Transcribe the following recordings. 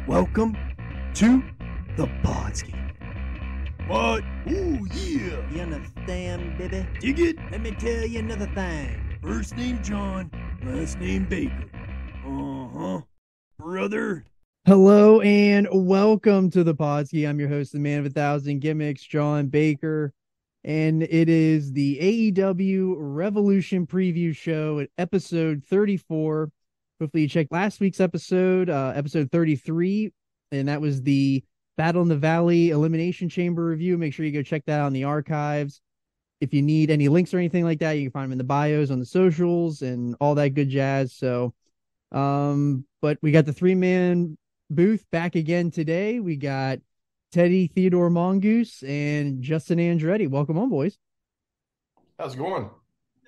Welcome to the Podski. What? Ooh, yeah. You understand, baby? Dig it? Let me tell you another thing. First name John, last name Baker. Uh-huh. Brother. Hello and welcome to the Podski. I'm your host, the man of 1,000 gimmicks, John Baker, and it is the AEW Revolution preview show at episode 34. Hopefully you checked last week's episode, episode 33, and that was the Battle in the Valley Elimination Chamber review. Make sure you go check that out in the archives. If you need any links or anything like that, you can find them in the bios on the socials and all that good jazz. So, but we got the three-man booth back again today. We got Teddy Theodore Mongoose and Justin Andretti. Welcome on, boys. How's it going?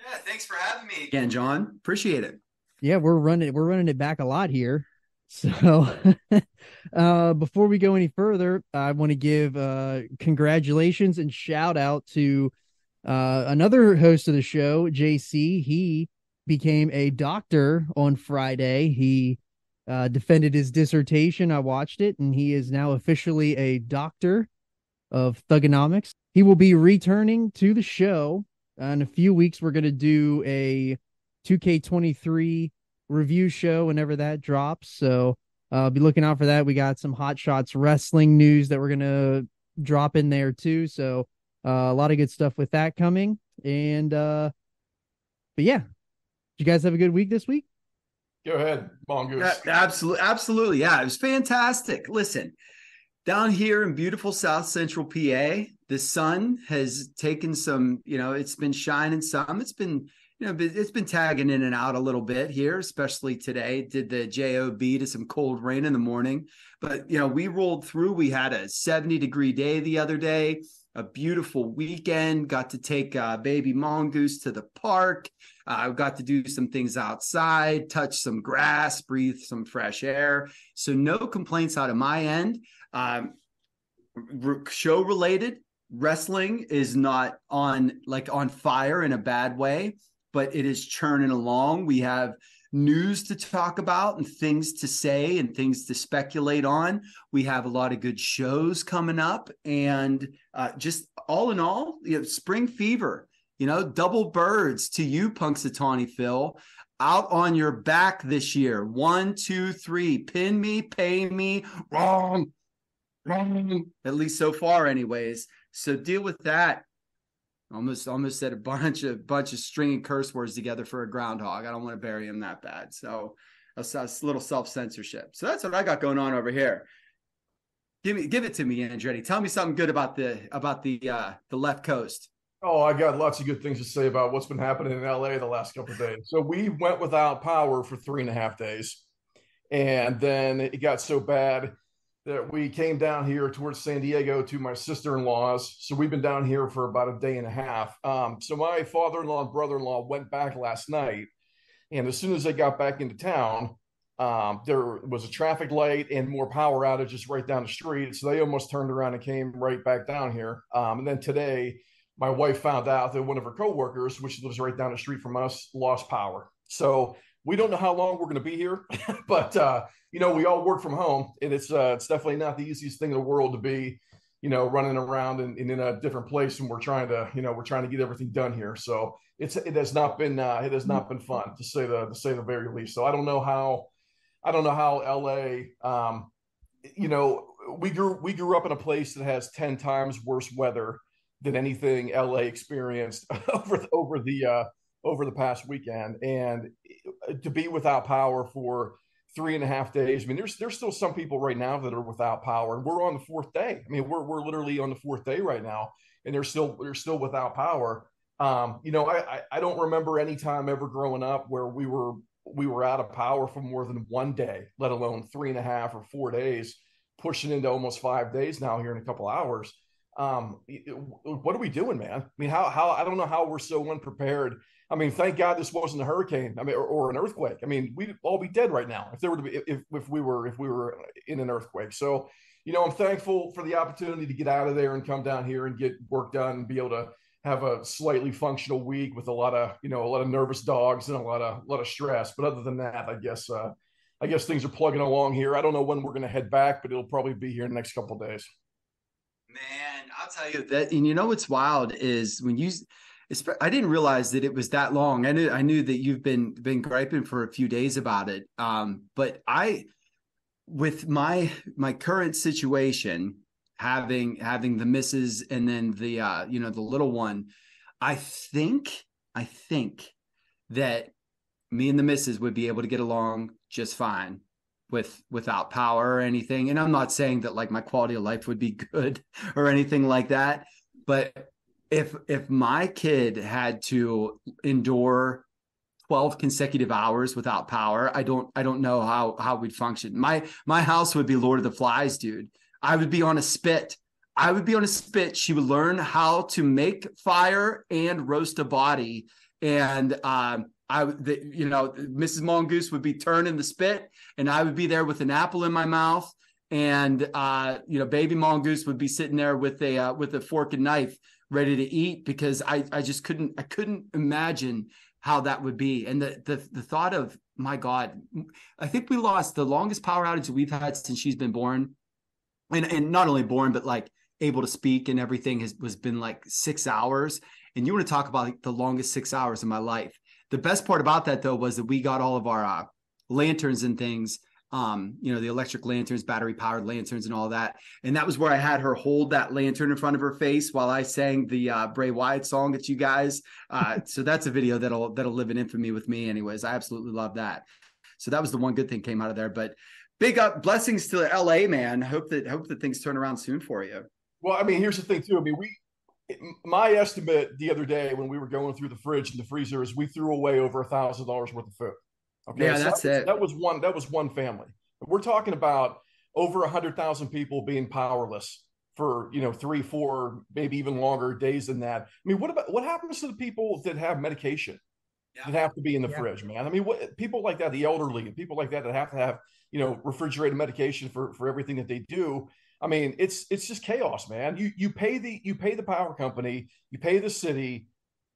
Yeah, thanks for having me again, John. Appreciate it. Yeah, we're running it back a lot here. So before we go any further, I want to give congratulations and shout out to another host of the show, JC. He became a doctor on Friday. He defended his dissertation. I watched it, and he is now officially a doctor of thugonomics. He will be returning to the show in a few weeks. We're going to do a 2K23 review show whenever that drops. So be looking out for that. We got some Hot Shots wrestling news that we're going to drop in there too. So a lot of good stuff with that coming. And but yeah, did you guys have a good week this week? Go ahead, Mongoose. Absolutely. Yeah, it was fantastic. Listen, down here in beautiful South Central PA, the sun has taken some, it's been shining some. It's been, it's been tagging in and out a little bit here, especially today. Did the JOB to some cold rain in the morning. But, we rolled through. We had a 70-degree day the other day, a beautiful weekend. Got to take baby Mongoose to the park. I got to do some things outside, touch some grass, breathe some fresh air. So no complaints out of my end. Show related, wrestling is not on fire in a bad way, but it is churning along. We have news to talk about and things to say and things to speculate on. We have a lot of good shows coming up, and just all in all, spring fever, double birds to you, Punxsutawney Phil, out on your back this year. 1, 2, 3, pin me, pay me, wrong, at least so far anyways. So deal with that. Almost said a bunch of stringing curse words together for a groundhog. I don't want to bury him that bad. So that's a little self-censorship. So that's what I got going on over here. Give it to me, Andretti. Tell me something good about the left coast. Oh, I got lots of good things to say about what's been happening in LA the last couple of days. So we went without power for 3.5 days. And then it got so bad that we came down here towards San Diego to my sister-in-law's. So we've been down here for about a day and a half. So my father-in-law and brother-in-law went back last night. And as soon as they got back into town, there was a traffic light and more power outages right down the street. So they almost turned around and came right back down here. And then today, my wife found out that one of her coworkers, which lives right down the street from us, lost power. So we don't know how long we're going to be here, but we all work from home, and it's definitely not the easiest thing in the world to be, running around and in a different place, and we're trying to get everything done here. So it has not been fun to say the very least. So I don't know how LA, we grew up in a place that has 10 times worse weather than anything LA experienced over the past weekend, and to be without power for 3.5 days. I mean, there's still some people right now that are without power, and we're on the 4th day. I mean, we're literally on the 4th day right now, and they're still without power. I don't remember any time ever growing up where we were out of power for more than 1 day, let alone 3.5 or 4 days, pushing into almost 5 days now here in a couple hours. What are we doing, man? I mean, how I don't know how we're so unprepared. I mean, thank God this wasn't a hurricane. I mean, or an earthquake. I mean, we'd all be dead right now if we were in an earthquake. So, I'm thankful for the opportunity to get out of there and come down here and get work done and be able to have a slightly functional week with a lot of nervous dogs and a lot of stress. But other than that, I guess I guess things are plugging along here. I don't know when we're going to head back, but it'll probably be here in the next couple of days. Man, I'll tell you that, and you know what's wild is I didn't realize that it was that long. I knew that you've been griping for a few days about it. But with my current situation, having the missus and then the the little one, I think that me and the missus would be able to get along just fine without power or anything. And I'm not saying that like my quality of life would be good or anything like that, but if my kid had to endure 12 consecutive hours without power, I don't know how we'd function. My house would be Lord of the Flies, dude. I would be on a spit. She would learn how to make fire and roast a body. And Mrs. Mongoose would be turning the spit, and I would be there with an apple in my mouth. And baby Mongoose would be sitting there with a fork and knife ready to eat, because I couldn't imagine how that would be. And the thought of, my God, I think we lost the longest power outage we've had since she's been born. And not only born, but like able to speak and everything was been like 6 hours. And you want to talk about like the longest 6 hours of my life. The best part about that, though, was that we got all of our lanterns and things, the electric lanterns, battery powered lanterns and all that. And that was where I had her hold that lantern in front of her face while I sang the Bray Wyatt song at you guys. So that's a video that'll live in infamy with me anyways. I absolutely love that. So that was the one good thing came out of there. But big up blessings to LA, man. Hope that things turn around soon for you. Well, I mean, here's the thing too. I mean, my estimate the other day when we were going through the fridge and the freezer is we threw away over $1,000 worth of food. Okay, yeah, so that's it. That was one family. We're talking about over 100,000 people being powerless for 3, 4, maybe even longer days than that. I mean, what happens to the people that have medication that have to be in the fridge, man? I mean, people like that, the elderly and people like that have to have refrigerated medication for everything that they do. I mean, it's just chaos, man. You pay the power company, you pay the city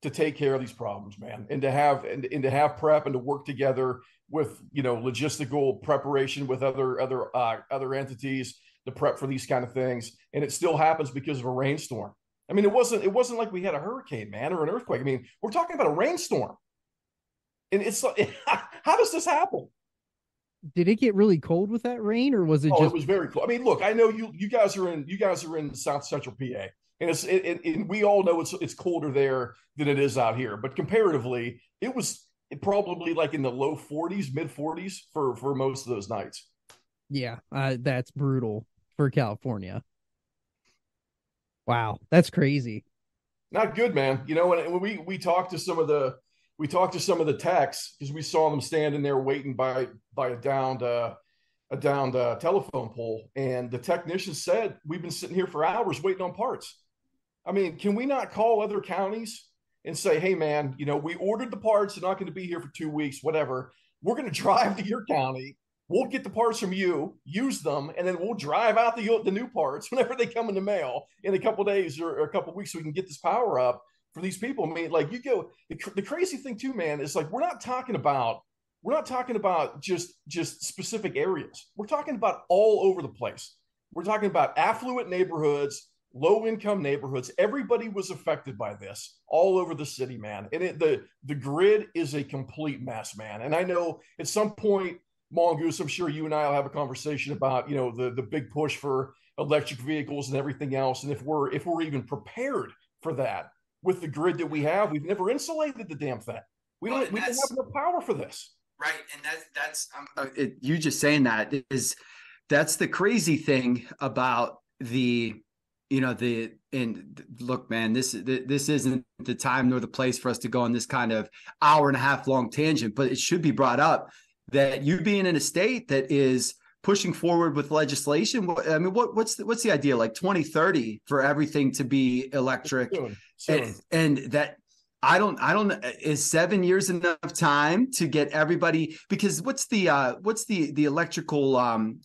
to take care of these problems, man, and to have prep and to work together with logistical preparation with other entities to prep for these kind of things. And it still happens because of a rainstorm. I mean, it wasn't like we had a hurricane, man, or an earthquake. I mean, we're talking about a rainstorm, and it's like, how does this happen? Did it get really cold with that rain, or was it just? It was very cold. I mean, look, I know you guys are in South Central PA, and and we all know it's colder there than it is out here. But comparatively, it was probably like in the low 40s, mid 40s for most of those nights. Yeah, that's brutal for California. Wow, that's crazy. Not good, man. And we talked to some of the techs because we saw them standing there waiting by a downed telephone pole, and the technician said, "We've been sitting here for hours waiting on parts." I mean, can we not call other counties and say, "Hey, man, we ordered the parts. They're not going to be here for 2 weeks, whatever. We're going to drive to your county. We'll get the parts from you, use them, and then we'll drive out the new parts whenever they come in the mail in a couple of days or a couple of weeks so we can get this power up for these people." I mean, like the crazy thing too, man, is like we're not talking about just specific areas. We're talking about all over the place. We're talking about affluent neighborhoods, low income neighborhoods. Everybody was affected by this all over the city, man. And the grid is a complete mess, man. And I know at some point, Mongoose, I'm sure you and I will have a conversation about the big push for electric vehicles and everything else, and if we're even prepared for that with the grid that we have. We've never insulated the damn thing. We don't have enough power for this. Right, and that's you just saying that's the crazy thing about and look, man, this isn't the time nor the place for us to go on this kind of hour and a half long tangent, but it should be brought up that you being in a state that is pushing forward with legislation. I mean, what's the idea? Like 2030 for everything to be electric, soon. And that I don't is 7 years enough time to get everybody? Because what's the electrical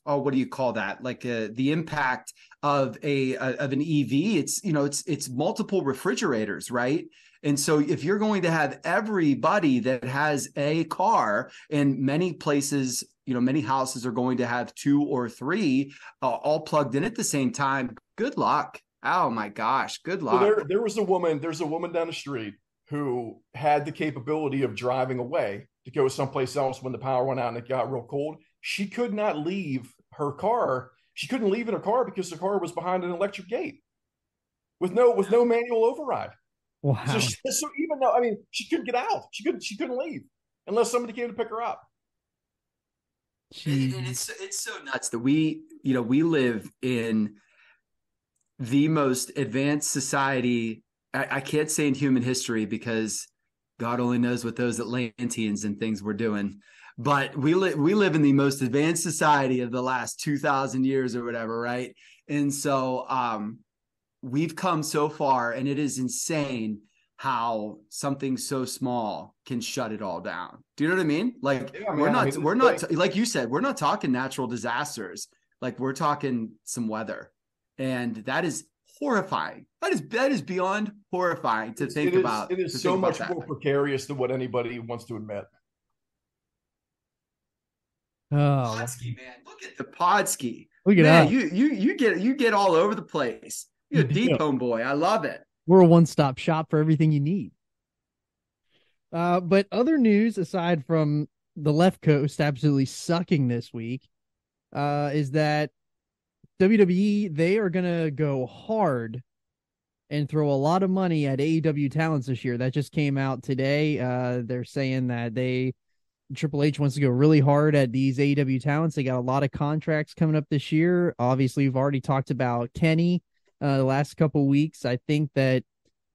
what do you call that? Like the impact of an EV? It's multiple refrigerators, right? And so if you're going to have everybody that has a car, and many places, many houses are going to have 2 or 3 all plugged in at the same time, good luck. Oh my gosh, good luck. So there's a woman down the street who had the capability of driving away to go someplace else when the power went out and it got real cold. She could not leave her car. She couldn't leave in her car because the car was behind an electric gate with no manual override. Wow. So even though, I mean, she couldn't get out. She couldn't leave unless somebody came to pick her up. And it's so nuts that we live in the most advanced society. I can't say in human history, because God only knows what those Atlanteans and things were doing. But we live in the most advanced society of the last 2,000 years or whatever, right? And so we've come so far, and it is insane how something so small can shut it all down. Do you know what I mean? Like, yeah, we're not like you said, we're not talking natural disasters. Like, we're talking some weather, and that is horrifying. That is beyond horrifying to think about. It is so much more precarious than what anybody wants to admit. Oh, Podski, man, look at the Podski. Look at that. You get all over the place. You're a deep homeboy. I love it. We're a one-stop shop for everything you need. But other news aside from the left coast absolutely sucking this week, is that WWE, they are gonna go hard and throw a lot of money at AEW talents this year. That just came out today. They're saying that Triple H wants to go really hard at these AEW talents. They got a lot of contracts coming up this year. Obviously, we've already talked about Kenny the last couple weeks. I think that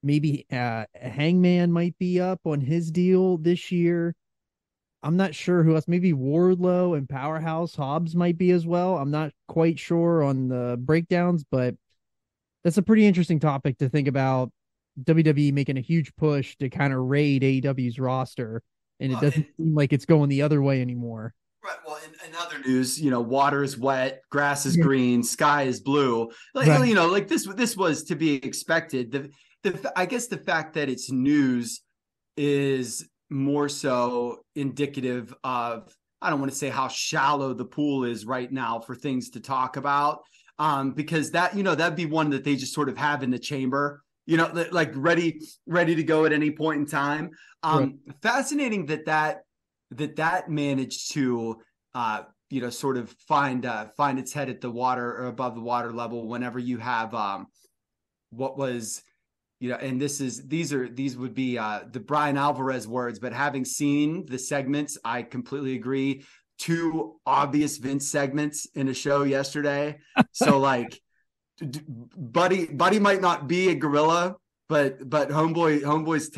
maybe Hangman might be up on his deal this year. I'm not sure who else. Maybe Wardlow and Powerhouse Hobbs might be as well. I'm not quite sure on the breakdowns, but that's a pretty interesting topic to think about. WWE making a huge push to kind of raid AEW's roster, and it doesn't seem like it's going the other way anymore. Right. Well, in other news, water is wet, grass is green, sky is blue. Like, right. Like this was to be expected. I guess the fact that it's news is more so indicative of, I don't want to say how shallow the pool is right now for things to talk about. Because that'd be one that they just sort of have in the chamber, like ready to go at any point in time. Right. Fascinating that managed to, sort of find its head at the water or above the water level whenever you have, what was, and these would be the Brian Alvarez words, but having seen the segments, I completely agree. 2 obvious Vince segments in a show yesterday. So like, Buddy might not be a gorilla, but homeboy's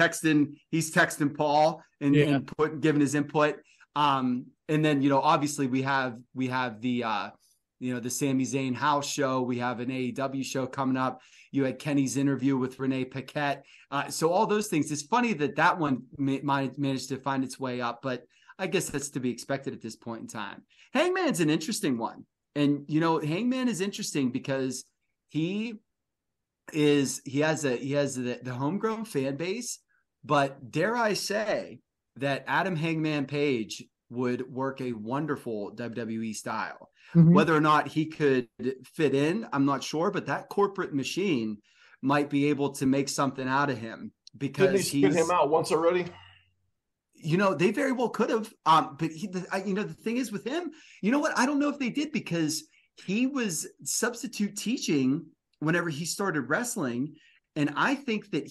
he's texting Paul and giving his input. And then, obviously we have the, the Sami Zayn house show. We have an AEW show coming up. You had Kenny's interview with Renee Paquette. So all those things. It's funny that one managed to find its way up, but I guess that's to be expected at this point in time. Hangman's an interesting one. And, Hangman is interesting because he has the homegrown fan base, but dare I say that Adam Hangman Page would work a wonderful WWE style. Mm-hmm. Whether or not he could fit in, I'm not sure, but that corporate machine might be able to make something out of him, because didn't he spit him out once already? They very well could have. But the thing is with him, I don't know if they did, because he was substitute teaching whenever he started wrestling. And I think that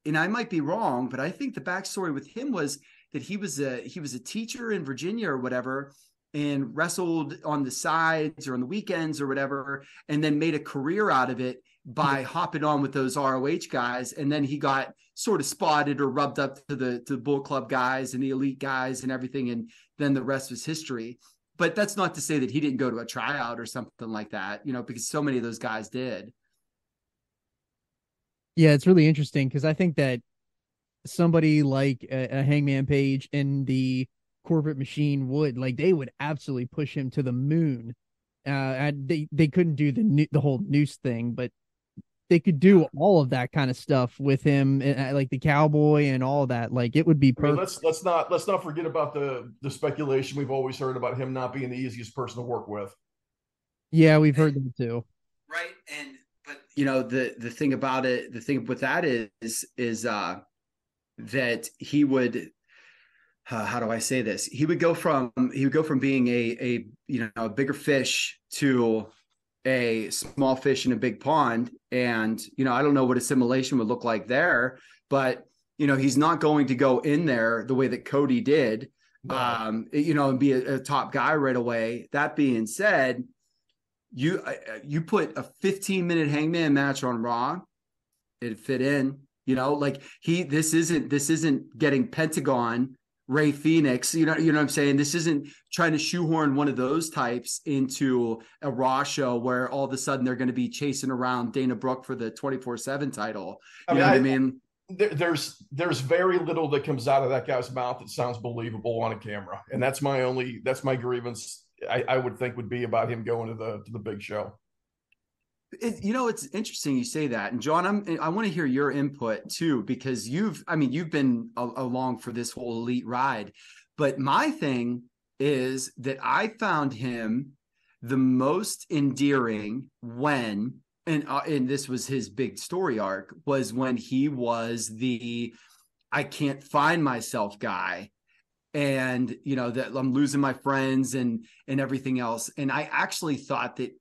and I might be wrong, but I think the backstory with him was that he was a teacher in Virginia or whatever, and wrestled on the sides or on the weekends or whatever, and then made a career out of it by hopping on with those ROH guys. And then he got sort of spotted or rubbed up to the Bull Club guys and the Elite guys and everything. And then the rest was history. But that's not to say that he didn't go to a tryout or something like that, because so many of those guys did. Yeah, it's really interesting, because I think that somebody like a Hangman Page in the corporate machine they would absolutely push him to the moon. And they couldn't do the whole noose thing, but they could do all of that kind of stuff with him, like the cowboy and all that. Like it would be I mean, perfect. let's not forget about the speculation we've always heard about him not being the easiest person to work with. Yeah, we've heard that too. Right. And but the thing about it, the thing with that is that he would how do I say this? He would go from being a a bigger fish to a small fish in a big pond. And, I don't know what assimilation would look like there, but, he's not going to go in there the way that Cody did, No. And be a top guy right away. That being said, you put a 15-minute Hangman match on Raw, it fit in, like this isn't getting Pentagon Ray Phoenix, you know what I'm saying? This isn't trying to shoehorn one of those types into a Raw show where all of a sudden they're going to be chasing around Dana Brooke for the 24/7 title. You know what I mean? There's very little that comes out of that guy's mouth that sounds believable on a camera, and that's my grievance. I would think would be about him going to the big show. It's interesting you say that, and John, I want to hear your input too, because you've been along for this whole elite ride. But my thing is that I found him the most endearing when, and this was his big story arc, was when he was the I can't find myself guy. And that I'm losing my friends and everything else. And I actually thought that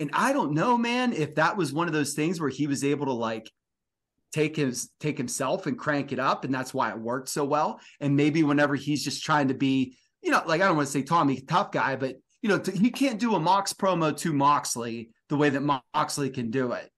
and I don't know, man, if that was one of those things where he was able to like take himself and crank it up, and that's why it worked so well. And maybe whenever he's just trying to be, like, I don't want to say Tommy tough guy, but he can't do a Mox promo to Moxley the way that Moxley can do it.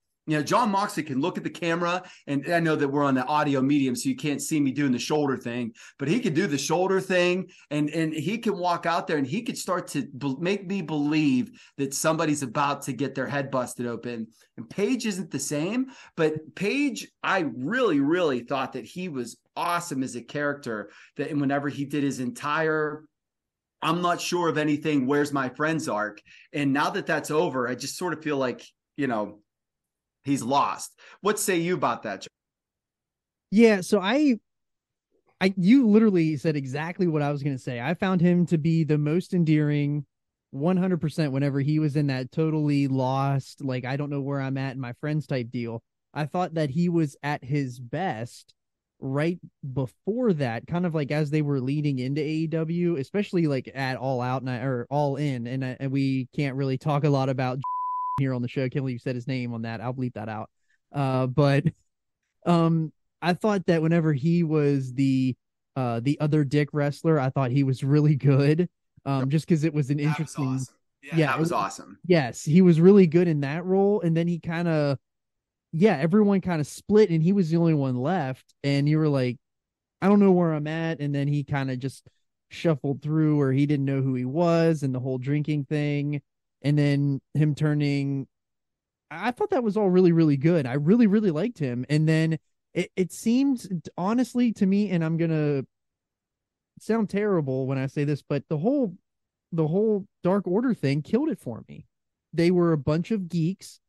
John Moxley can look at the camera, and I know that we're on the audio medium, so you can't see me doing the shoulder thing, but he could do the shoulder thing, and he can walk out there and he could start to make me believe that somebody's about to get their head busted open. And Paige isn't the same, but Paige, I really, really thought that he was awesome as a character, that whenever he did his entire I'm not sure of anything, where's my friends arc. And now that that's over, I just sort of feel like, he's lost. What say you about that, John? Yeah, so you literally said exactly what I was going to say. I found him to be the most endearing 100% whenever he was in that totally lost, like, I don't know where I'm at in my friends type deal. I thought that he was at his best right before that, kind of like as they were leading into AEW, especially like at All Out or All In. And we can't really talk a lot about here on the show. Can't believe you said his name on that. I'll bleep that out. But I thought that whenever he was the other dick wrestler, I thought he was really good. Just because it was an interesting. Was awesome. Yeah, that was awesome. Yes, he was really good in that role, and then he kind of, everyone kind of split, and he was the only one left, and you were like, I don't know where I'm at, and then he kind of just shuffled through, or he didn't know who he was, and the whole drinking thing. And then him turning, I thought that was all really, really good. I really, really liked him. And then it seemed, honestly, to me, and I'm going to sound terrible when I say this, but the whole Dark Order thing killed it for me. They were a bunch of geeks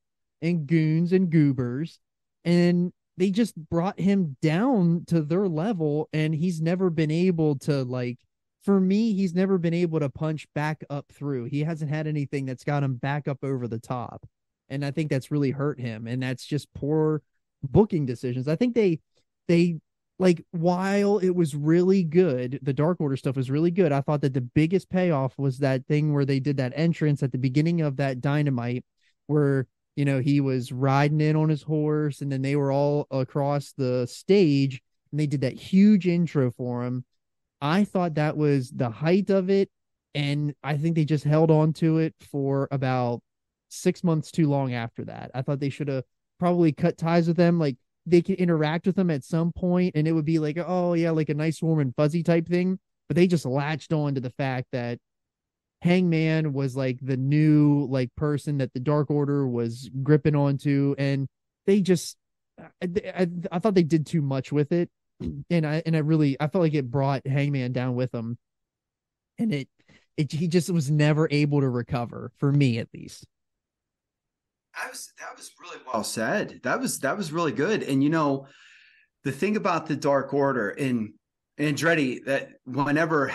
and goons and goobers, and they just brought him down to their level, and he's never been able to, like, for me, he's never been able to punch back up through. He hasn't had anything that's got him back up over the top. And I think that's really hurt him. And that's just poor booking decisions. I think they like, while it was really good, the Dark Order stuff was really good. I thought that the biggest payoff was that thing where they did that entrance at the beginning of that Dynamite where, he was riding in on his horse, and then they were all across the stage, and they did that huge intro for him. I thought that was the height of it, and I think they just held on to it for about 6 months too long after that. I thought they should have probably cut ties with them. Like, they could interact with them at some point, and it would be like, oh, yeah, like a nice, warm, and fuzzy type thing. But they just latched on to the fact that Hangman was like the new like person that the Dark Order was gripping onto, and they just, I thought they did too much with it. And I felt like it brought Hangman down with him, and he just was never able to recover, for me at least. That was really well said. That was really good. And the thing about the Dark Order and Andretti, that whenever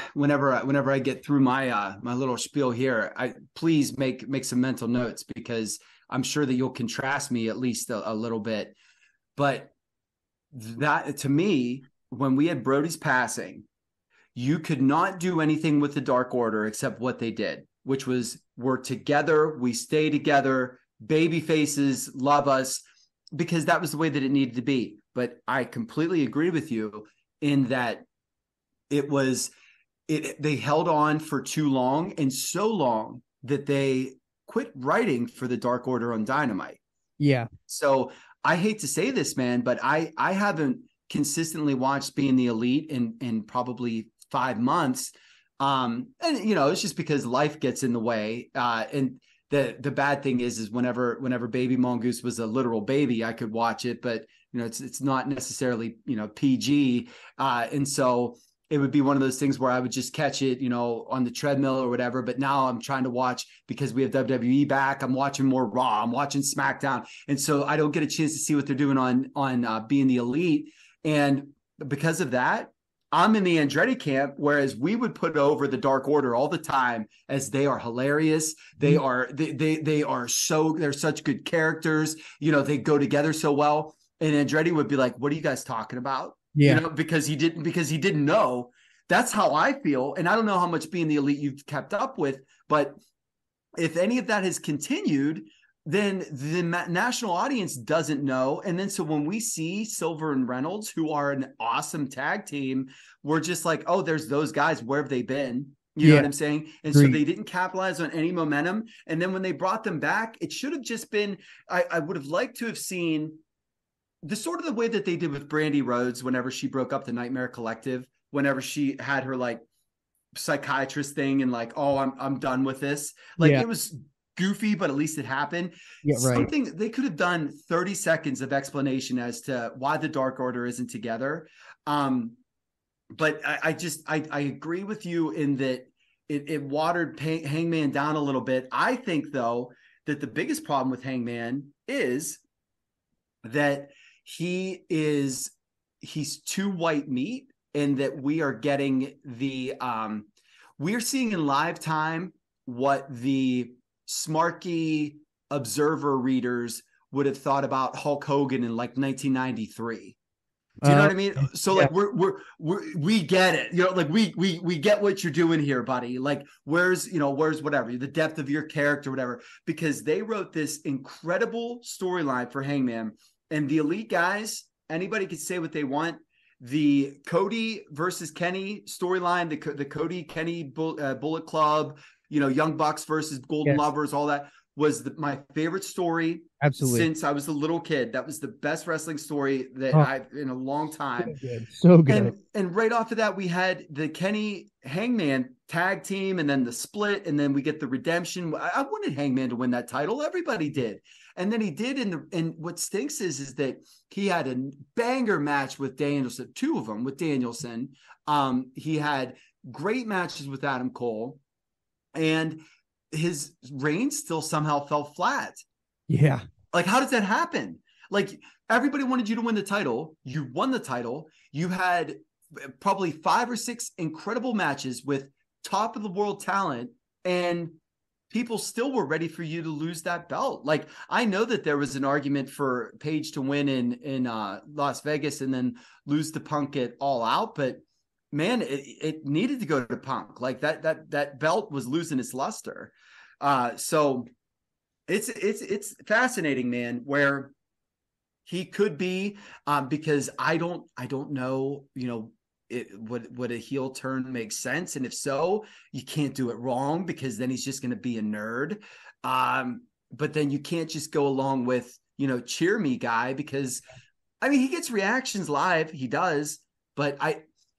I get through my my little spiel here, I please make some mental notes, because I'm sure that you'll contrast me at least a little bit. But that, to me, when we had Brody's passing, you could not do anything with the Dark Order except what they did, which was, we're together, we stay together, baby faces love us, because that was the way that it needed to be. But I completely agree with you in that they held on for too long, and so long that they quit writing for the Dark Order on Dynamite. Yeah. So I hate to say this, man, but I haven't consistently watched Being the Elite in probably 5 months. And it's just because life gets in the way. And the bad thing is whenever Baby Mongoose was a literal baby, I could watch it, but it's not necessarily, PG. And so it would be one of those things where I would just catch it, on the treadmill or whatever. But now I'm trying to watch, because we have WWE back, I'm watching more Raw, I'm watching SmackDown. And so I don't get a chance to see what they're doing on Being the Elite. And because of that, I'm in the Andretti camp, whereas we would put over the Dark Order all the time, as they are hilarious. They are they're such good characters. They go together so well. And Andretti would be like, "What are you guys talking about?" Yeah. Because he didn't know. That's how I feel. And I don't know how much Being the Elite you've kept up with, but if any of that has continued, then the national audience doesn't know. And then so when we see Silver and Reynolds, who are an awesome tag team, we're just like, oh, there's those guys. Where have they been? You know what I'm saying? And so they didn't capitalize on any momentum. And then when they brought them back, it should have just been, I would have liked to have seen the sort of the way that they did with Brandy Rhodes whenever she broke up the Nightmare Collective, whenever she had her like psychiatrist thing and like, oh, I'm done with this. Like it was goofy, but at least it happened. Yeah, right. Something they could have done 30 seconds of explanation as to why the Dark Order isn't together. But I agree with you in that it watered Hangman down a little bit. I think though that the biggest problem with Hangman is that he's too white meat, and that we are getting we're seeing in live time what the smarky observer readers would have thought about Hulk Hogan in like 1993. Do you know what I mean? So like we get it, like we get what you're doing here, buddy. Like where's whatever the depth of your character, whatever, because they wrote this incredible storyline for Hangman. And the Elite guys, anybody can say what they want. The Cody versus Kenny storyline, the Cody Kenny Bullet Club, Young Bucks versus Golden Lovers, all that was my favorite story. Absolutely. Since I was a little kid. That was the best wrestling story that I've in a long time. So good. And right off of that, we had the Kenny Hangman tag team, and then the split, and then we get the redemption. I wanted Hangman to win that title. Everybody did. And then he did. And what stinks is that he had a banger match with Danielson, 2 of them with Danielson. He had great matches with Adam Cole, and his reign still somehow fell flat. Yeah. Like, how does that happen? Like, everybody wanted you to win the title. You won the title. You had probably 5 or 6 incredible matches with top of the world talent, and people still were ready for you to lose that belt. Like, I know that there was an argument for Paige to win in Las Vegas and then lose to Punk at All Out, but man, it needed to go to Punk. Like that belt was losing its luster. So it's fascinating, man, where he could be, because I don't know, would a heel turn make sense? And if so, you can't do it wrong, because then he's just going to be a nerd. But then you can't just go along with, cheer me guy, because I mean, he gets reactions live. He does, but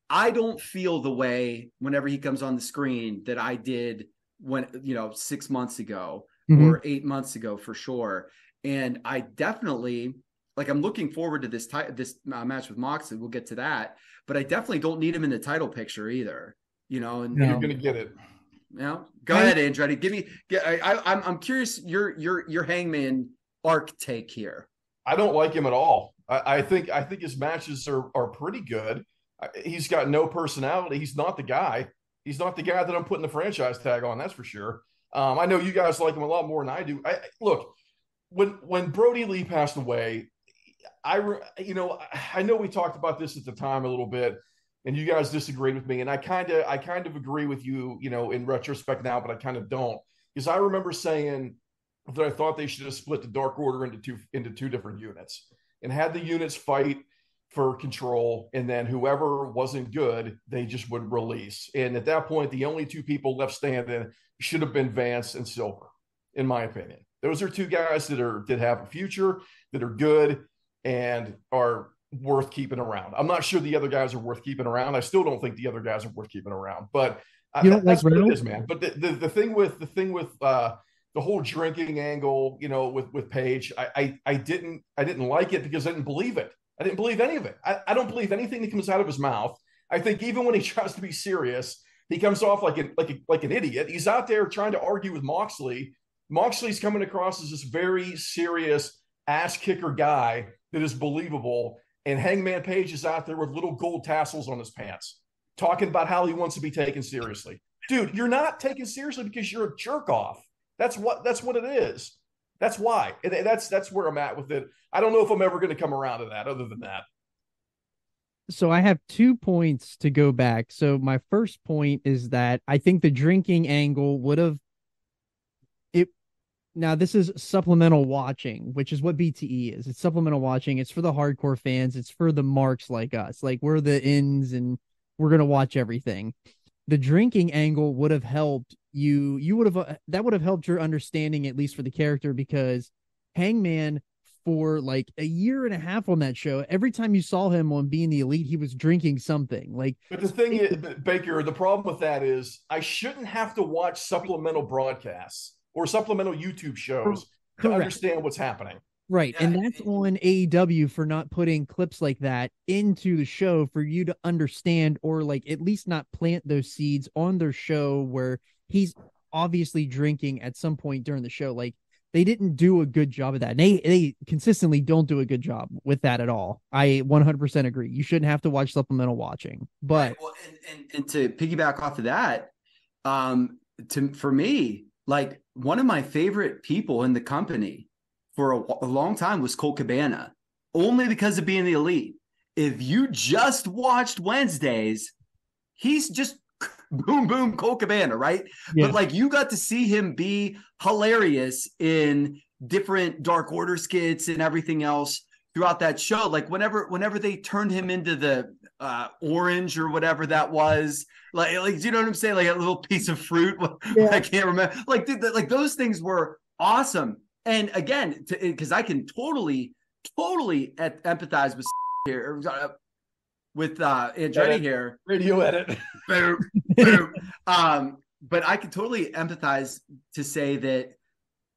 I don't feel the way whenever he comes on the screen that I did when, 6 months ago or 8 months ago for sure. And I definitely, like, I'm looking forward to this match with Moxley. We'll get to that, but I definitely don't need him in the title picture either, and you're going to get it. Go ahead, Andretti. I'm curious your Hangman arc take here? I don't like him at all. I think his matches are pretty good. He's got no personality. He's not the guy. He's not the guy that I'm putting the franchise tag on. That's for sure. I know you guys like him a lot more than I do. Look, when Brody Lee passed away, I know we talked about this at the time a little bit, and you guys disagreed with me, and I kind of agree with you, in retrospect now, but I kind of don't, because I remember saying that I thought they should have split the Dark Order into two different units and had the units fight for control, and then whoever wasn't good, they just would release. And at that point, the only two people left standing should have been Vance and Silver, in my opinion. Those are two guys that have a future, that are good, and are worth keeping around. I'm not sure the other guys are worth keeping around. I still don't think the other guys are worth keeping around. But that's what it is, man. But the thing with the whole drinking angle, with Paige, I didn't like it because I didn't believe it. I didn't believe any of it. I don't believe anything that comes out of his mouth. I think even when he tries to be serious, he comes off like an idiot. He's out there trying to argue with Moxley. Moxley's coming across as this very serious ass kicker guy that is believable. And Hangman Page is out there with little gold tassels on his pants, talking about how he wants to be taken seriously. Dude, you're not taken seriously because you're a jerk off. That's what it is. That's why. That's where I'm at with it. I don't know if I'm ever going to come around to that other than that. So I have 2 points to go back. So my first point is that I think the drinking angle would have now this is supplemental watching, which is what BTE is. It's supplemental watching. It's for the hardcore fans. It's for the marks like us. Like, we're the ins and we're going to watch everything. The drinking angle would have helped that would have helped your understanding, at least for the character, because Hangman, for like a year and a half on that show, every time you saw him on Being the Elite, he was drinking something. But the thing is, Baker, the problem with that is I shouldn't have to watch supplemental broadcasts or supplemental YouTube shows to understand what's happening. Right. Yeah. And that's on AEW for not putting clips like that into the show for you to understand, or at least not plant those seeds on their show where he's obviously drinking at some point during the show. They didn't do a good job of that. And they consistently don't do a good job with that at all. I 100% agree. You shouldn't have to watch supplemental watching. But right. Well, and to piggyback off of that, for me, one of my favorite people in the company for a long time was Colt Cabana, only because of Being the Elite. If you just watched Wednesdays, he's just boom, boom, Colt Cabana, right? Yeah. But you got to see him be hilarious in different Dark Order skits and everything else throughout that show. Whenever they turned him into the orange or whatever that was, do you know what I'm saying? Like a little piece of fruit. Yeah. I can't remember. Those things were awesome. And again, because I can totally empathize with here, with Andretti here. Radio edit. But I can totally empathize to say that,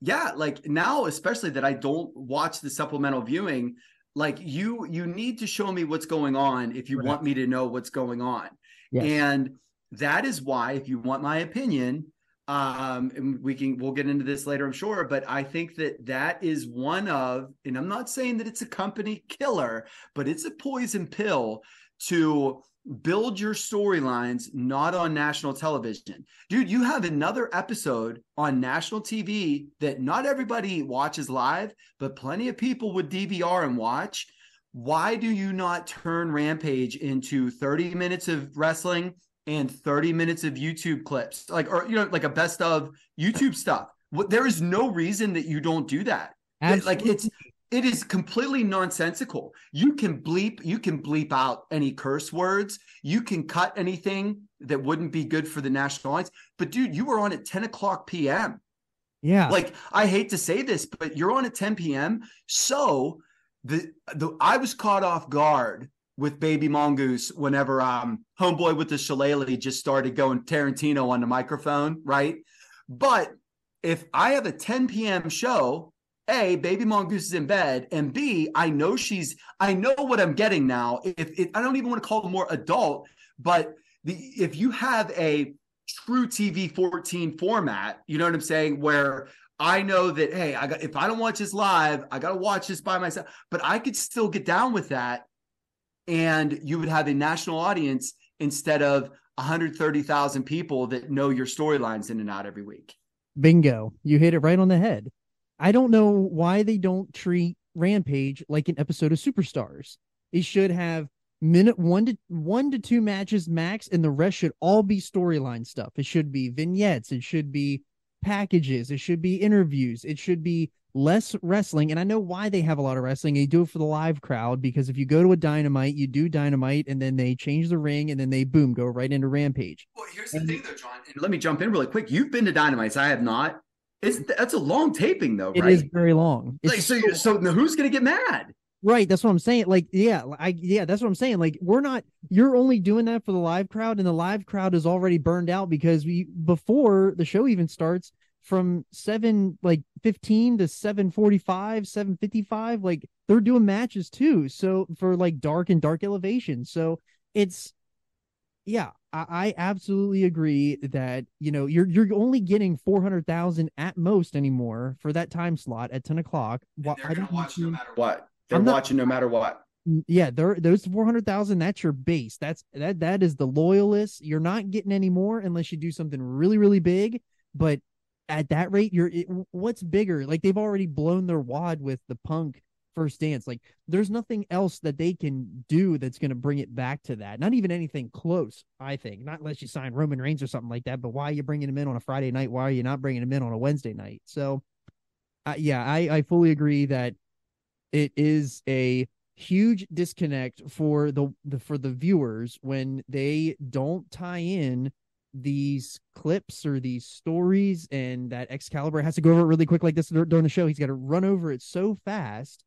yeah, now, especially that I don't watch the supplemental viewing, you need to show me what's going on if you want me to know what's going on. Yes. And that is why, if you want my opinion, and we'll get into this later, I'm sure, but I think that is one of, and I'm not saying that it's a company killer, but it's a poison pill to build your storylines not on national television. Dude, you have another episode on national TV that not everybody watches live, but plenty of people would DVR and watch. Why do you not turn Rampage into 30 minutes of wrestling and 30 minutes of YouTube clips, like a best of YouTube stuff? There is no reason that you don't do that. Absolutely. It is completely nonsensical. You can bleep out any curse words. You can cut anything that wouldn't be good for the national audience. But dude, you were on at 10 o'clock PM. Yeah. I hate to say this, but you're on at 10 PM. So I was caught off guard with Baby Mongoose whenever homeboy with the shillelagh just started going Tarantino on the microphone, right? But if I have a 10 p.m. show, A, Baby Mongoose is in bed, and B, I know what I'm getting now. I don't even want to call them more adult, but if you have a true TV 14 format, you know what I'm saying, where I know that, hey, if I don't watch this live, I got to watch this by myself. But I could still get down with that. And you would have a national audience instead of 130,000 people that know your storylines in and out every week. Bingo. You hit it right on the head. I don't know why they don't treat Rampage like an episode of Superstars. It should have one to two matches max, and the rest should all be storyline stuff. It should be vignettes. It should be packages. It should be interviews. It should be less wrestling. And I know why they have a lot of wrestling. They do it for the live crowd, because if you go to a Dynamite, you do Dynamite, and then they change the ring, and then they go right into Rampage. Well, here's the thing though, John, and let me jump in really quick. You've been to Dynamites. I have not. That's a long taping though, right? It is very long. Like, so who's going to get mad? Right, that's what I'm saying. Like, that's what I'm saying. Like, you're only doing that for the live crowd, and the live crowd is already burned out, because before the show even starts, from 7:15 to 7:45, 7:55, like, they're doing matches too. So for like dark elevation. So it's, yeah, I absolutely agree that, you're only getting 400,000 at most anymore for that time slot at 10 o'clock. They're going to watch no matter what. They're watching no matter what. Yeah, those 400,000, that's your base. That is the loyalists. You're not getting any more unless you do something really, really big. But at that rate, what's bigger? Like, they've already blown their wad with the Punk First Dance. Like, there's nothing else that they can do that's going to bring it back to that. Not even anything close, I think. Not unless you sign Roman Reigns or something like that. But why are you bringing him in on a Friday night? Why are you not bringing him in on a Wednesday night? So, I fully agree that it is a huge disconnect for the viewers when they don't tie in these clips or these stories, and that Excalibur has to go over it really quick like this during the show. He's got to run over it so fast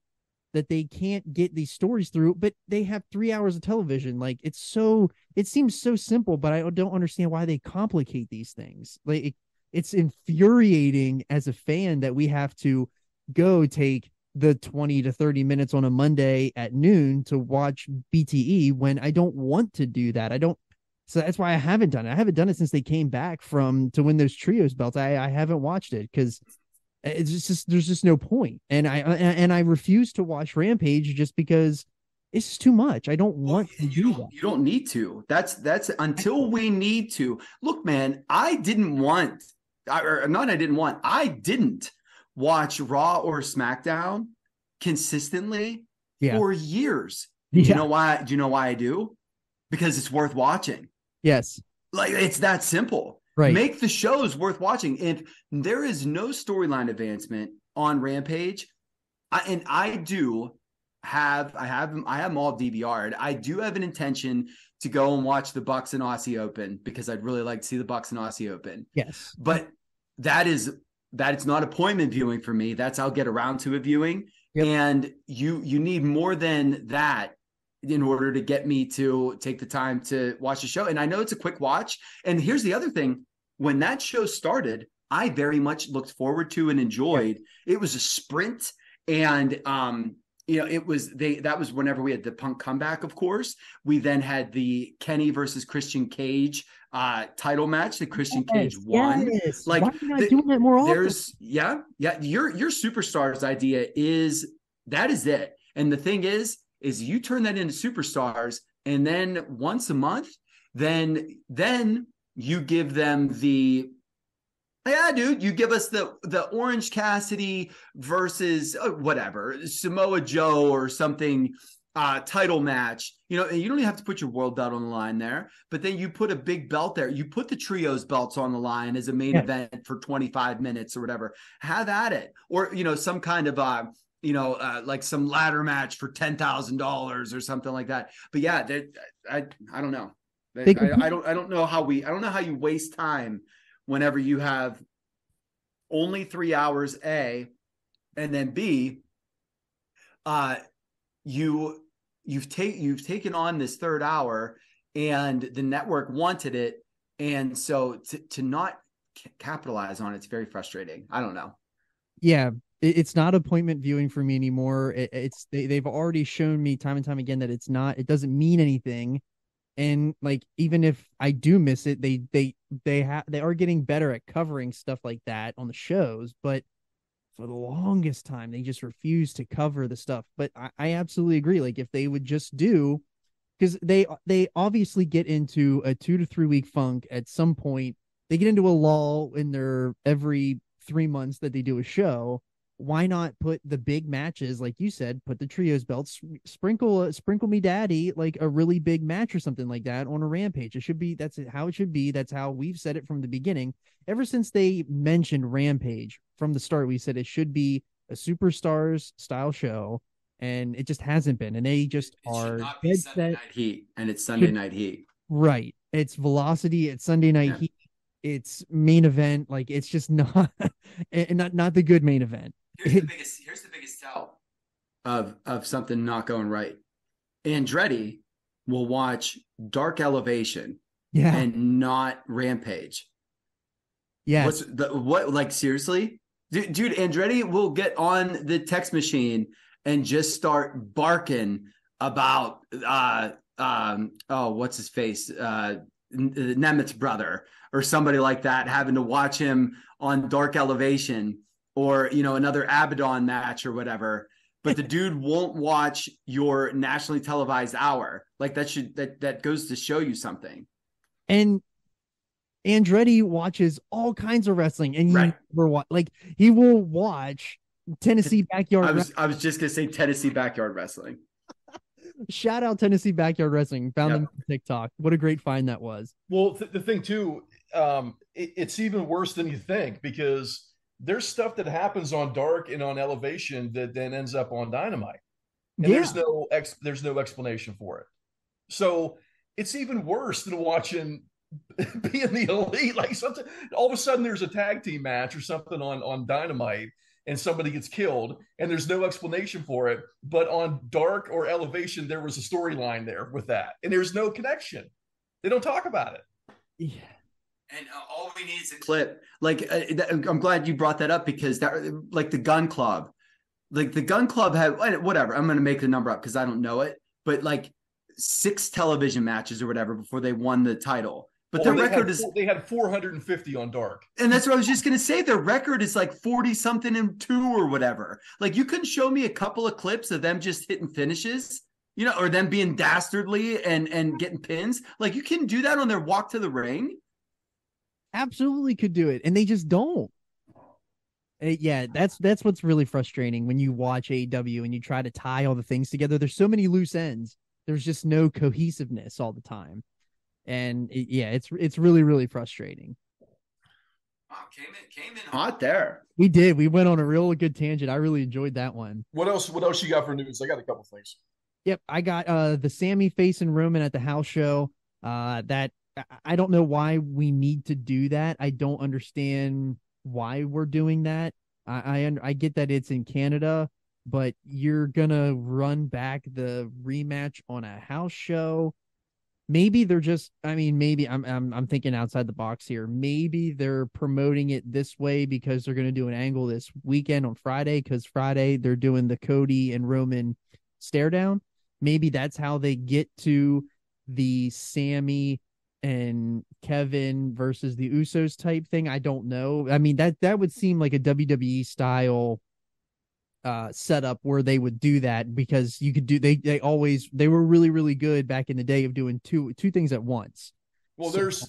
that they can't get these stories through, but they have 3 hours of television. Like, it seems so simple, but I don't understand why they complicate these things. Like, it's infuriating as a fan that we have to go take the 20 to 30 minutes on a Monday at noon to watch BTE when I don't want to do that. So that's why I haven't done it. I haven't done it since they came back to win those trios belts. I haven't watched it because it's just there's just no point. And I refuse to watch Rampage just because it's just too much. I don't want to do that. You don't need to. That's until we need to. Look, man, I didn't watch Raw or SmackDown consistently for years. Do you know why? Do you know why I do? Because it's worth watching. Yes. Like, it's that simple. Right. Make the shows worth watching. If there is no storyline advancement on Rampage, I have them all DVR'd. I do have an intention to go and watch the Bucks and Aussie Open, because I'd really like to see the Bucks and Aussie Open. Yes. But it's not appointment viewing for me. That's I'll get around to a viewing. Yep. And you need more than that in order to get me to take the time to watch the show. And I know it's a quick watch. And here's the other thing. When that show started, I very much looked forward to and enjoyed. It was a sprint. And, that was whenever we had the Punk comeback, of course. We then had the Kenny versus Christian Cage title match that Christian Cage won. Yes. Like, why are you not doing that more often? Your Superstars idea is it. And the thing is you turn that into Superstars, and then once a month, then you give them you give us the Orange Cassidy versus whatever, Samoa Joe or something title match, and you don't even have to put your world belt on the line there, but then you put a big belt there. You put the trios belts on the line as a main event for 25 minutes or whatever. Have at it. Or, some kind of like some ladder match for $10,000 or something like that. But yeah, I don't know. I don't know how you waste time whenever you have only 3 hours, A, and then B, you've taken on this third hour, and the network wanted it, and so to not capitalize on it's very frustrating. I don't know. Yeah. It's not appointment viewing for me anymore. They've already shown me time and time again that it doesn't mean anything. And like, even if I do miss it, they are getting better at covering stuff like that on the shows. But for the longest time, they just refused to cover the stuff. But I absolutely agree. Like if they would just do, because they obviously get into a 2 to 3 week funk at some point. They get into a lull in their every 3 months that they do a show. Why not put the big matches, like you said, put the trios belts, sprinkle me daddy, like a really big match or something like that on a Rampage. It should be, that's how it should be. That's how we've said it from the beginning. Ever since they mentioned Rampage from the start, we said it should be a Superstars style show, and it just hasn't been. And they just should not be Sunday Night Heat, and it's Sunday Night Heat. Right. It's Velocity. It's Sunday Night Heat. It's main event. Like it's just not, and not the good main event. Here's the biggest tell of something not going right. Andretti will watch Dark Elevation and not Rampage. Yeah. Like seriously? Dude, Andretti will get on the text machine and just start barking about what's his face? Nemeth's brother or somebody like that, having to watch him on Dark Elevation. Or, another Abaddon match or whatever, but the dude won't watch your nationally televised hour. Like that goes to show you something. And Andretti watches all kinds of wrestling, and never watch, like he will watch Tennessee Backyard. I was just gonna say Tennessee Backyard Wrestling. Shout out Tennessee Backyard Wrestling. Found them on TikTok. What a great find that was. Well, the thing too, it's even worse than you think, because there's stuff that happens on Dark and on Elevation that then ends up on Dynamite, and there's no explanation for it. So it's even worse than watching being the Elite. Like something, all of a sudden there's a tag team match or something on Dynamite, and somebody gets killed, and there's no explanation for it. But on Dark or Elevation, there was a storyline there with that, and there's no connection. They don't talk about it. Yeah. And all we need is a clip. Like, I'm glad you brought that up, because that, like the Gun Club, had whatever. I'm going to make the number up because I don't know it, but like 6 television matches or whatever before they won the title. But their record they had 450 on Dark. And that's what I was just going to say. Their record is like 40 something and 2 or whatever. Like you couldn't show me a couple of clips of them just hitting finishes, or them being dastardly and getting pins. Like you can do that on their walk to the ring. Absolutely could do it, and they just don't. That's what's really frustrating when you watch AEW and you try to tie all the things together. There's so many loose ends. There's just no cohesiveness all the time, and it's really, really frustrating. Wow, came in hot there. We did. We went on a real good tangent. I really enjoyed that one. What else you got for news? I got a couple things. Yep, I got the Sammy facing Roman at the house show. That I don't know why we need to do that. I don't understand why we're doing that. I get that it's in Canada, but you're gonna run back the rematch on a house show. Maybe they're just, maybe I'm thinking outside the box here. Maybe they're promoting it this way because they're gonna do an angle this weekend on Friday, because Friday they're doing the Cody and Roman stare down. Maybe that's how they get to the Sammy and Kevin versus the Usos type thing. I don't know. I mean, that would seem like a WWE style setup where they would do that, because you could do, they were really, really good back in the day of doing two things at once. Well, there's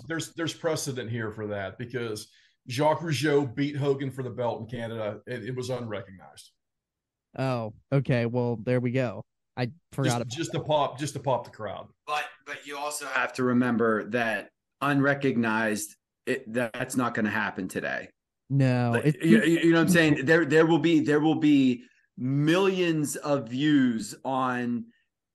precedent here for that, because Jacques Rougeau beat Hogan for the belt in Canada. It was unrecognized. Oh, okay. Well, there we go. I forgot just to pop the crowd. But you also have to remember that unrecognized, that's not going to happen today. No, you know what I'm saying? There will be millions of views on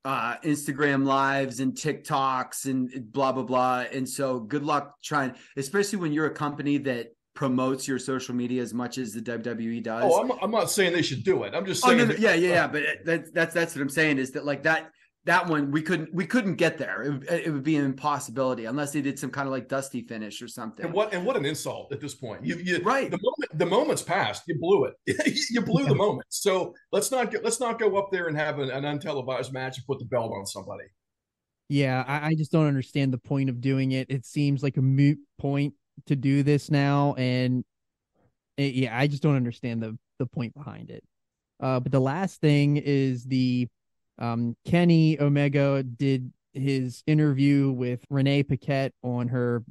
Instagram lives and TikToks and blah blah blah. And so good luck trying, especially when you're a company that promotes your social media as much as the WWE does. Oh, I'm not saying they should do it. I'm just saying. But that's what I'm saying, is that like that one we couldn't get there. It would be an impossibility unless they did some kind of like Dusty finish or something. And what an insult at this point. You right. The moment's passed. You blew it. You blew the moment. So let's not go up there and have an untelevised match and put the belt on somebody. Yeah, I just don't understand the point of doing it. It seems like a moot point to do this now, and I just don't understand the point behind it. But the last thing is the Kenny Omega did his interview with Renee Paquette on her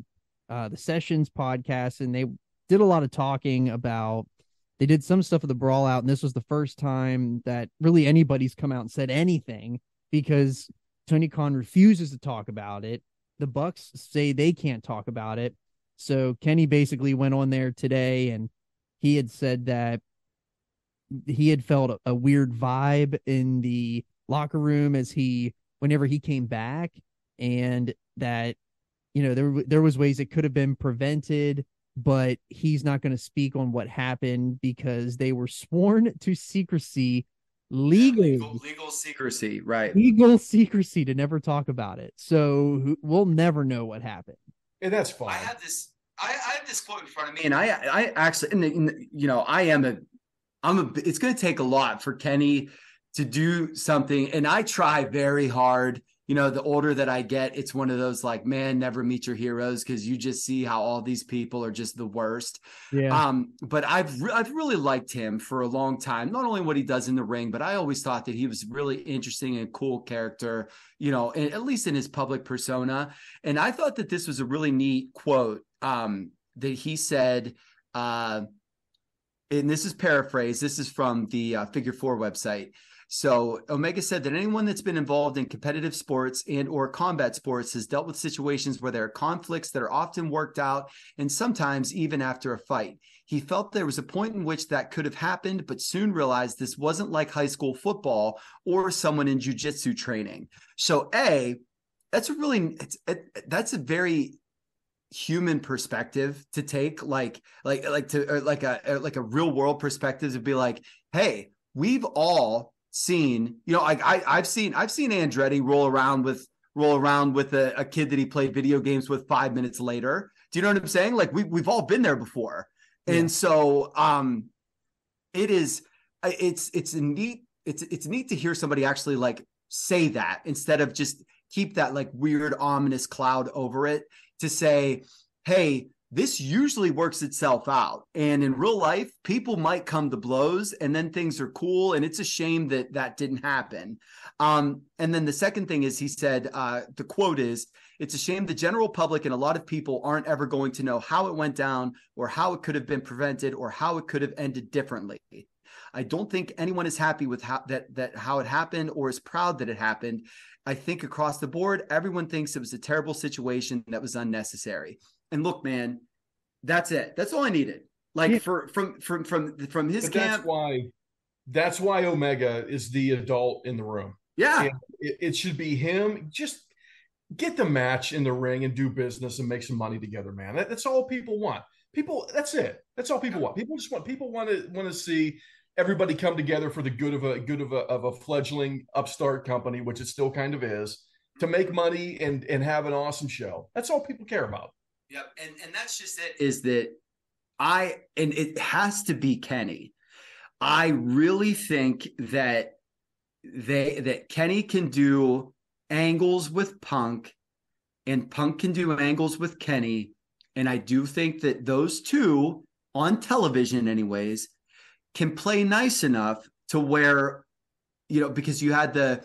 the Sessions podcast, and they did a lot of talking about. They did some stuff with the Brawl Out, and this was the first time that really anybody's come out and said anything because Tony Khan refuses to talk about it. The Bucks say they can't talk about it. So Kenny basically went on there today, and he had said that he had felt a weird vibe in the locker room whenever he came back, and that, there was ways it could have been prevented, but he's not going to speak on what happened because they were sworn to secrecy, legal secrecy, right? Legal secrecy to never talk about it. So we'll never know what happened. And that's fine. I have this quote in front of me, and I actually, it's going to take a lot for Kenny to do something. And I try very hard. The older that I get, it's one of those like, man, never meet your heroes, because you just see how all these people are just the worst. Yeah. But I've really liked him for a long time, not only what he does in the ring, but I always thought that he was really interesting and cool character, at least in his public persona. And I thought that this was a really neat quote that he said, and this is paraphrased. This is from the Figure 4 website. So Omega said that anyone that's been involved in competitive sports and or combat sports has dealt with situations where there are conflicts that are often worked out, and sometimes even after a fight. He felt there was a point in which that could have happened, but soon realized this wasn't like high school football or someone in jiu-jitsu training. So that's a very human perspective to take, like a real world perspective, to be like, hey, we've all seen, I've seen Andretti roll around with a kid that he played video games with 5 minutes later. Do you know what I'm saying? Like we've all been there before. Yeah. And so it's neat to hear somebody actually like say that, instead of just keep that like weird ominous cloud over it, to say, hey, this usually works itself out. And in real life, people might come to blows and then things are cool. And it's a shame that didn't happen. And then the second thing is, he said, the quote is, it's a shame the general public and a lot of people aren't ever going to know how it went down, or how it could have been prevented, or how it could have ended differently. I don't think anyone is happy with how it happened, or is proud that it happened. I think across the board, everyone thinks it was a terrible situation that was unnecessary. And look, man, that's it. That's all I needed. Like, yeah. from his camp. That's why Omega is the adult in the room. Yeah. And it should be him. Just get the match in the ring and do business and make some money together, man. That's all people want. That's it. That's all people want. People want to see everybody come together for the good of a fledgling upstart company, which it still kind of is, to make money and have an awesome show. That's all people care about. Yep. And that's just it, is that and it has to be Kenny. I really think that Kenny can do angles with Punk, and Punk can do angles with Kenny. And I do think that those two, on television anyways, can play nice enough to where, because you had the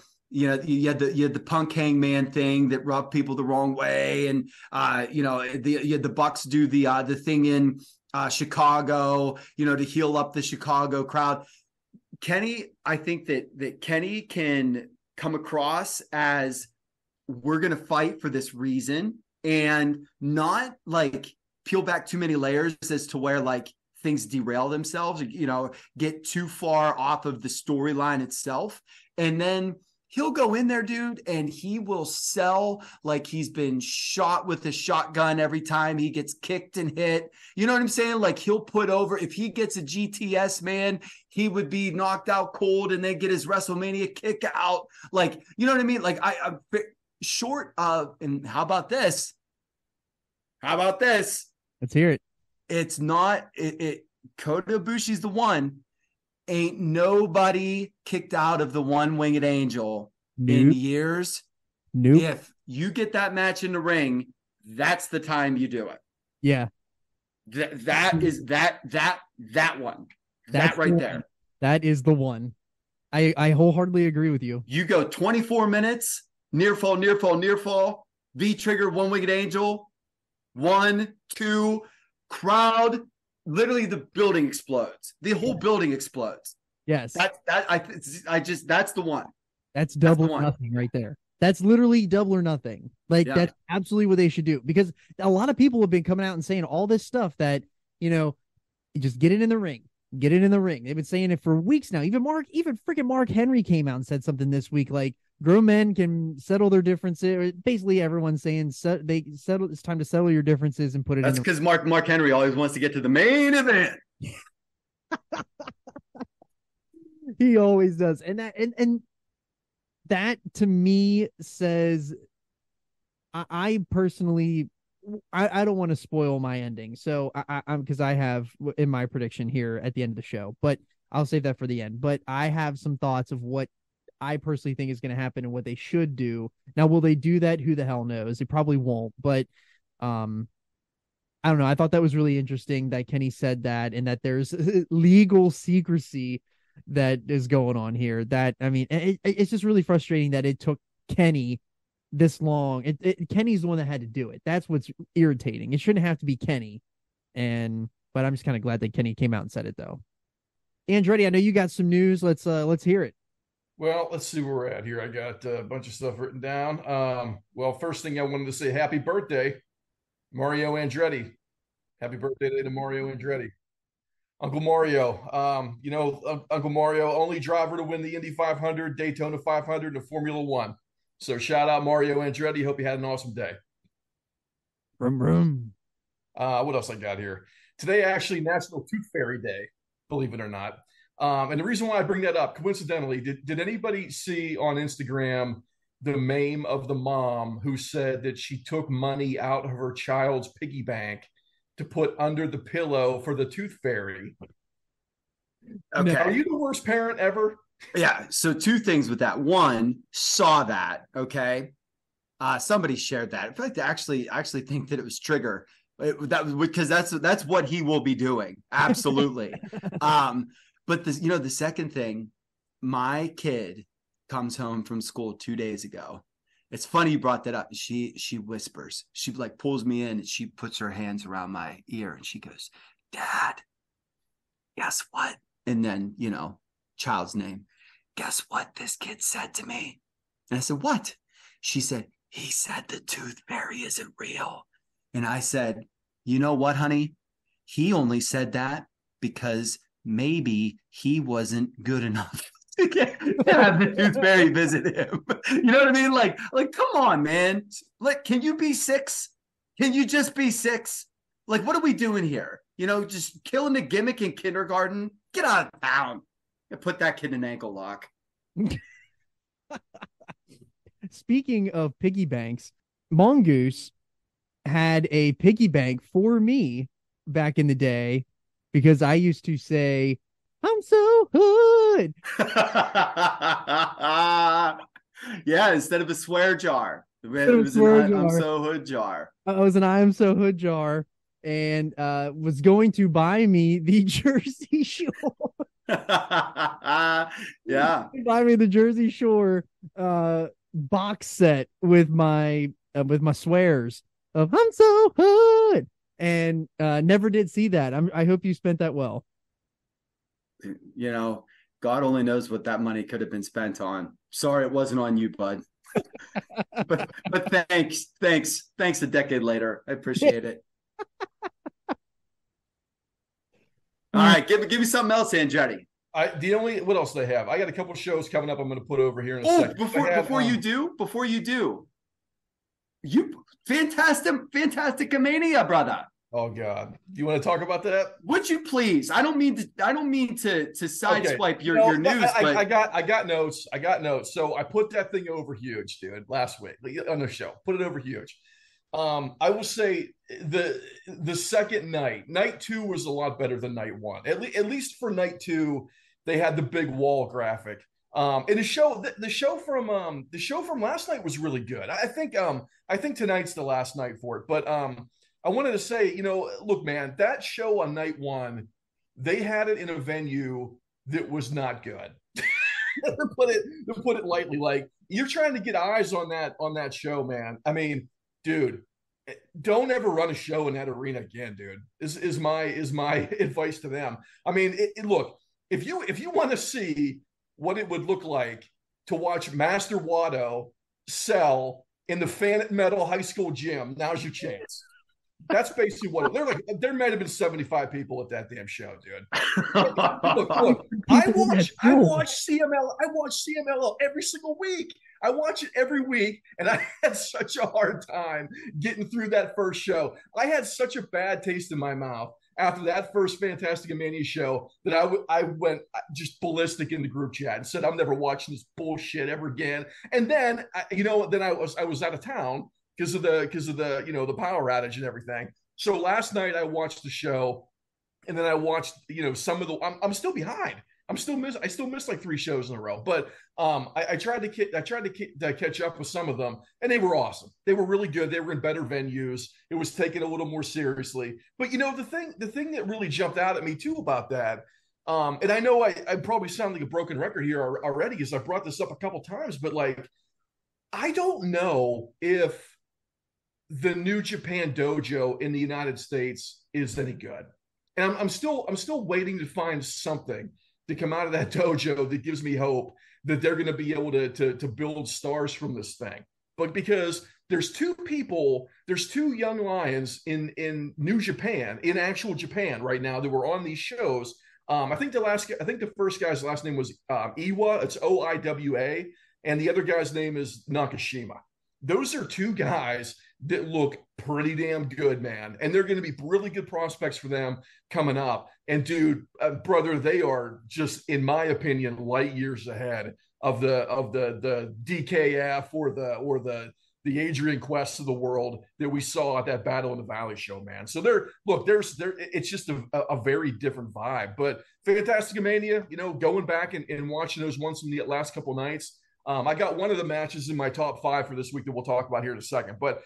Punk Hangman thing that rubbed people the wrong way, and the Bucks do the thing in Chicago, to heal up the Chicago crowd. Kenny, I think that Kenny can come across as, we're going to fight for this reason, and not like peel back too many layers as to where like things derail themselves, get too far off of the storyline itself. And then he'll go in there, dude, and he will sell like he's been shot with a shotgun every time he gets kicked and hit. You know what I'm saying? Like, he'll put over, if he gets a GTS, man, he would be knocked out cold and then get his WrestleMania kick out. Like, you know what I mean? Like, I'm short of, and how about this? Let's hear it. It's not, Kota Ibushi's the one. Ain't nobody kicked out of the one-winged angel in years. Nope. If you get that match in the ring, that's the time you do it. Yeah. That is that one. That right there. That is the one. I wholeheartedly agree with you. You go 24 minutes, near fall, near fall, near fall, V trigger, one-winged angel, 1, 2, crowd. Literally, the building explodes. The whole building explodes. Yes. That's the one. That's double or nothing right there. That's literally double or nothing. Like, that's absolutely what they should do, because a lot of people have been coming out and saying all this stuff that, you just get it in the ring. Get it in the ring. They've been saying it for weeks now. Even freaking Mark Henry came out and said something this week, like grown men can settle their differences. Basically, everyone's saying it's time to settle your differences and put it. That's because Mark Henry always wants to get to the main event. He always does, and that to me says, I personally. I don't want to spoil my ending, so I'm because I have in my prediction here at the end of the show, but I'll save that for the end. But I have some thoughts of what I personally think is going to happen and what they should do. Now, will they do that? Who the hell knows? They probably won't. But I don't know. I thought that was really interesting that Kenny said that, and that there's legal secrecy that is going on here. That, I mean, it's just really frustrating that it took Kenny this long. Kenny's the one that had to do it. That's what's irritating. It shouldn't have to be Kenny. But I'm just kind of glad that Kenny came out and said it, though. Andretti, I know you got some news. Let's hear it. Well, let's see where we're at here. I got a bunch of stuff written down. Well, first thing I wanted to say, happy birthday, Mario Andretti. Happy birthday to Mario Andretti. Uncle Mario, Uncle Mario, only driver to win the Indy 500, Daytona 500, and Formula One. So shout out Mario Andretti. Hope you had an awesome day. Vroom, vroom. What else I got here? Today, actually, National Tooth Fairy Day, believe it or not. And the reason why I bring that up, coincidentally, did anybody see on Instagram the meme of the mom who said that she took money out of her child's piggy bank to put under the pillow for the tooth fairy? Okay. Are you the worst parent ever? Yeah. So 2 things with that. One, saw that. Okay. Somebody shared that. I feel like they actually think that it was Trigger. Because that's what he will be doing. Absolutely. But the second thing, my kid comes home from school 2 days ago. It's funny you brought that up. She whispers. She like pulls me in and she puts her hands around my ear and she goes, "Dad, guess what?" And then, child's name. "Guess what this kid said to me?" And I said, "What?" She said, "He said the tooth fairy isn't real." And I said, "You know what, honey? He only said that because maybe he wasn't good enough to have the tooth fairy visit him." You know what I mean? Like, come on, man. Like, can you be 6? Can you just be 6? Like, what are we doing here? Just killing the gimmick in kindergarten. Get out of town. Put that kid in an ankle lock. Speaking of piggy banks, Mongoose had a piggy bank for me back in the day because I used to say, "I'm so hood." Yeah, instead of a swear jar. It was an I'm so hood jar. It was an I am so hood jar, and was going to buy me the Jersey Shore. Yeah. Buy me the Jersey Shore box set with my swears of "I'm so hood," and never did see that. I hope you spent that well. God only knows what that money could have been spent on. Sorry, it wasn't on you, bud. but thanks a decade later. I appreciate it. All right, give me something else, Andretti. What else do they have? I got a couple shows coming up I'm going to put over here in a second. Before you do, you fantastic mania, brother. Oh God, you want to talk about that? Would you please? I don't mean to sideswipe your news, but I got notes. So I put that thing over huge, dude, last week on the show. Put it over huge. I will say the second night 2 was a lot better than night 1. At least for night 2, they had the big wall graphic. And the show from last night was really good. I think tonight's the last night for it. But I wanted to say, look, man, that show on night 1 they had it in a venue that was not good. to put it lightly, like you're trying to get eyes on that show, man. I mean, dude, don't ever run a show in that arena again, dude. Is my advice to them. I mean, look, if you want to see what it would look like to watch Master Watto sell in the Fan Metal High School gym, now's your chance. That's basically what there might have been 75 people at that damn show, dude. Look, I watch CMLL every single week. I watch it every week, and I had such a hard time getting through that first show. I had such a bad taste in my mouth after that first Fantastica Mania show that I went just ballistic in the group chat and said, I'm never watching this bullshit ever again. And then, I was out of town because of the the power outage and everything. So last night I watched the show, and then I watched some of the. I'm still behind. I still missed like 3 shows in a row, but I tried to catch up with some of them, and they were awesome. They were really good. They were in better venues. It was taken a little more seriously. But the thing that really jumped out at me too about that, and I know I probably sound like a broken record here already because I brought this up a couple times, but like I don't know if the New Japan dojo in the United States is any good. And I'm still waiting to find something to come out of that dojo that gives me hope that they're going to be able to build stars from this thing. But because there's 2 young lions in New Japan, in actual Japan right now that were on these shows. I think the first guy's last name was Iwa. It's Oiwa, and the other guy's name is Nakashima. Those are 2 guys that look pretty damn good, man. And they're going to be really good prospects for them coming up. And dude, brother, they are just, in my opinion, light years ahead of the DKF or the Adrian Quests of the world that we saw at that Battle in the Valley show, man. So it's just a very different vibe. But Fantastica Mania, going back and watching those ones from the last couple nights, I got one of the matches in my top 5 for this week that we'll talk about here in a second. But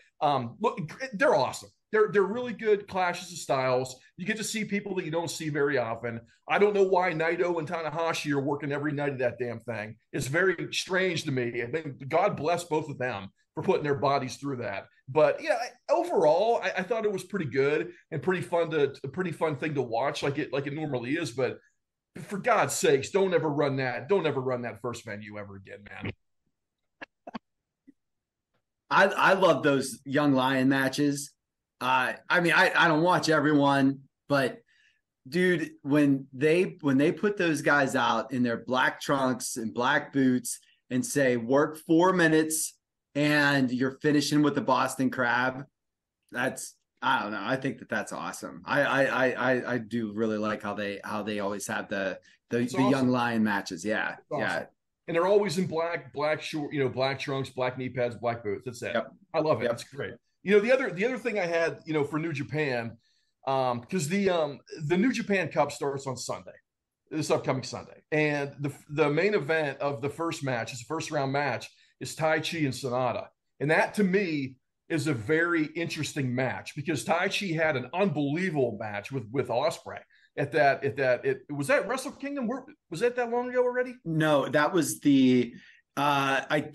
look, they're awesome. They're really good clashes of styles. You get to see people that you don't see very often. I don't know why Naito and Tanahashi are working every night of that damn thing. It's very strange to me. I mean, God bless both of them for putting their bodies through that. But yeah, overall, I thought it was pretty good and pretty fun thing to watch, like it normally is. But for God's sakes, don't ever run that first venue ever again, man. I love those Young Lion matches. I mean, I don't watch everyone, but dude, when they put those guys out in their black trunks and black boots and say work 4 minutes and you're finishing with the Boston Crab, I don't know. I think that's awesome. I do really like how they always have the awesome. Young Lion matches. Yeah, awesome. Yeah. And they're always in black short, black trunks, black knee pads, black boots. That's it. Yep. I love it. Yep. That's great. The other thing I had, for New Japan, because the New Japan Cup starts on Sunday, this upcoming Sunday, and the main event of the first match, is the first round match, is Tai Chi and Sonata, and that to me is a very interesting match because Tai Chi had an unbelievable match with Ospreay was that Wrestle Kingdom? Was that long ago already? No, that was the I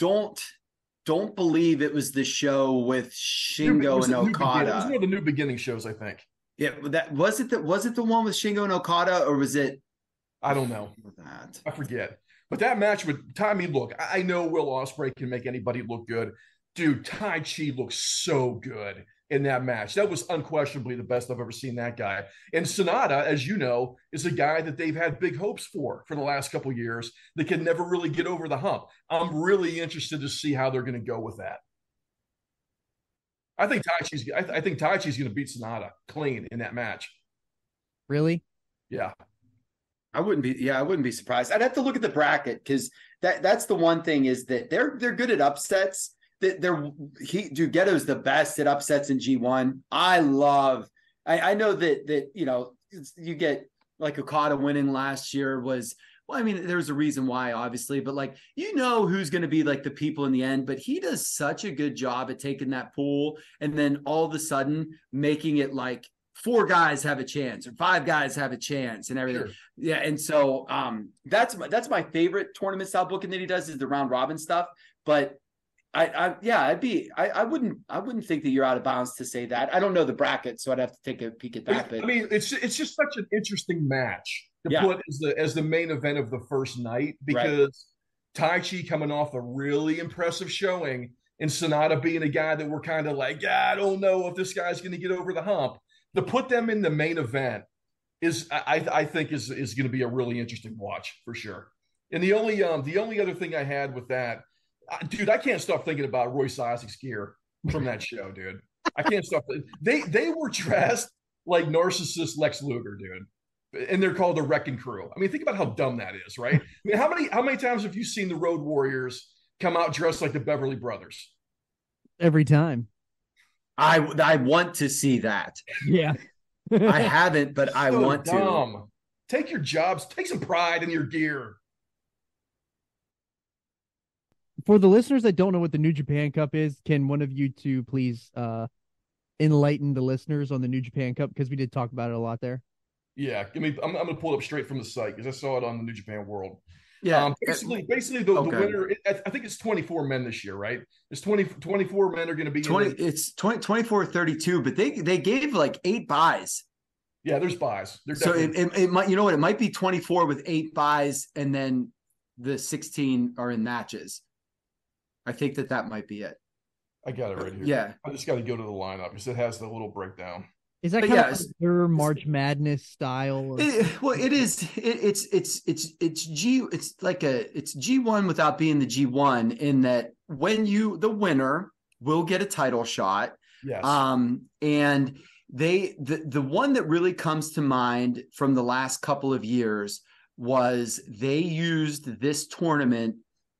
don't believe it was the show with Shingo and Okada. It was one of the New Beginning shows, I think. Yeah, was it the one with Shingo and Okada, or was it? I don't know. I forget. But that match with Tommy, look, I know Will Ospreay can make anybody look good. Dude, Tai Chi looks so good in that match. That was unquestionably the best I've ever seen that guy. And Sonata, as you know, is a guy that they've had big hopes for the last couple of years that can never really get over the hump. I'm really interested to see how they're going to go with that. I think Tai Chi's going to beat Sonata clean in that match. Really? Yeah. I wouldn't be surprised. I'd have to look at the bracket because that's the one thing is that they're good at upsets. Ghetto's the best at upsets in G1. I know that you get like Okada winning last year was, well, I mean, there's a reason why, obviously, but like, who's going to be like the people in the end, but he does such a good job at taking that pool and then all of a sudden making it like 4 guys have a chance or 5 guys have a chance and everything. Sure. Yeah. And so that's my favorite tournament style booking that he does is the round robin stuff. But I wouldn't think that you're out of bounds to say that. I don't know the bracket, so I'd have to take a peek at that. But I mean, it's just such an interesting match to put as the main event of the first night because Tai Chi coming off a really impressive showing and Sonata being a guy that we're kind of like, I don't know if this guy's going to get over the hump. To put them in the main event is, I think, is going to be a really interesting watch for sure. And the only other thing I had with that, dude, I can't stop thinking about Royce Isaac's gear from that show, dude. I can't stop. They were dressed like narcissist Lex Luger, dude, and they're called the Wrecking Crew. I mean, think about how dumb that is, right? I mean, how many times have you seen the Road Warriors come out dressed like the Beverly Brothers? Every time. I want to see that. Yeah. I haven't, but I want to. Take your jobs, take some pride in your gear. For the listeners that don't know what the New Japan Cup is, can one of you two please enlighten the listeners on the New Japan Cup? Because we did talk about it a lot there. Yeah, I'm going to pull it up straight from the site because I saw it on the New Japan World. Yeah. Basically the winner, I think it's 24 men this year, right? It's 24 men are going to be 20. It's 24 32, but they gave like 8 buys. Yeah, there's buys. So it might, you know what? It might be 24 with 8 buys, and then the 16 are in matches. I think that might be it. I got it right here. Yeah. I just got to go to the lineup because it has the little breakdown. Is that kind of their March Madness style? It is. It's G1 without being the G1 in that when the winner will get a title shot. Yes. And the one that really comes to mind from the last couple of years was they used this tournament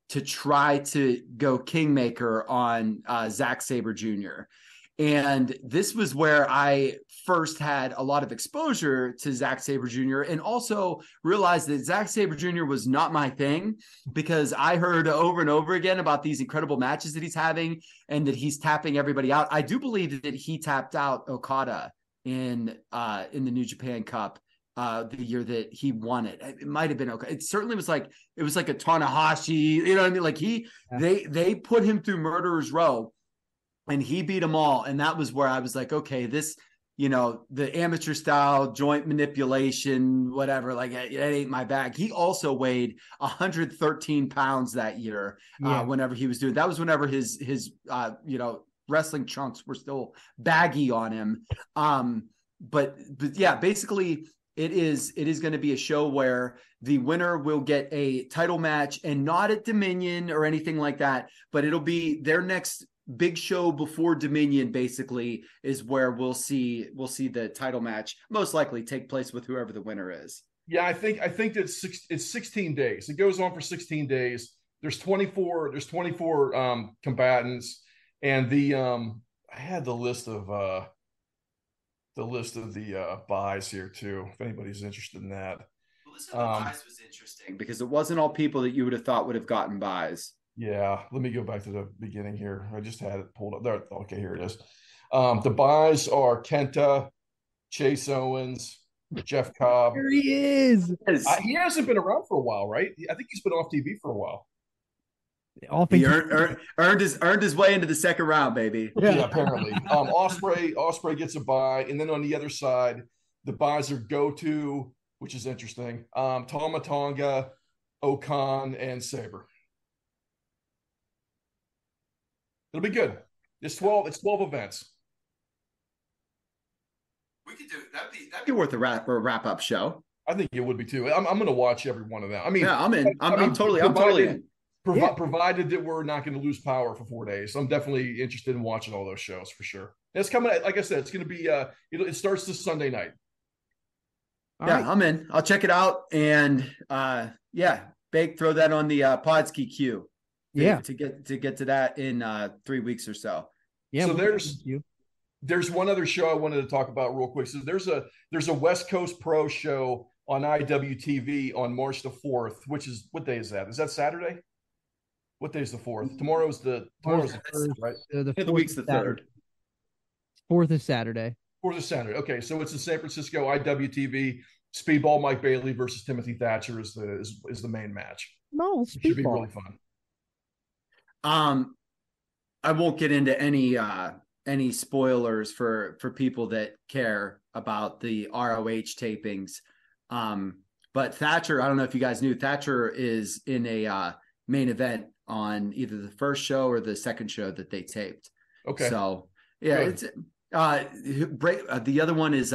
to try to go Kingmaker on Zack Sabre Jr. And this was where I first had a lot of exposure to Zack Sabre Jr. and also realized that Zack Sabre Jr. was not my thing because I heard over and over again about these incredible matches that he's having and that he's tapping everybody out. I do believe that he tapped out Okada in the New Japan Cup the year that he won it. It might have been okay. It certainly was like a Tanahashi, you know what I mean? Like they put him through Murderer's Row and he beat them all. And that was where I was like, okay, this, the amateur style joint manipulation, whatever, like it ain't my bag. He also weighed 113 pounds that year. Whenever he was doing, that was whenever his wrestling chunks were still baggy on him. But yeah, basically it is going to be a show where the winner will get a title match and not at Dominion or anything like that, but it'll be their next big show before Dominion basically is where we'll see the title match most likely take place with whoever the winner is. Yeah, I think that it's 16 days. It goes on for 16 days. There's 24 combatants and I had the list of the buys here too, if anybody's interested in that. The list of the buys was interesting because it wasn't all people that you would have thought would have gotten buys. Yeah, let me go back to the beginning here. I just had it pulled up there. Okay, here it is. The buys are Kenta, Chase Owens, Jeff Cobb. There he is. He hasn't been around for a while, right? I think he's been off TV for a while. He earned his way into the second round, baby. Yeah, apparently. Ospreay gets a buy, and then on the other side, the buys are Goto, which is interesting. Tama Tonga, Okan, and Sabre. It'll be good. It's 12 events. We could do that'd be worth a wrap up show. I think it would be too. I'm going to watch every one of them. I mean, yeah, I'm in. I'm totally in. Provided that we're not going to lose power for 4 days. I'm definitely interested in watching all those shows for sure. And it's coming, like I said, it's going to be it starts this Sunday night. All right. I'm in. I'll check it out and Bake, throw that on the Podski queue. To get to that in 3 weeks or so. Yeah. So there's one other show I wanted to talk about real quick. So there's a West Coast Pro show on IWTV on March the 4th, which is, what day is that? Is that Saturday? What day is the 4th? Tomorrow's the 3rd, right? The week's the 3rd. 4th is Saturday. For the Saturday. Okay, so it's the San Francisco IWTV Speedball Mike Bailey versus Timothy Thatcher is the main match. No, It should be Speedball. really fun. I won't get into any spoilers for people that care about the ROH tapings. But Thatcher, I don't know if you guys knew, Thatcher is in a main event on either the first show or the second show that they taped. Okay. So yeah, Good. it's the other one is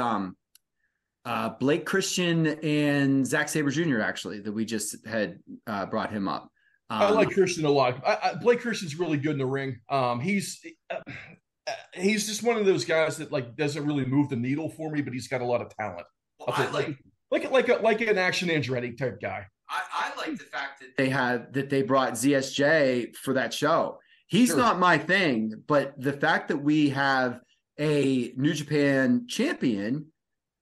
Blake Christian and Zack Sabre Jr. actually, that we just had brought him up. I like Christian a lot. Blake Christian's really good in the ring. He's just one of those guys that like doesn't really move the needle for me, but he's got a lot of talent. Well, I like an Action Andretti type guy. I like the fact that they brought ZSJ for that show. He's Sure. not my thing, but the fact that we have a New Japan champion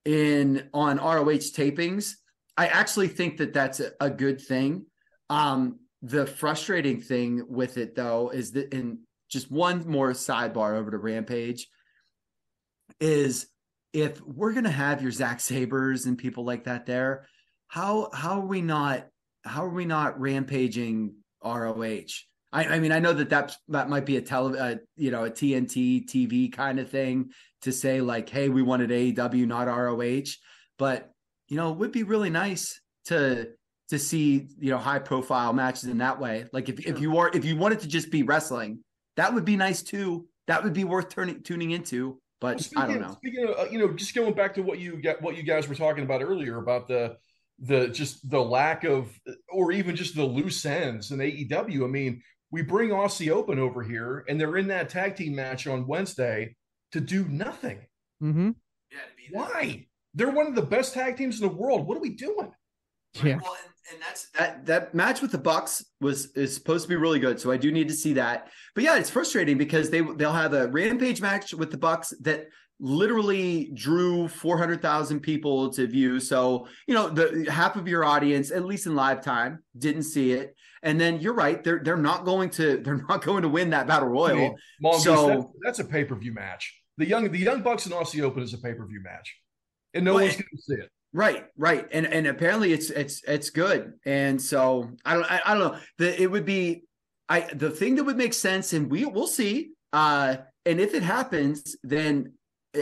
on ROH tapings, I actually think that that's a good thing. The frustrating thing with it, though, is that, and just one more sidebar over to Rampage, is if we're gonna have your Zack Sabres and people like that there, how are we not rampaging ROH? I mean, I know that might be a TNT TV kind of thing to say like, hey, we wanted AEW, not ROH, but it would be really nice to see high profile matches in that way. Like if you wanted to just be wrestling, that would be nice too. That would be worth tuning into. But I don't know. Speaking of, just going back to what you guys were talking about earlier about the lack of, or even just the loose ends in AEW. I mean, we bring Aussie Open over here, and they're in that tag team match on Wednesday to do nothing. Mm-hmm. Yeah, Why? They're one of the best tag teams in the world. What are we doing? Yeah. Well, and that match with the Bucks is supposed to be really good, so I do need to see that. But yeah, it's frustrating because they'll have a Rampage match with the Bucks that literally drew 400,000 people to view. So the half of your audience, at least in live time, didn't see it. And then you're right, they're not going to win that battle royal. I mean, Mongoose, so that's a pay-per-view match. The Young Bucks and Aussie Open is a pay-per-view match, and no one's going to see it. Right. And apparently it's good. And so I don't know. It would be the thing that would make sense, and we'll see. And if it happens, then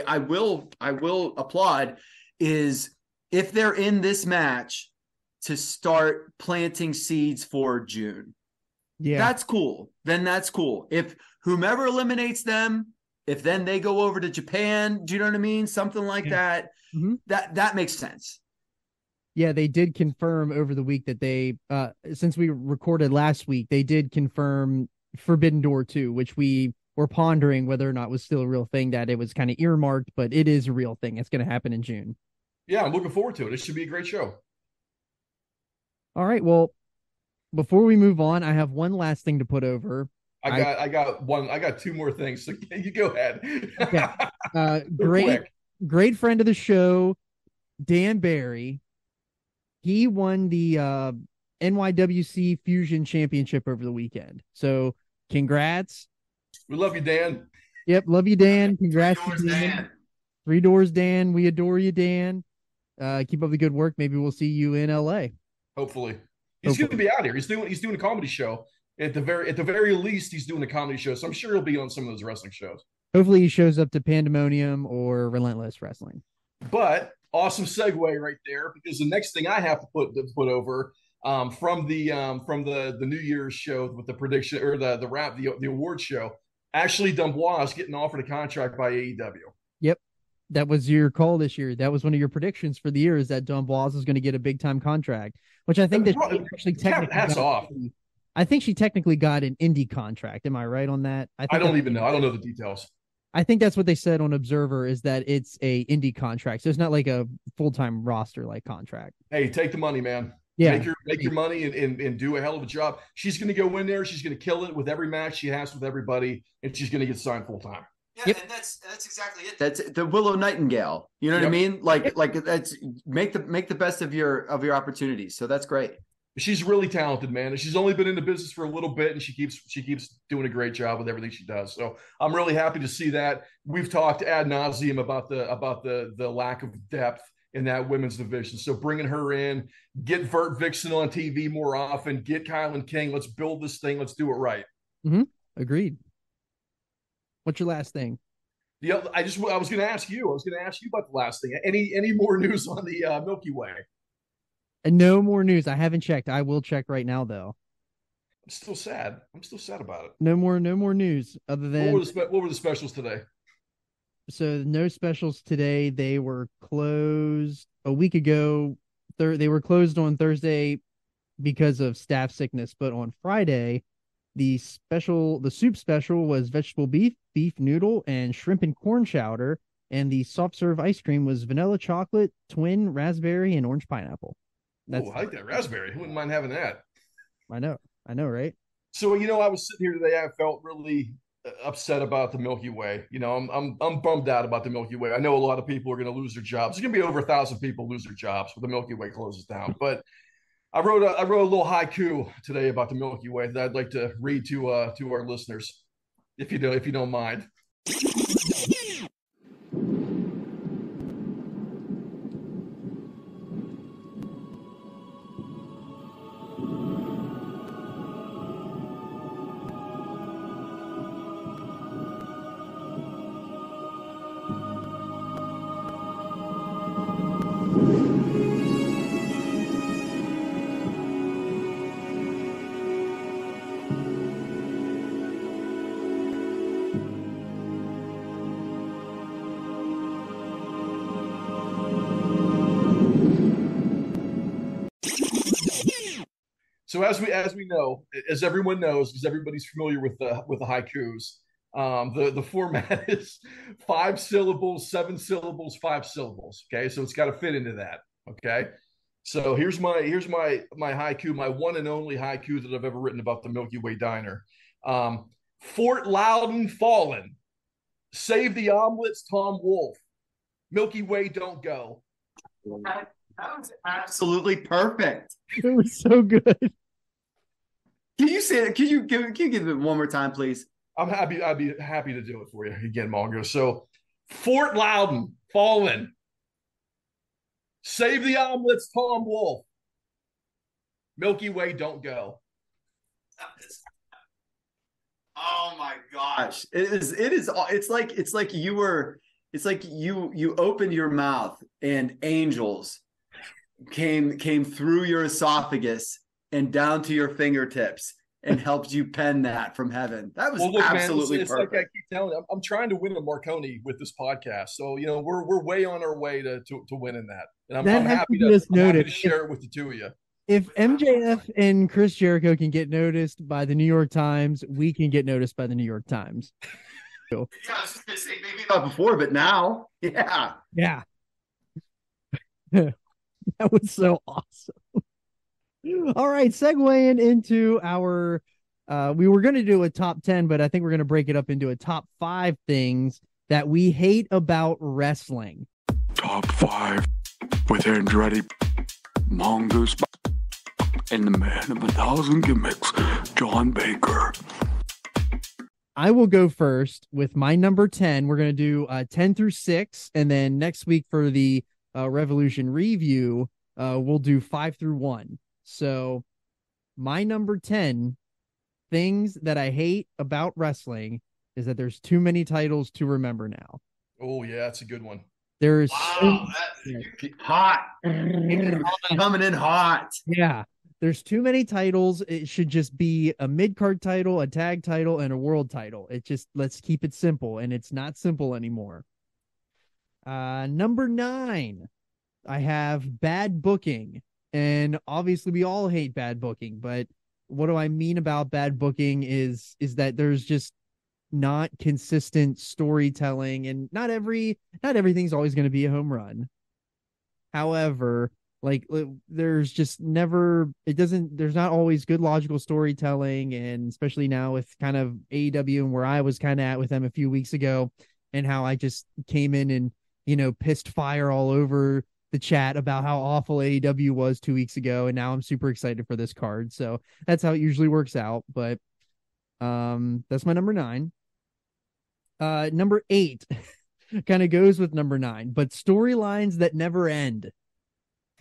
I will applaud, is if they're in this match to start planting seeds for June. Yeah. That's cool. Then that's cool. If whomever eliminates them, if then they go over to Japan, do you know what I mean? Something like that. Mm-hmm. That makes sense. Yeah, they did confirm over the week that they, since we recorded last week, they did confirm Forbidden Door 2, which we were pondering whether or not was still a real thing, that it was kind of earmarked, but it is a real thing. It's going to happen in June. Yeah, I'm looking forward to it. It should be a great show. All right. Well, before we move on, I have one last thing to put over. I got two more things. So you go ahead. Okay. Great friend of the show, Dan Barry. He won the NYWC Fusion Championship over the weekend. So congrats. We love you, Dan. Yep. Love you, Dan. Congrats. Three Doors Dan. Three Doors Dan. We adore you, Dan. Keep up the good work. Maybe we'll see you in LA. Hopefully. He's going to be out here. He's doing a comedy show. At the very least, he's doing a comedy show. So I'm sure he'll be on some of those wrestling shows. Hopefully he shows up to Pandemonium or Relentless Wrestling. But awesome segue right there, because the next thing I have to put over from the New Year's show with the prediction, or the award show, Ashley Dubois is getting offered a contract by AEW. Yep. That was your call this year. That was one of your predictions for the year, is that Dubois is going to get a big time contract, which I think that she actually technically hats off. I think she technically got an indie contract. Am I right on that? I don't even know. I don't know the details. I think that's what they said on Observer, is that it's a indie contract. So it's not like a full-time roster like contract. Hey, take the money, man. Yeah. Make your money and do a hell of a job. She's going to go in there. She's going to kill it with every match she has with everybody, and she's going to get signed full time. Yeah, yep. And that's exactly it. That's the Willow Nightingale. You know what I mean? Like that's make the best of your opportunities. So that's great. She's really talented, man. And she's only been in the business for a little bit, and she keeps doing a great job with everything she does. So I'm really happy to see that. We've talked ad nauseum about the lack of depth in that women's division. So bringing her in, get Vert Vixen on TV more often, get Kylan King. Let's build this thing. Let's do it right. Mm-hmm. Agreed. What's your last thing? I was going to ask you. I was going to ask you about the last thing. Any more news on the Milky Way? And no more news. I haven't checked. I will check right now, though. I'm still sad. I'm still sad about it. No more news other than what were the specials today? So no specials today. They were closed a week ago. They were closed on Thursday because of staff sickness, but on Friday, the soup special was vegetable beef noodle, and shrimp and corn chowder, and the soft serve ice cream was vanilla chocolate, twin raspberry, and orange pineapple. I like that raspberry. Who wouldn't mind having that? I know, right? So, I was sitting here today. I felt really upset about the Milky Way. I'm bummed out about the Milky Way. I know a lot of people are going to lose their jobs. There's going to be over 1,000 people lose their jobs when the Milky Way closes down. But I wrote a little haiku today about the Milky Way that I'd like to read to our listeners, if you don't mind. So as we know, as everyone knows, because everybody's familiar with the haikus, the format is 5 syllables, 7 syllables, 5 syllables. Okay, so it's got to fit into that. Okay, so here's my haiku, my one and only haiku that I've ever written about the Milky Way Diner. Fort Loudon fallen, save the omelets, Tom Wolfe. Milky Way don't go. That was absolutely perfect. It was so good. Can you say it? Can you give it one more time, please? I'd be happy to do it for you again, Mongo. So, Fort Loudon fallen. Save the omelets, Tom Wolfe. Milky Way don't go. Oh my gosh! It's like you opened your mouth and angels came through your esophagus and down to your fingertips and helped you pen that from heaven. That was absolutely it's perfect. Like I keep telling you, I'm trying to win a Marconi with this podcast. So, we're way on our way to winning that. And I'm happy to share it with the two of you. If MJF and Chris Jericho can get noticed by the New York Times, we can get noticed by the New York Times. Yeah, I was just going to say, maybe not before, but now. Yeah. Yeah. That was so awesome. All right, segueing into our we were going to do a top 10, but I think we're going to break it up into a top 5 things that we hate about wrestling. Top 5 with Andretti, Mongoose, and the man of 1,000 gimmicks, John Baker. I will go first with my number 10. We're going to do 10 through 6, and then next week for the Revolution review, we'll do 5 through 1. So my number 10 things that I hate about wrestling is that there's too many titles to remember now. Oh yeah, that's a good one. There is hot. Coming in hot. Yeah. There's too many titles. It should just be a mid-card title, a tag title, and a world title. Let's keep it simple, and it's not simple anymore. Number 9, I have bad booking. And obviously we all hate bad booking, but what do I mean about bad booking is that there's just not consistent storytelling, and not everything's always going to be a home run. However, like there's not always good logical storytelling, and especially now with kind of AEW and where I was kind of at with them a few weeks ago, and how I just came in and pissed fire all over the chat about how awful AEW was 2 weeks ago, and now I'm super excited for this card. So that's how it usually works out. But that's my number 9. Number 8 kind of goes with number 9, but storylines that never end.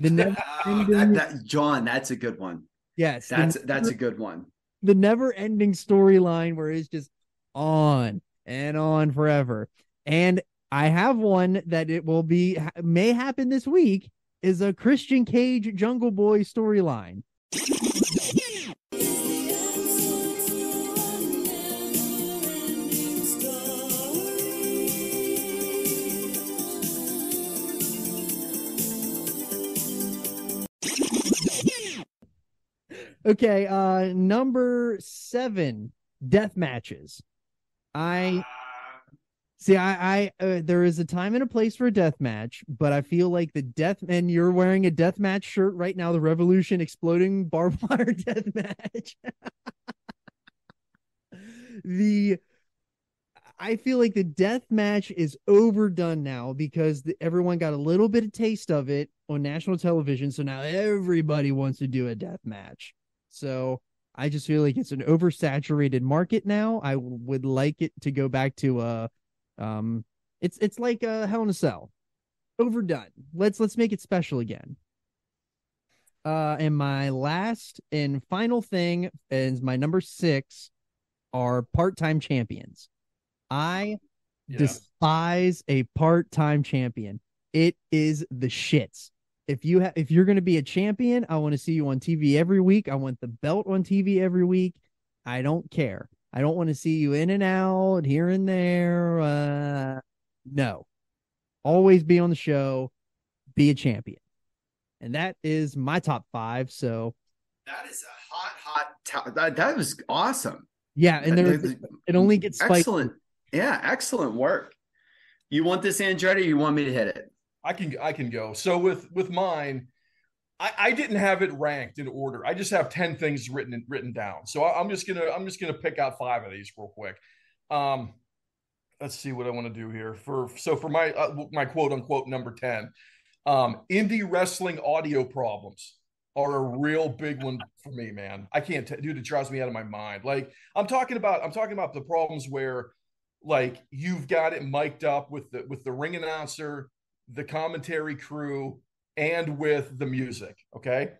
The never ending, John, that's a good one. yes, That's a good one. the never ending storyline where it's just on and on forever. And I have one that may happen this week, is a Christian Cage Jungle Boy storyline. Okay, number 7, death matches. I there is a time and a place for a death match, but I feel like and you're wearing a death match shirt right now, the Revolution exploding barbed wire death match. I feel like the death match is overdone now because everyone got a little bit of taste of it on national television, so now everybody wants to do a death match. So I just feel like it's an oversaturated market now. I would like it to go back to it's like a Hell in a Cell. Overdone. Let's make it special again. And my last and final thing is my number 6 are part-time champions. I despise a part-time champion. It is the shits. If you're going to be a champion, I want to see you on TV every week. I want the belt on TV every week. I don't care. I don't want to see you in and out, here and there. No. Always be on the show. Be a champion. And that is my top 5. So that is a hot that was awesome. Yeah, and it only gets spicy. Excellent. Yeah, excellent work. You want this, Andretti, or you want me to hit it? I can go. So with mine, I didn't have it ranked in order. I just have 10 things written down. So I'm just gonna pick out 5 of these real quick. Let's see what I want to do here. For my quote unquote number 10, indie wrestling audio problems are a real big one for me, man. I can't dude, it drives me out of my mind. Like I'm talking about the problems where like you've got it mic'd up with the ring announcer, the commentary crew, and with the music. Okay,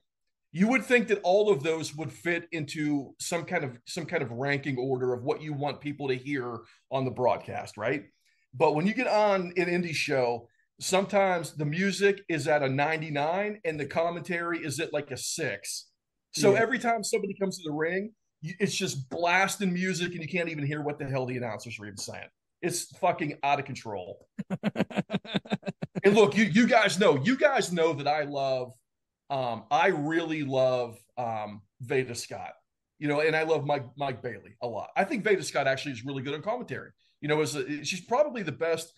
you would think that all of those would fit into some kind of ranking order of what you want people to hear on the broadcast, right? But when you get on an indie show, sometimes the music is at a 99 and the commentary is at like a 6. So every time somebody comes to the ring, it's just blasting music and you can't even hear what the hell the announcers are even saying. It's fucking out of control. And look, you guys know that I really love Veda Scott, and I love Mike Bailey a lot. I think Veda Scott actually is really good on commentary. She's probably the best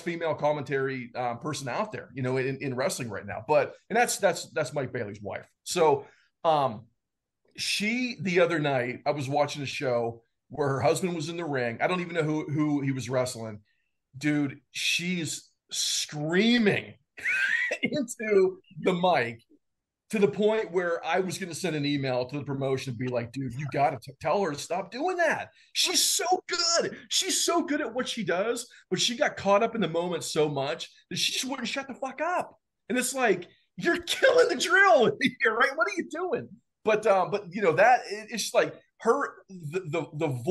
female commentary person out there, in wrestling right now. And that's Mike Bailey's wife. So the other night I was watching a show where her husband was in the ring. I don't even know who he was wrestling. Dude, she's screaming into the mic to the point where I was going to send an email to the promotion and be like, dude, you got to tell her to stop doing that. She's so good. She's so good at what she does, but she got caught up in the moment so much that she just wouldn't shut the fuck up. And it's like, you're killing the drill here, right? What are you doing? But that it's just like the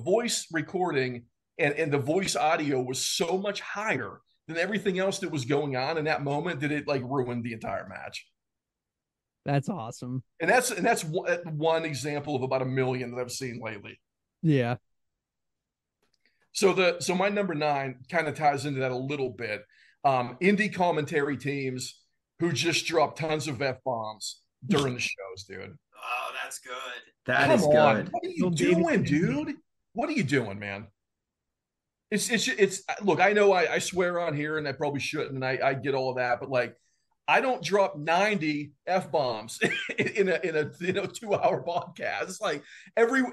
voice recording and the voice audio was so much higher than everything else that was going on in that moment that it like ruined the entire match. That's awesome. And that's one example of about a million that I've seen lately. Yeah. So my number 9 kind of ties into that a little bit. Indie commentary teams who just drop tons of F-bombs during the shows, dude. Oh, that's good. Come on. What are you doing, dude? What are you doing, man? It's look, I know I swear on here and I probably shouldn't, and I get all of that, but like I don't drop 90 F-bombs in a 2-hour podcast. It's like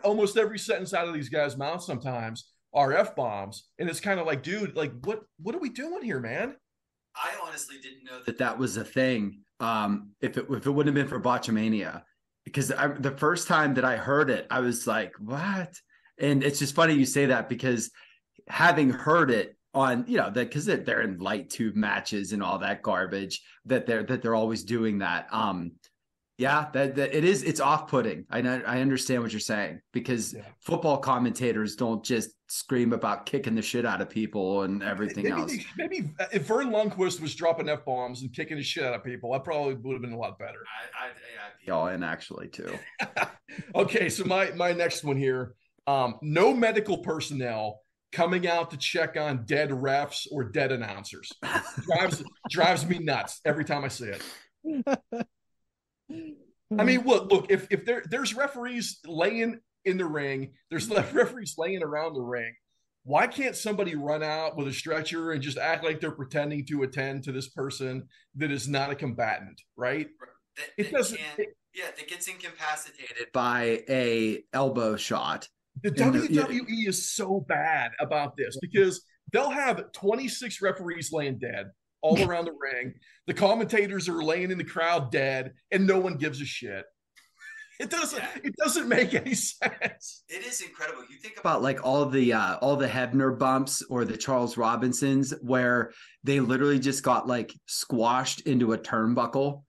almost every sentence out of these guys' mouths sometimes are F-bombs. And it's kind of like, dude, like what are we doing here, man? I honestly didn't know that was a thing. If it wouldn't have been for Botchamania, because the first time that I heard it, I was like, "What?" And it's just funny you say that, because having heard it on, because they're in light tube matches and all that garbage, that they're always doing that. Yeah, that it's off-putting. I understand what you're saying, because football commentators don't just scream about kicking the shit out of people and everything else. Maybe if Vern Lundquist was dropping F-bombs and kicking the shit out of people, that probably would have been a lot better. I'd be all in, actually, too. Okay, so my next one here, no medical personnel coming out to check on dead refs or dead announcers. Drives me nuts every time I see it. I mean, look. If there's referees laying in the ring, there's referees laying around the ring. Why can't somebody run out with a stretcher and just act like they're pretending to attend to this person that is not a combatant, right? That gets incapacitated by a elbow shot. The WWE is so bad about this, because they'll have 26 referees laying dead all around the ring. The commentators are laying in the crowd dead, and no one gives a shit. It doesn't make any sense. It is incredible. You think about like all the Hebner bumps or the Charles Robinsons, where they literally just got like squashed into a turnbuckle.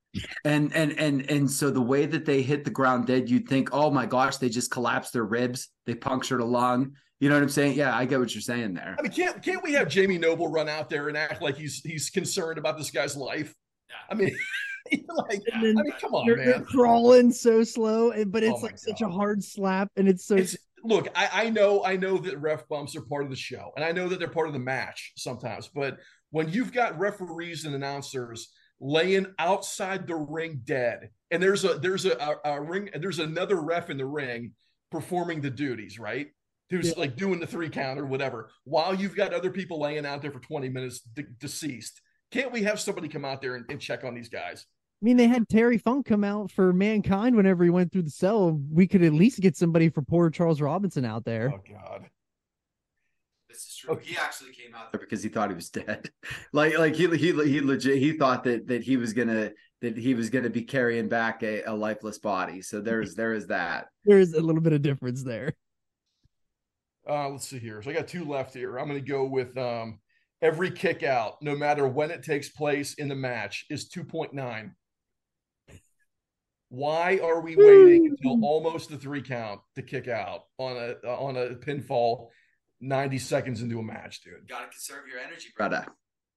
And so the way that they hit the ground dead, you'd think, oh my gosh, they just collapsed their ribs, they punctured a lung. You know what I'm saying? Yeah, I get what you're saying there. I mean, can't we have Jamie Noble run out there and act like he's concerned about this guy's life? Yeah. I mean, come on, man. They're crawling so slow, but it's such a hard slap, and it's so. Look, I know that ref bumps are part of the show, and I know that they're part of the match sometimes. But when you've got referees and announcers laying outside the ring dead, and there's another ref in the ring performing the duties, right? Who's like doing the 3 count or whatever, while you've got other people laying out there for 20 minutes deceased. Can't we have somebody come out there and check on these guys? I mean, they had Terry Funk come out for Mankind whenever he went through the cell. We could at least get somebody for poor Charles Robinson out there. Oh God. This is true. He actually came out there because he thought he was dead. like he legit, he thought that he was gonna be carrying back a lifeless body. So there is that. There's a little bit of difference there. Let's see here. So I got 2 left here. I'm going to go with every kick out, no matter when it takes place in the match, is 2.9. Why are we waiting until almost the 3 count to kick out on a pinfall 90 seconds into a match, dude? Got to conserve your energy, brother.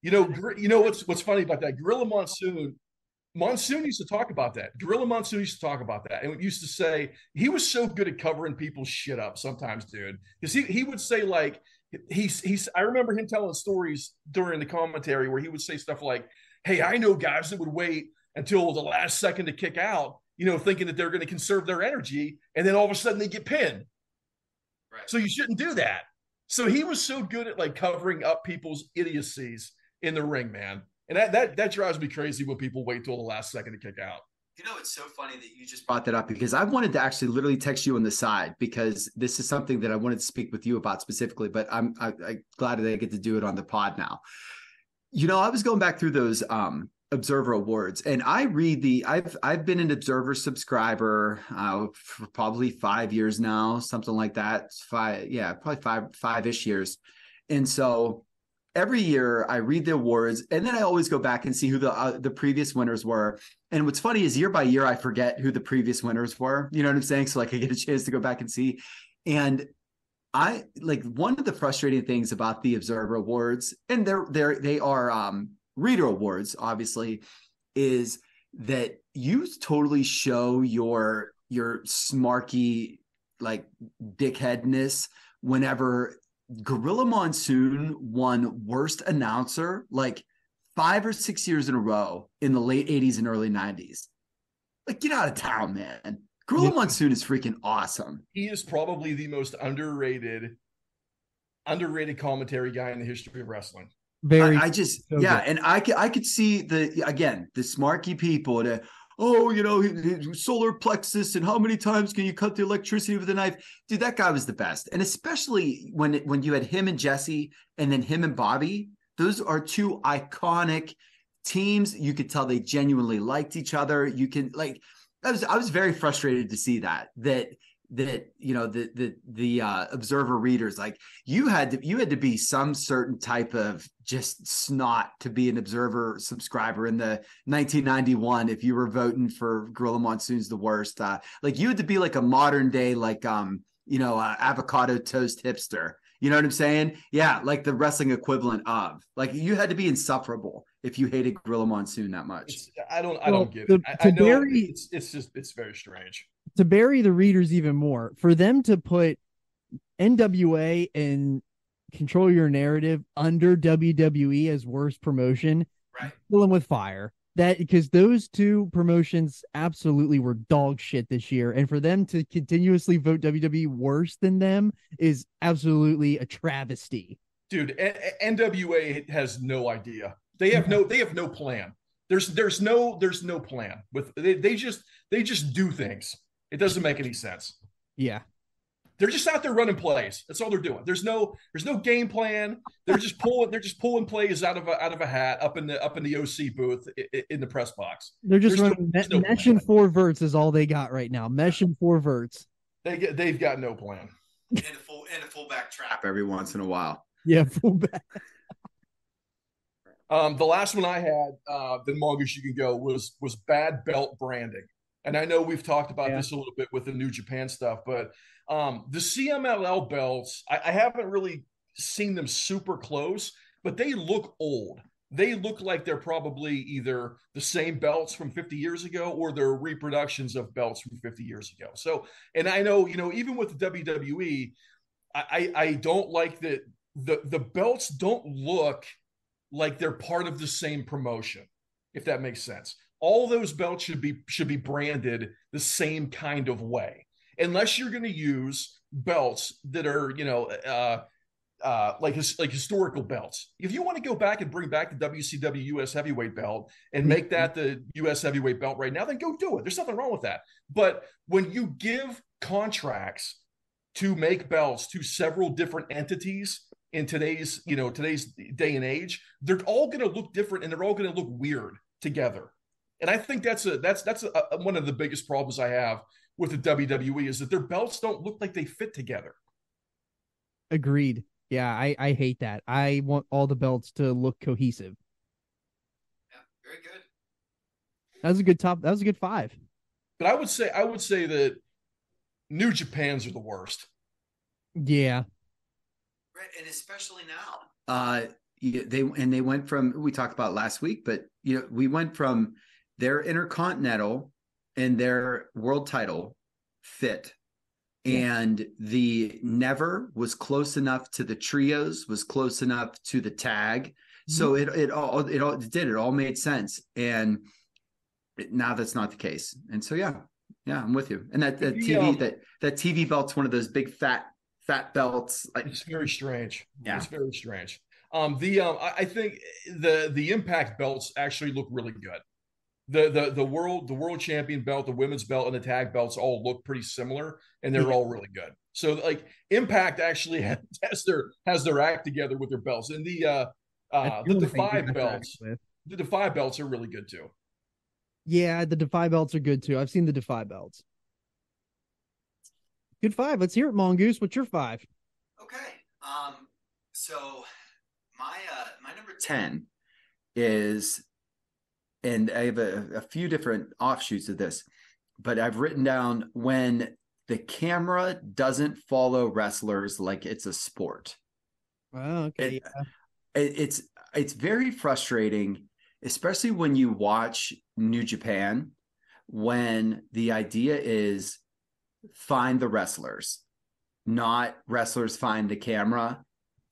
You know what's funny about that? Gorilla Monsoon used to talk about that. Gorilla Monsoon used to talk about that, and used to say he was so good at covering people's shit up sometimes, dude. Because he would say, like, I remember him telling stories during the commentary where he would say stuff like, "Hey, I know guys that would wait until the last second to kick out, thinking that they're going to conserve their energy, and then all of a sudden they get pinned. Right. So you shouldn't do that." So he was so good at like covering up people's idiocies in the ring, man. And that drives me crazy when people wait till the last second to kick out. It's so funny that you just brought that up, because I wanted to actually literally text you on the side, because this is something that I wanted to speak with you about specifically, but I'm glad that I get to do it on the pod now. I was going back through those Observer Awards, and I've been an Observer subscriber for probably 5 years now, something like that. Probably five-ish years. And so every year I read the awards, and then I always go back and see who the previous winners were. And what's funny is year by year, I forget who the previous winners were. You know what I'm saying? So like I get a chance to go back and see. And I like, one of the frustrating things about the Observer Awards, and they are reader awards, obviously, is that you totally show your smarky, like, dickheadness whenever Gorilla Monsoon won worst announcer like 5 or 6 years in a row in the late 80s and early 90s. Like, get out of town, man. Gorilla Monsoon is freaking awesome. He is probably the most underrated commentary guy in the history of wrestling. Very, and I could see the smarky people that, solar plexus, and how many times can you cut the electricity with a knife? Dude, that guy was the best. And especially when you had him and Jesse, and then him and Bobby, Those are two iconic teams. You could tell they genuinely liked each other. You can like, I was very frustrated to see that you know, the Observer readers, like you had to be some certain type of just snot to be an Observer subscriber in the 1991 if you were voting for Gorilla Monsoon's the worst. Like you had to be like a modern day like avocado toast hipster. You know what I'm saying? Yeah, like the wrestling equivalent of. Like you had to be insufferable if you hated Gorilla Monsoon that much. I don't get it. I know it's very strange. To bury the readers even more, for them to put NWA and Control Your Narrative under WWE as worst promotion, right? Fill them with fire. That because those two promotions absolutely were dog shit this year, and for them to continuously vote WWE worse than them is absolutely a travesty. Dude, NWA has no idea. They have no plan. There's no plan with they just do things. It doesn't make any sense. Yeah. They're just out there running plays. That's all they're doing. There's no game plan. They're just pulling plays out of a hat up in the OC booth in the press box. They're just running mesh and four verts is all they got right now. Mesh and four verts. They've got no plan. And a fullback trap every once in a while. Yeah, fullback. The last one I had, the longest you can go was bad belt branding. And I know we've talked about this a little bit with the New Japan stuff, but the CMLL belts, I haven't really seen them super close, but they look old. They look like they're probably either the same belts from 50 years ago or they're reproductions of belts from 50 years ago. So, and I know, even with the WWE, I don't like that the belts don't look like they're part of the same promotion, if that makes sense. All those belts should be branded the same kind of way, unless you're going to use belts that are like historical belts. If you want to go back and bring back the WCW US Heavyweight belt and make that the US Heavyweight belt right now, then go do it. There's nothing wrong with that. But when you give contracts to make belts to several different entities in today's day and age, they're all going to look different and they're all going to look weird together. And I think that's one of the biggest problems I have with the WWE is that their belts don't look like they fit together. Agreed. Yeah, I hate that. I want all the belts to look cohesive. Yeah, very good. That was a good top. That was a good 5. But I would say that New Japan's are the worst. Yeah. Right, and especially now. They went from, we talked about last week, but we went from their Intercontinental and their world title fit. And the Never was close enough to the trios, was close enough to the tag. So it all made sense. And now that's not the case. And so, yeah, I'm with you. And that TV belt's one of those big fat belts. It's very strange. Yeah. It's very strange. I think the Impact belts actually look really good. The world champion belt, the women's belt, and the tag belts all look pretty similar, and they're all really good. So like Impact actually has their act together with their belts, and the Defy belts. The Defy belts are really good too. Yeah, the Defy belts are good too. I've seen the Defy belts. Good 5. Let's hear it, Mongoose. What's your 5? Okay. So my number 10 is, and I have a few different offshoots of this, but I've written down when the camera doesn't follow wrestlers like it's a sport. Oh, okay. It's very frustrating, especially when you watch New Japan, when the idea is find the wrestlers, not wrestlers find the camera,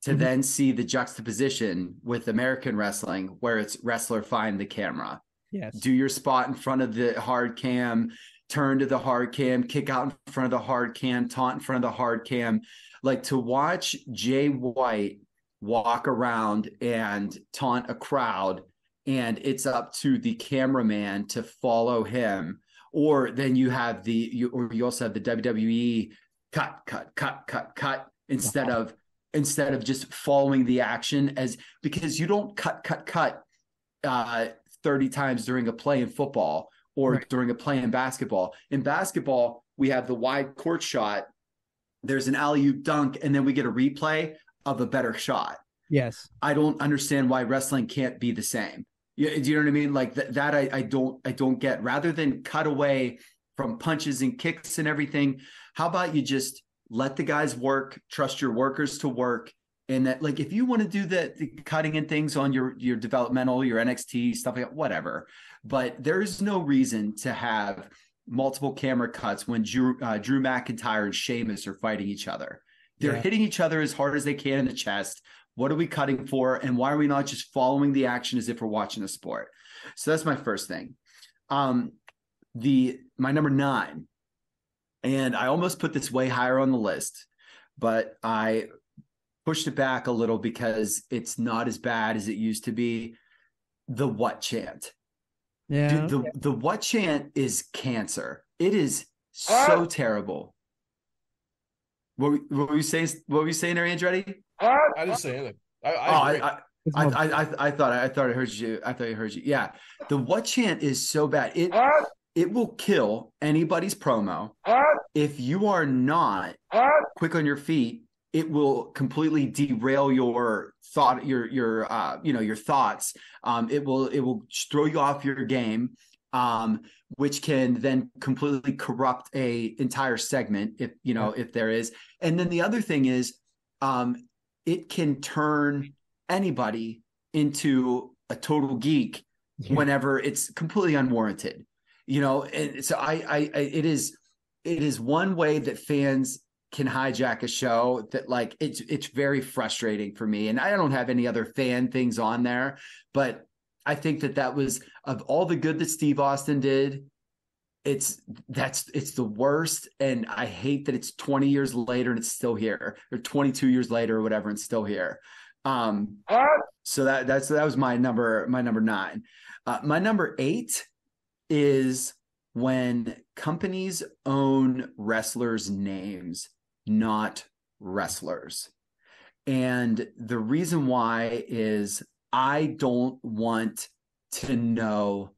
to then see the juxtaposition with American wrestling where it's wrestler find the camera. Yes. Do your spot in front of the hard cam, turn to the hard cam, kick out in front of the hard cam, taunt in front of the hard cam. Like to watch Jay White walk around and taunt a crowd, and it's up to the cameraman to follow him. Or then you have you also have the WWE cut instead of instead of just following the action, because you don't cut 30 times during a play in football or during a play in basketball. In basketball, we have the wide court shot, there's an alley-oop dunk, and then we get a replay of a better shot. Yes. I don't understand why wrestling can't be the same. Do you know what I mean? Like that I don't get. Rather than cut away from punches and kicks and everything, how about you just let the guys work, trust your workers to work, and that, like, if you want to do the cutting and things on your developmental, your NXT stuff like that, whatever. But there is no reason to have multiple camera cuts when Drew McIntyre and Sheamus are fighting each other. They're hitting each other as hard as they can in the chest. What are we cutting for? And why are we not just following the action as if we're watching a sport? So that's my first thing. My number 9, and I almost put this way higher on the list, but I pushed it back a little because it's not as bad as it used to be. The what chant. Yeah. Dude, the what chant is cancer. It is so terrible. What were you saying? What were you saying there, Andretti? I didn't say anything. I thought I heard you. I thought I heard you. Yeah. The what chant is so bad. It will kill anybody's promo. If you are not quick on your feet, it will completely derail your thought, your thoughts. It will throw you off your game, which can then completely corrupt a entire segment if there is. And then the other thing is, it can turn anybody into a total geek whenever it's completely unwarranted. And so it is one way that fans can hijack a show that, like, it's very frustrating for me. And I don't have any other fan things on there, but I think that was, of all the good that Steve Austin did, it's the worst. And I hate that it's 20 years later and it's still here, or 22 years later or whatever, and still here. So that was my number 9. My number 8 is when companies own wrestlers' names, not wrestlers. And the reason why is I don't want to know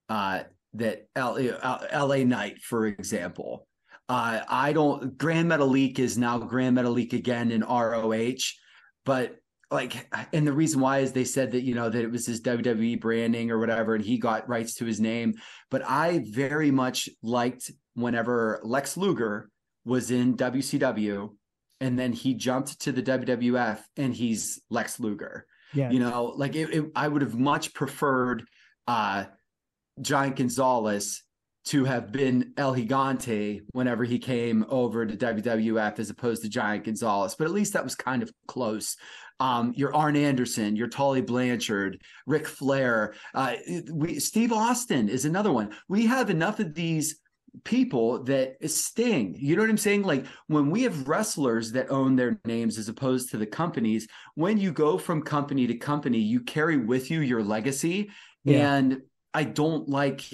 that LA Knight, for example. Grand Metalik is now Grand Metalik again in ROH, but and the reason why is they said that, that it was his WWE branding or whatever, and he got rights to his name. But I very much liked whenever Lex Luger was in WCW and then he jumped to the WWF and he's Lex Luger. Yeah. I would have much preferred Giant Gonzalez to have been El Gigante whenever he came over to WWF, as opposed to Giant Gonzalez. But at least that was kind of close. Your Arn Anderson, your Tully Blanchard, Ric Flair, Steve Austin is another one. We have enough of these people that sting. You know what I'm saying? Like, when we have wrestlers that own their names as opposed to the companies, when you go from company to company, you carry with you your legacy. Yeah. And I don't like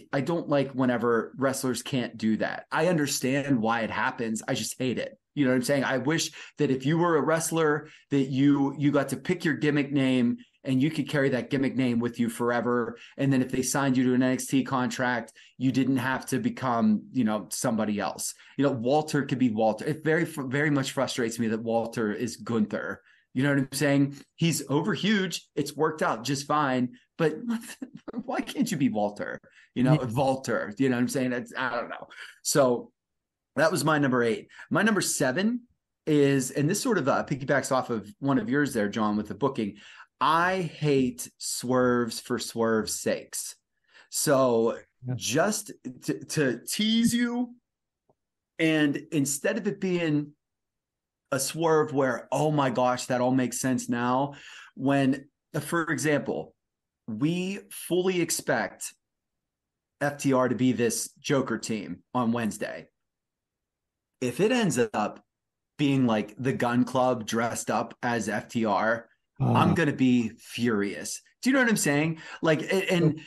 whenever wrestlers can't do that. I understand why it happens. I just hate it. You know what I'm saying? I wish that if you were a wrestler, that you got to pick your gimmick name and you could carry that gimmick name with you forever. And then if they signed you to an NXT contract, you didn't have to become, somebody else. Walter could be Walter. It very, very much frustrates me that Walter is Gunther. You know what I'm saying? He's over huge. It's worked out just fine. But why can't you be Walter? Walter. You know what I'm saying? I don't know. So that was my number 8. My number 7 is, and this sort of piggybacks off of one of yours there, John, with the booking. I hate swerves for swerve's sakes. So just to tease you, and instead of it being a swerve where, oh my gosh, that all makes sense now, when, for example, we fully expect FTR to be this Joker team on Wednesday. If it ends up being like the Gun Club dressed up as FTR, I'm going to be furious. Do you know what I'm saying? Like, and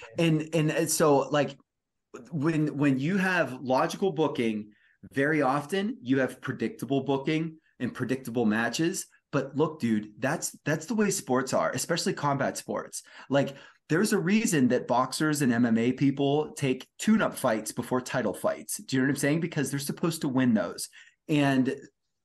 so, like, when you have logical booking, very often you have predictable booking and predictable matches. But look, dude, that's the way sports are, especially combat sports. Like, there's a reason that boxers and MMA people take tune-up fights before title fights. Do you know what I'm saying? Because they're supposed to win those. And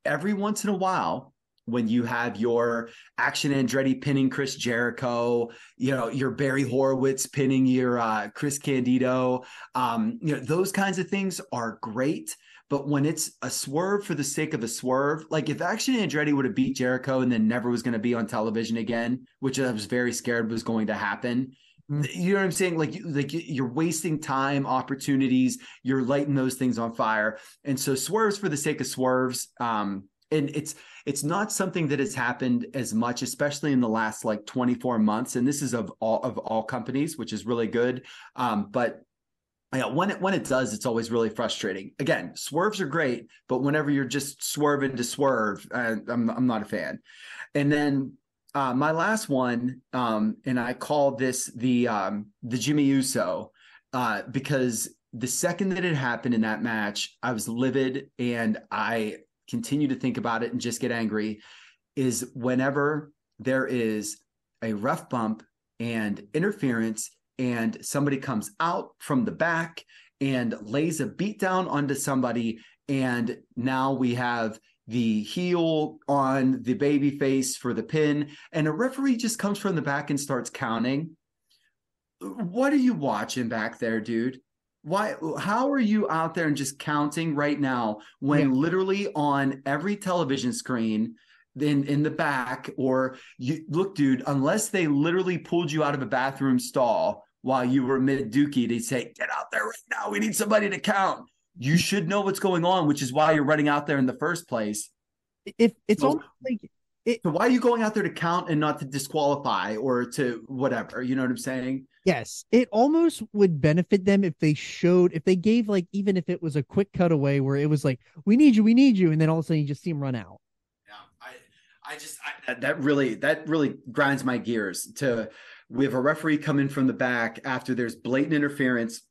every once in a while, when you have your Action Andretti pinning Chris Jericho, your Barry Horowitz pinning your Chris Candido, those kinds of things are great. But when it's a swerve for the sake of a swerve, like if Action Andretti would have beat Jericho and then never was going to be on television again, which I was very scared was going to happen, you know what I'm saying? Like you're wasting time, opportunities, you're lighting those things on fire. And so swerves for the sake of swerves, and it's not something that has happened as much, especially in the last like 24 months. And this is of all companies, which is really good. But yeah, when it does, it's always really frustrating. Again, swerves are great, but whenever you're just swerving to swerve, I'm not a fan. And then my last one, and I call this the Jimmy Uso, because the second that it happened in that match, I was livid, and I continue to think about it and just get angry. Is whenever there is a rough bump and interference, and somebody comes out from the back and lays a beat down onto somebody, and now we have the heel on the baby face for the pin, and a referee just comes from the back and starts counting. What are you watching back there, dude? Why? How are you out there and just counting right now when literally on every television screen in the back, or you look, dude, unless they literally pulled you out of a bathroom stall while you were mid dookie, they say, get out there right now. We need somebody to count. You should know what's going on, which is why you're running out there in the first place. If it's almost like so why are you going out there to count and not to disqualify or to whatever? You know what I'm saying? Yes, it almost would benefit them if they gave, like, even if it was a quick cutaway where it was like, we need you, and then all of a sudden you just see them run out. Yeah, that really grinds my gears. We have a referee come in from the back after there's blatant interference.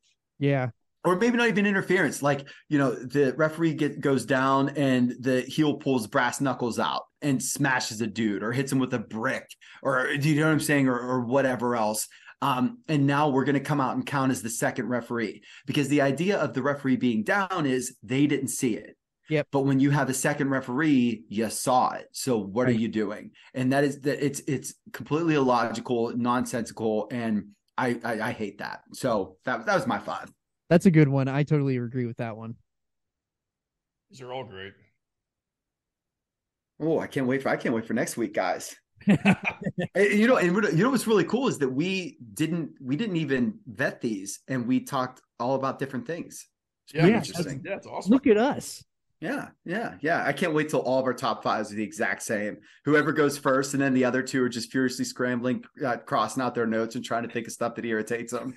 Yeah. Or maybe not even interference. Like, the referee goes down and the heel pulls brass knuckles out and smashes a dude or hits him with a brick, or do you know what I'm saying? Or whatever else. And now we're going to come out and count as the second referee, because the idea of the referee being down is they didn't see it. Yep. But when you have a second referee, you saw it. So what are you doing? And that is that it's completely illogical, nonsensical, and I hate that. So that was my 5. That's a good one. I totally agree with that one. These are all great. Oh, I can't wait for next week, guys. You know what's really cool is that we didn't even vet these, and we talked all about different things. Yeah, interesting. That's awesome. Look at us. Yeah. I can't wait till all of our top 5s are the exact same. Whoever goes first, and then the other 2 are just furiously scrambling, crossing out their notes and trying to think of stuff that irritates them.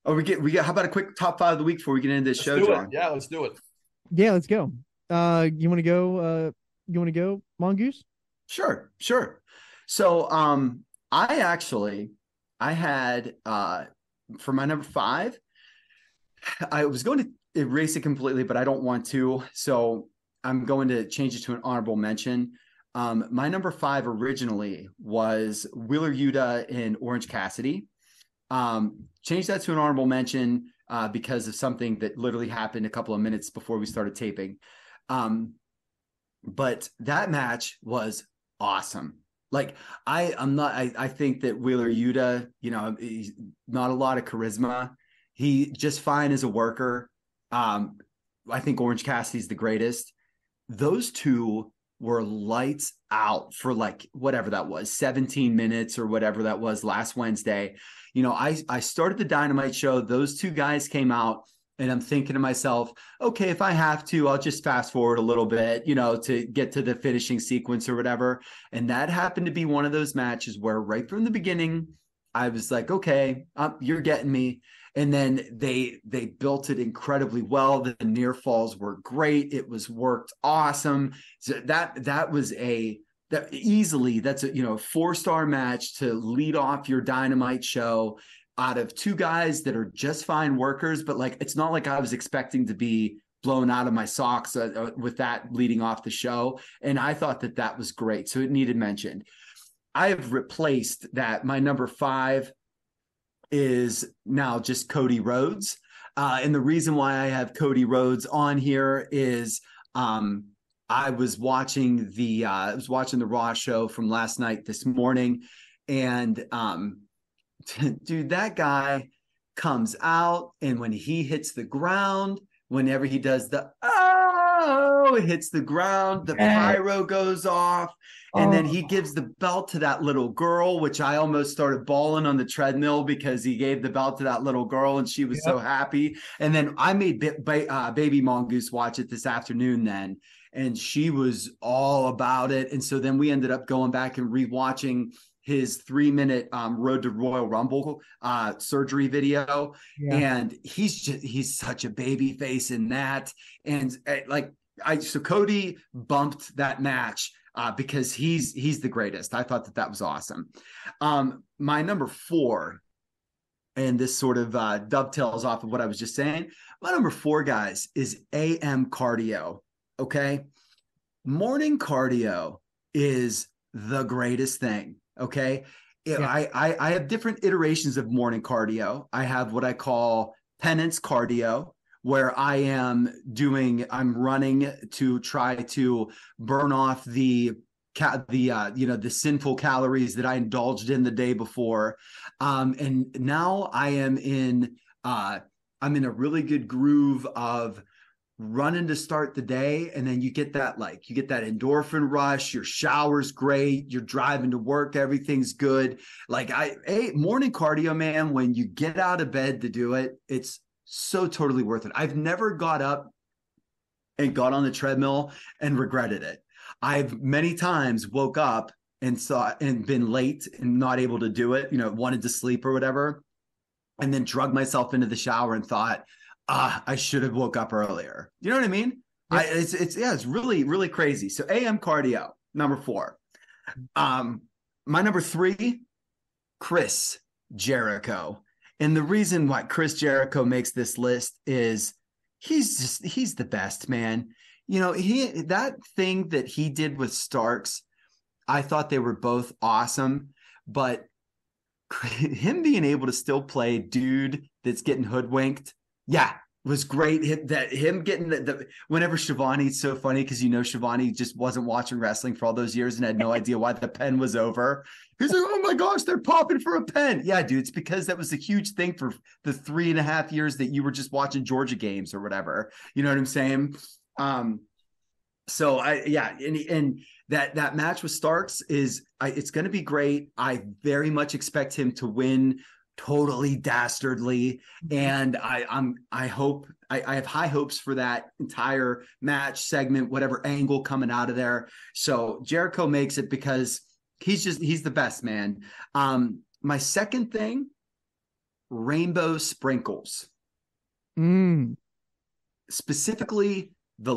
We get. How about a quick top 5 of the week before we get into this show, John? Yeah, let's do it. Yeah, let's go. You want to go? Mongoose? Sure. So, I had for my number 5. I was going to erase it completely, but I don't want to. So I'm going to change it to an honorable mention. My number 5 originally was Wheeler Yuta and Orange Cassidy. Changed that to an honorable mention because of something that literally happened a couple of minutes before we started taping. But that match was awesome. Like I think that Wheeler Yuta, he's not a lot of charisma. He just fine as a worker. I think Orange Cassidy's the greatest. Those two were lights out for like whatever that was, 17 minutes or whatever that was last Wednesday. I started the Dynamite show. Those two guys came out, and I'm thinking to myself, okay, if I have to, I'll just fast forward a little bit, to get to the finishing sequence or whatever. And that happened to be one of those matches where right from the beginning, I was like, okay, you're getting me. And then they built it incredibly well. The near falls were great. It was worked awesome. So that was easily that's a 4-star match to lead off your Dynamite show out of two guys that are just fine workers. But like, it's not like I was expecting to be blown out of my socks with that leading off the show. And I thought that was great. So it needed mentioned. I have replaced that. My number 5 is now just Cody Rhodes. And the reason why I have Cody Rhodes on here is I was watching the Raw show from last night this morning, and dude, that guy comes out, and when he hits the ground, whenever he does it hits the ground, the pyro goes off, and then he gives the belt to that little girl, which I almost started bawling on the treadmill because he gave the belt to that little girl, and she was so happy. And then I made Baby Mongoose watch it this afternoon then, and she was all about it. And so then we ended up going back and rewatching his 3-minute Road to Royal Rumble surgery video. And he's such a baby face in that. And so Cody bumped that match because he's the greatest. I thought that was awesome. My number 4, and this sort of dovetails off of what I was just saying. My number 4, guys, is AM cardio. Okay. Morning cardio is the greatest thing. Okay. I have different iterations of morning cardio. I have what I call penance cardio, where I'm running to try to burn off the sinful calories that I indulged in the day before. And now I'm in a really good groove of running to start the day, and then you get that endorphin rush. Your shower's great, you're driving to work, everything's good. Morning cardio, man, when you get out of bed to do it, it's so totally worth it. I've never got up and got on the treadmill and regretted it. I've many times woke up and been late and not able to do it, wanted to sleep or whatever, and then drug myself into the shower and thought, I should have woke up earlier. You know what I mean? Yeah. It's really, really crazy. So AM cardio, number 4. My number 3, Chris Jericho. And the reason why Chris Jericho makes this list is he's the best, man. That thing that he did with Starks, I thought they were both awesome, but him being able to still play dude that's getting hoodwinked, was great. Him getting whenever Shivani, it's so funny because Shivani just wasn't watching wrestling for all those years and had no idea why the pen was over. He's like, oh my gosh, they're popping for a pen. Yeah, dude, it's because that was a huge thing for the 3.5 years that you were just watching Georgia games or whatever. You know what I'm saying? So and that match with Starks it's going to be great. I very much expect him to win totally dastardly, and I have high hopes for that entire match segment, whatever angle coming out of there. So Jericho makes it because he's the best, man. My second thing, rainbow sprinkles. Specifically the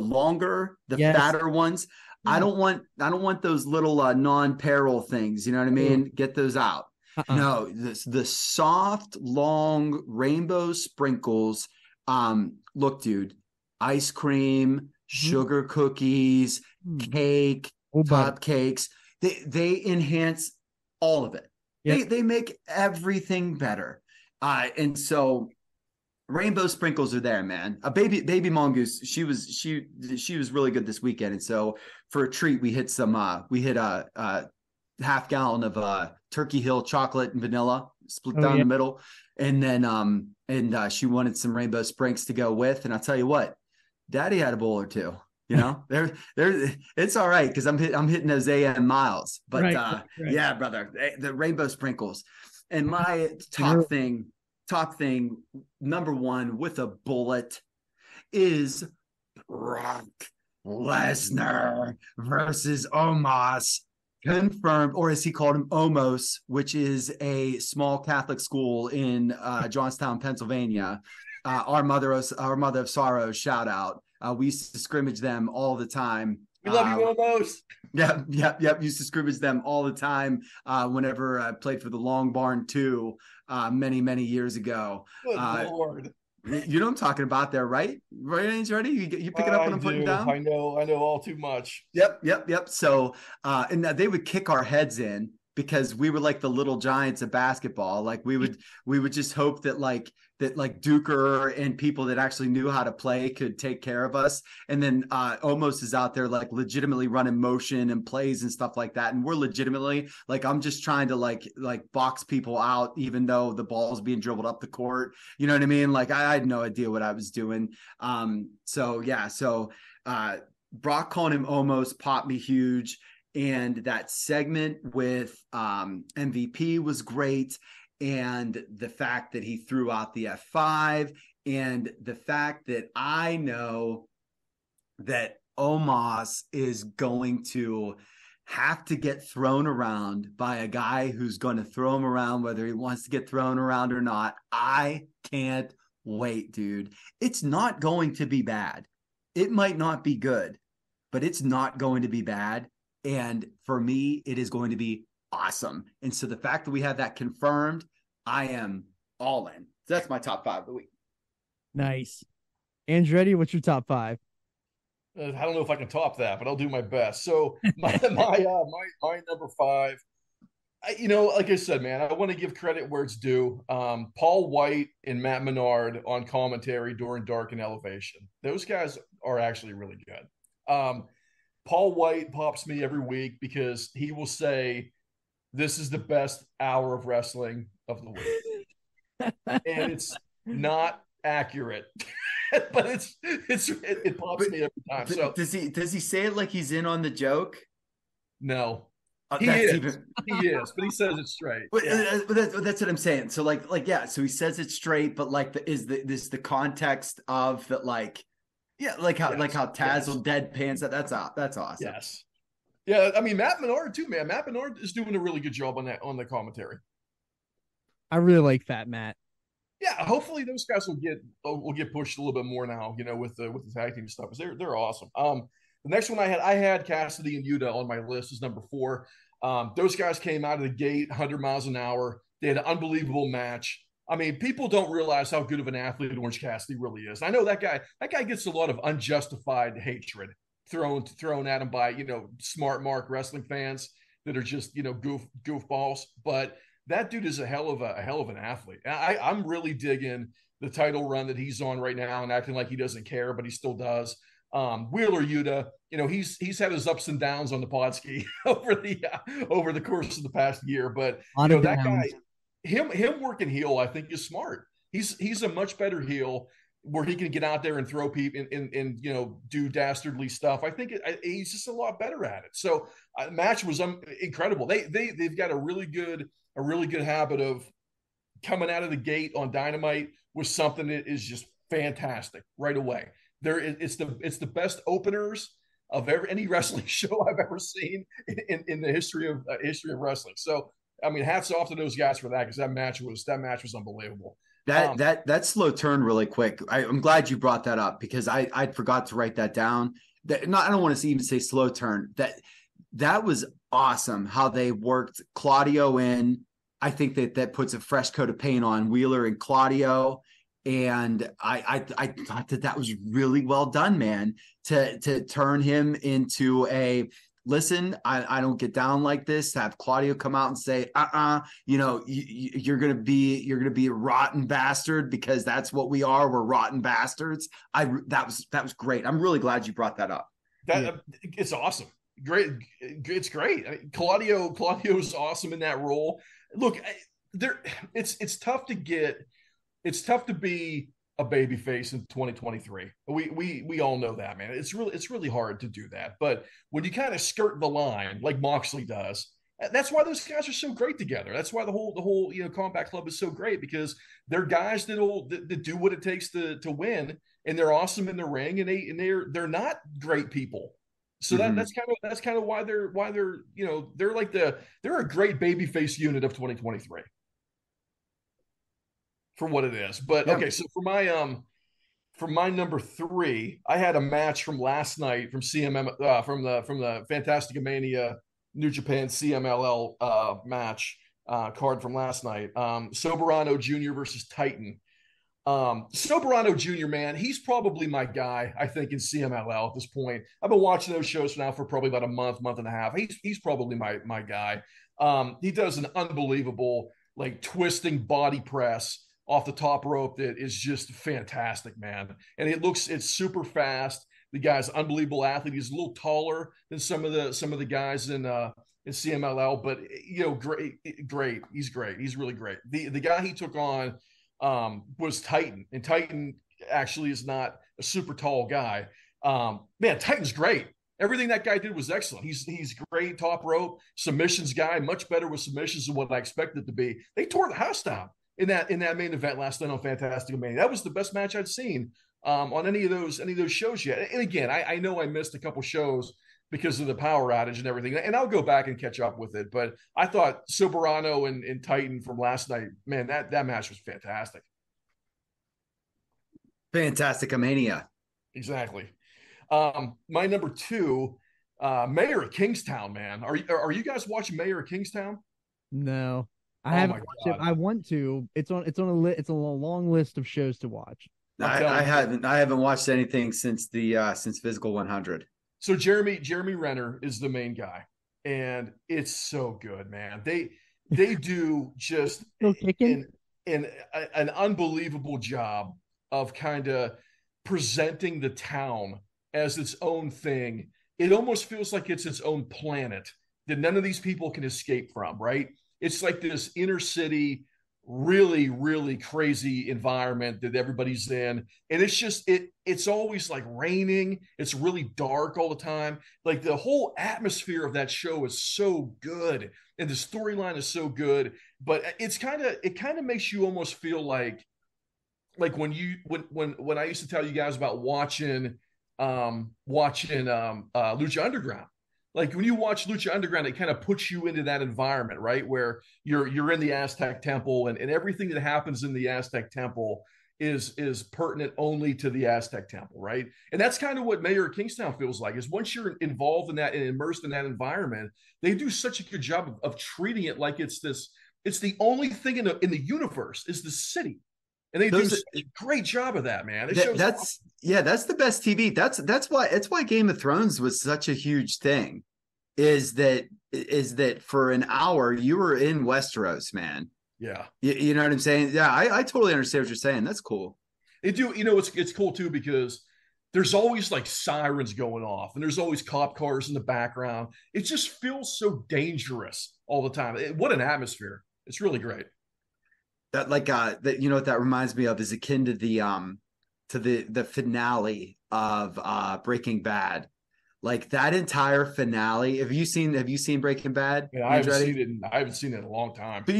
fatter ones. I don't want those little non-peril things, you know what I mean? Get those out. No, the soft, long rainbow sprinkles. Look, dude, ice cream, sugar cookies, cake, cupcakes. They enhance all of it. Yep. They make everything better. And so rainbow sprinkles are there, man. A baby mongoose. She was really good this weekend. And so for a treat, we hit a half gallon of Turkey Hill chocolate and vanilla split down the middle. And then she wanted some rainbow sprinkles to go with. And I'll tell you what, Daddy had a bowl or two. There it's all right because I'm hitting those AM miles. But right. Yeah, brother, the rainbow sprinkles. And my top thing, number 1 with a bullet, is Brock Lesnar versus Omos. Confirmed, or as he called him, Omos, which is a small Catholic school in Johnstown, Pennsylvania. Our mother of sorrows, shout out. We used to scrimmage them all the time. We love you, Omos. Yep. Used to scrimmage them all the time whenever I played for the Long Barn 2 many years ago. Good Lord. You know what I'm talking about there, right? Right, Andretti? You picking up what I'm putting down? I know all too much. Yep. So, and they would kick our heads in because we were like the little giants of basketball. Like we would just hope that Duker and people that actually knew how to play could take care of us. And then Omos is out there like legitimately running motion and plays and stuff like that. And we're legitimately like, I'm just trying to like box people out, even though the ball's being dribbled up the court. You know what I mean? Like I had no idea what I was doing. So Brock calling him almost popped me huge. And that segment with MVP was great. And the fact that he threw out the F5 and the fact that I know that Omos is going to have to get thrown around by a guy who's going to throw him around, whether he wants to get thrown around or not. I can't wait, dude. It's not going to be bad. It might not be good, but it's not going to be bad. And for me, it is going to be awesome. And so the fact that we have that confirmed, I am all in. So that's my top 5 of the week. Nice. Andretti, what's your top 5? I don't know if I can top that, but I'll do my best. So my number 5, like I said, man, I want to give credit where it's due. Paul White and Matt Menard on commentary during Dark and Elevation. Those guys are actually really good. Paul White pops me every week because he will say, "This is the best hour of wrestling of the week," and it's not accurate, but it pops me every time. So does he say it like he's in on the joke? No. He is, but he says it straight. But that's what I'm saying. So so he says it straight, but is the context of that how Taz will deadpans that. That's awesome. Yes. Yeah, I mean Matt Menard too, man. Matt Menard is doing a really good job on the commentary. I really like Fat Matt. Yeah, hopefully those guys will get pushed a little bit more now, with the tag team stuff. They're awesome. The next one I had Cassidy and Yuta on my list is number 4. Those guys came out of the gate 100 miles an hour. They had an unbelievable match. I mean, people don't realize how good of an athlete Orange Cassidy really is. I know that guy gets a lot of unjustified hatred thrown at him by, smart mark wrestling fans that are just, goofballs. But that dude is a hell of an athlete. I'm really digging the title run that he's on right now and acting like he doesn't care, but he still does. Wheeler Yuta, he's had his ups and downs on the Podski over the course of the past year, but that guy, him working heel, I think is smart. He's a much better heel where he can get out there and throw people and do dastardly stuff. I think he's just a lot better at it. So match was incredible. They've got a really good habit of coming out of the gate on Dynamite with something that is just fantastic right away. It's the best openers of any wrestling show I've ever seen in the history of wrestling. So I mean, hats off to those guys for that, because that match was unbelievable. That slow turn really quick. I'm glad you brought that up because I forgot to write that down. I don't want to even say slow turn. That was awesome how they worked Claudio in. I think that puts a fresh coat of paint on Wheeler and Claudio. And I thought that was really well done, man, to turn him into listen, I don't get down like this. To have Claudio come out and say, you're gonna be a rotten bastard, because that's what we are. We're rotten bastards. That was great. I'm really glad you brought that up. It's awesome. Great. It's great. Claudio's awesome in that role. Look, it's tough to be a babyface in 2023. We all know that, man. It's really hard to do that. But when you kind of skirt the line like Moxley does, that's why those guys are so great together. That's why the whole Combat Club is so great, because they're guys that do what it takes to win, and they're awesome in the ring, and they're not great people. So that's kind of why they're they're a great babyface unit of 2023. For what it is. But okay, so for my number 3, I had a match from last night from CMM from the Fantastica Mania New Japan CMLL match card from last night. Soberano Jr. versus Titan. Soberano Jr., man, he's probably my guy, I think, in CMLL at this point. I've been watching those shows now for probably about a month and a half. He's probably my guy. He does an unbelievable, like, twisting body press off the top rope that is just fantastic, man. And it's super fast. The guy's an unbelievable athlete. He's a little taller than some of the guys in CMLL, but great. He's great. He's really great. The guy he took on was Titan, and Titan actually is not a super tall guy. Man, Titan's great. Everything that guy did was excellent. He's great top rope submissions guy, much better with submissions than what I expected to be. They tore the house down in that main event last night on Fantastic Mania. That was the best match I'd seen on any of those shows yet. And again, I know I missed a couple shows because of the power outage and everything, and I'll go back and catch up with it. But I thought Soberano and Titan from last night, man, that match was fantastic. Fantastic Mania. Exactly. My number two, Mayor of Kingstown, man. Are you guys watching Mayor of Kingstown? No, I haven't watched it. I want to. It's on it's a long list of shows to watch. I haven't watched anything since Physical 100. So Jeremy Renner is the main guy, and it's so good, man. They do just an unbelievable job of kind of presenting the town as its own thing. It almost feels like it's its own planet that none of these people can escape from, right? It's like this inner city, really, really crazy environment that everybody's in. And it's always like raining. It's really dark all the time. Like the whole atmosphere of that show is so good. And the storyline is so good. But it kind of makes you almost feel like when I used to tell you guys about watching Lucha Underground. Like when you watch Lucha Underground, it kind of puts you into that environment, right? Where you're in the Aztec temple, and everything that happens in the Aztec temple is pertinent only to the Aztec temple, right? And that's kind of what Mayor of Kingstown feels like. Is once you're involved in that and immersed in that environment, they do such a good job of treating it like it's the only thing in the universe is the city. And they do a great job of that, man. That's the best TV. That's why Game of Thrones was such a huge thing. Is that for an hour you were in Westeros, man? Yeah, you know what I'm saying? Yeah, I totally understand what you're saying. That's cool. They do. It's cool too because there's always like sirens going off, and there's always cop cars in the background. It just feels so dangerous all the time. What an atmosphere! It's really great. That what that reminds me of is akin to the finale of Breaking Bad. Like that entire finale. Have you seen Breaking Bad? Yeah, I haven't seen it in a long time. But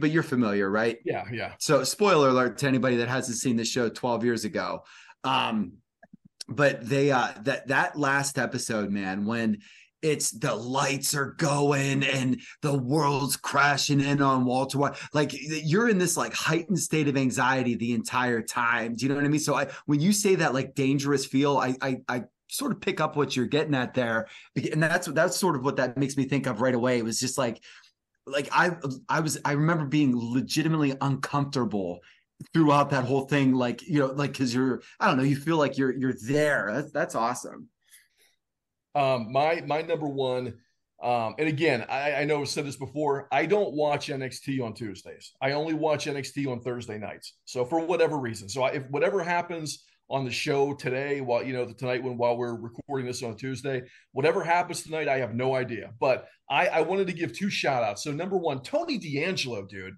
but you're familiar, right? Yeah. So spoiler alert to anybody that hasn't seen this show 12 years ago. But they that last episode, man, when it's the lights are going and the world's crashing in on Walter White. Like you're in this like heightened state of anxiety the entire time. Do you know what I mean? So when you say that like dangerous feel, I sort of pick up what you're getting at there. And that's sort of what that makes me think of right away. It was just like I remember being legitimately uncomfortable throughout that whole thing. Like, cause I don't know, you feel like you're there. That's awesome. My number one, and again, I know I've said this before, I don't watch NXT on Tuesdays. I only watch NXT on Thursday nights. So for whatever reason, if whatever happens on the show today, while we're recording this on a Tuesday, whatever happens tonight, I have no idea. But I wanted to give two shout outs. So number one, Tony D'Angelo, dude,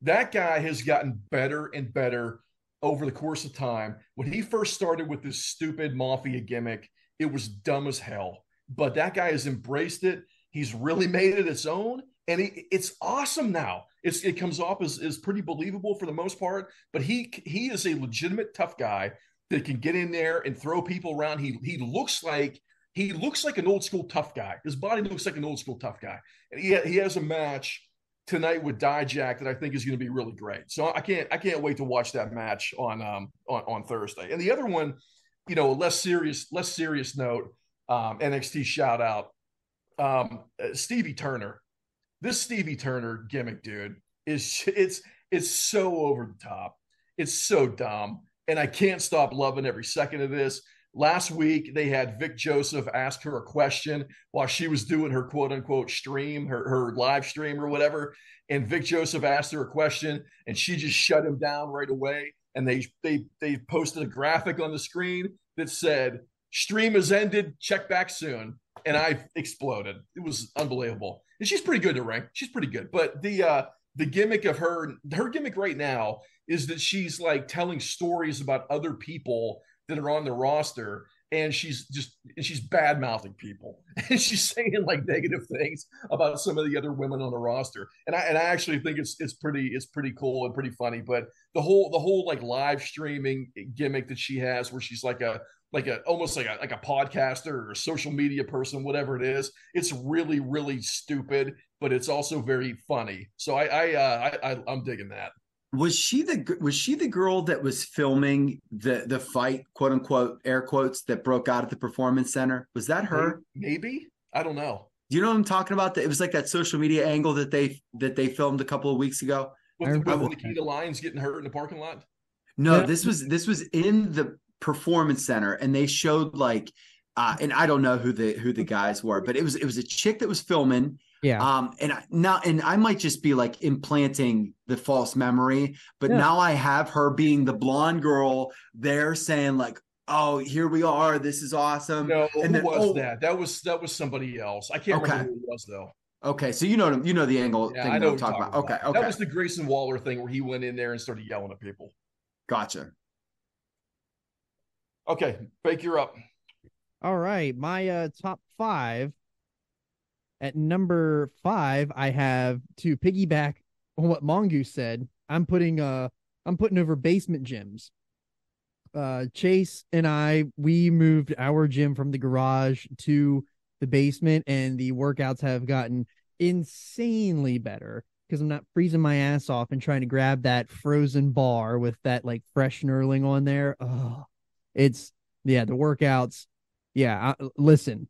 that guy has gotten better and better over the course of time. When he first started with this stupid mafia gimmick, it was dumb as hell, but that guy has embraced it. He's really made it its own, and it's awesome now. It comes off as pretty believable for the most part, but he is a legitimate tough guy that can get in there and throw people around. He looks like an old school tough guy. His body looks like an old school tough guy, and he has a match tonight with Dijak that I think is going to be really great. So I can't wait to watch that match on Thursday. And the other one, less serious note, NXT shout out, Stevie Turner. This Stevie Turner gimmick, dude, it's so over the top. It's so dumb. And I can't stop loving every second of this. Last week, they had Vic Joseph ask her a question while she was doing her quote unquote stream, her live stream or whatever. And Vic Joseph asked her a question and she just shut him down right away. And they posted a graphic on the screen that said, "Stream has ended, check back soon." And I exploded. It was unbelievable. And she's pretty good to ring. She's pretty good. But the gimmick of her gimmick right now is that she's like telling stories about other people that are on the roster, and she's bad mouthing people, and she's saying like negative things about some of the other women on the roster. And I actually think it's pretty cool and pretty funny. But the whole like live streaming gimmick that she has, where she's like a almost like a podcaster or a social media person, whatever it is, it's really, really stupid, but it's also very funny. So I'm digging that. Was she the girl that was filming the fight, quote unquote, air quotes, that broke out at the Performance Center? Was that her? Maybe. I don't know. Do you know what I'm talking about? It was like that social media angle that they filmed a couple of weeks ago. With Nikita Lyons getting hurt in the parking lot? No, this was in the Performance Center, and they showed like and I don't know who the guys were, but it was a chick that was filming. Yeah. And I might just be like implanting the false memory, but now I have her being the blonde girl there saying like, "Oh, here we are. This is awesome." No, and who was that? That was somebody else. I can't remember who it was though. Okay, so you know the angle thing I know I'm talking about. Okay. That was the Grayson Waller thing where he went in there and started yelling at people. Gotcha. Okay, Fake, you're up. All right, my top 5. At number 5, I have, to piggyback on what Mongoose said, I'm putting over basement gyms. Chase and we moved our gym from the garage to the basement, and the workouts have gotten insanely better because I'm not freezing my ass off and trying to grab that frozen bar with that like fresh knurling on there. Oh, the workouts. Yeah, listen,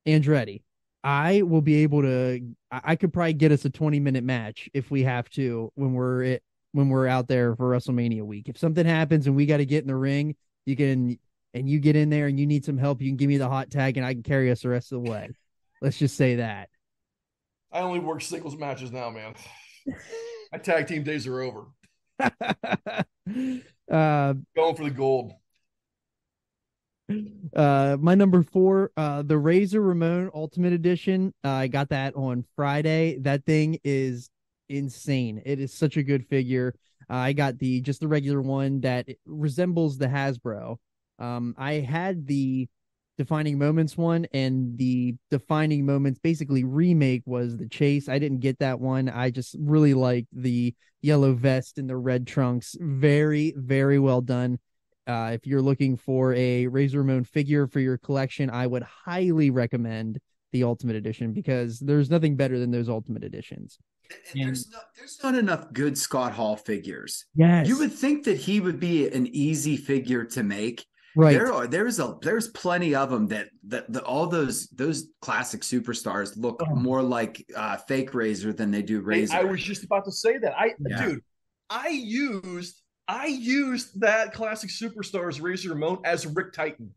Andretti, I will be able to. I could probably get us a 20-minute match if we have to when we're out there for WrestleMania week. If something happens and we got to get in the ring, you get in there and you need some help, you can give me the hot tag and I can carry us the rest of the way. Let's just say that. I only work singles matches now, man. My tag team days are over. Going for the gold. My number 4, the Razor Ramon Ultimate Edition. I got that on Friday. That thing is insane. It is such a good figure. I got the regular one that resembles the Hasbro. I had the Defining Moments one, and the Defining Moments basically remake was the Chase. I didn't get that one. I just really liked the yellow vest and the red trunks. Very, very well done. If you're looking for a Razor Ramon figure for your collection, I would highly recommend the Ultimate Edition because there's nothing better than those Ultimate Editions. And there's not enough good Scott Hall figures. Yes. You would think that he would be an easy figure to make. Right. There's plenty of them that all those classic superstars look more like fake Razor than they do Razor. I was just about to say that. Dude, I used that classic superstars Razor Ramon as Rick Titan.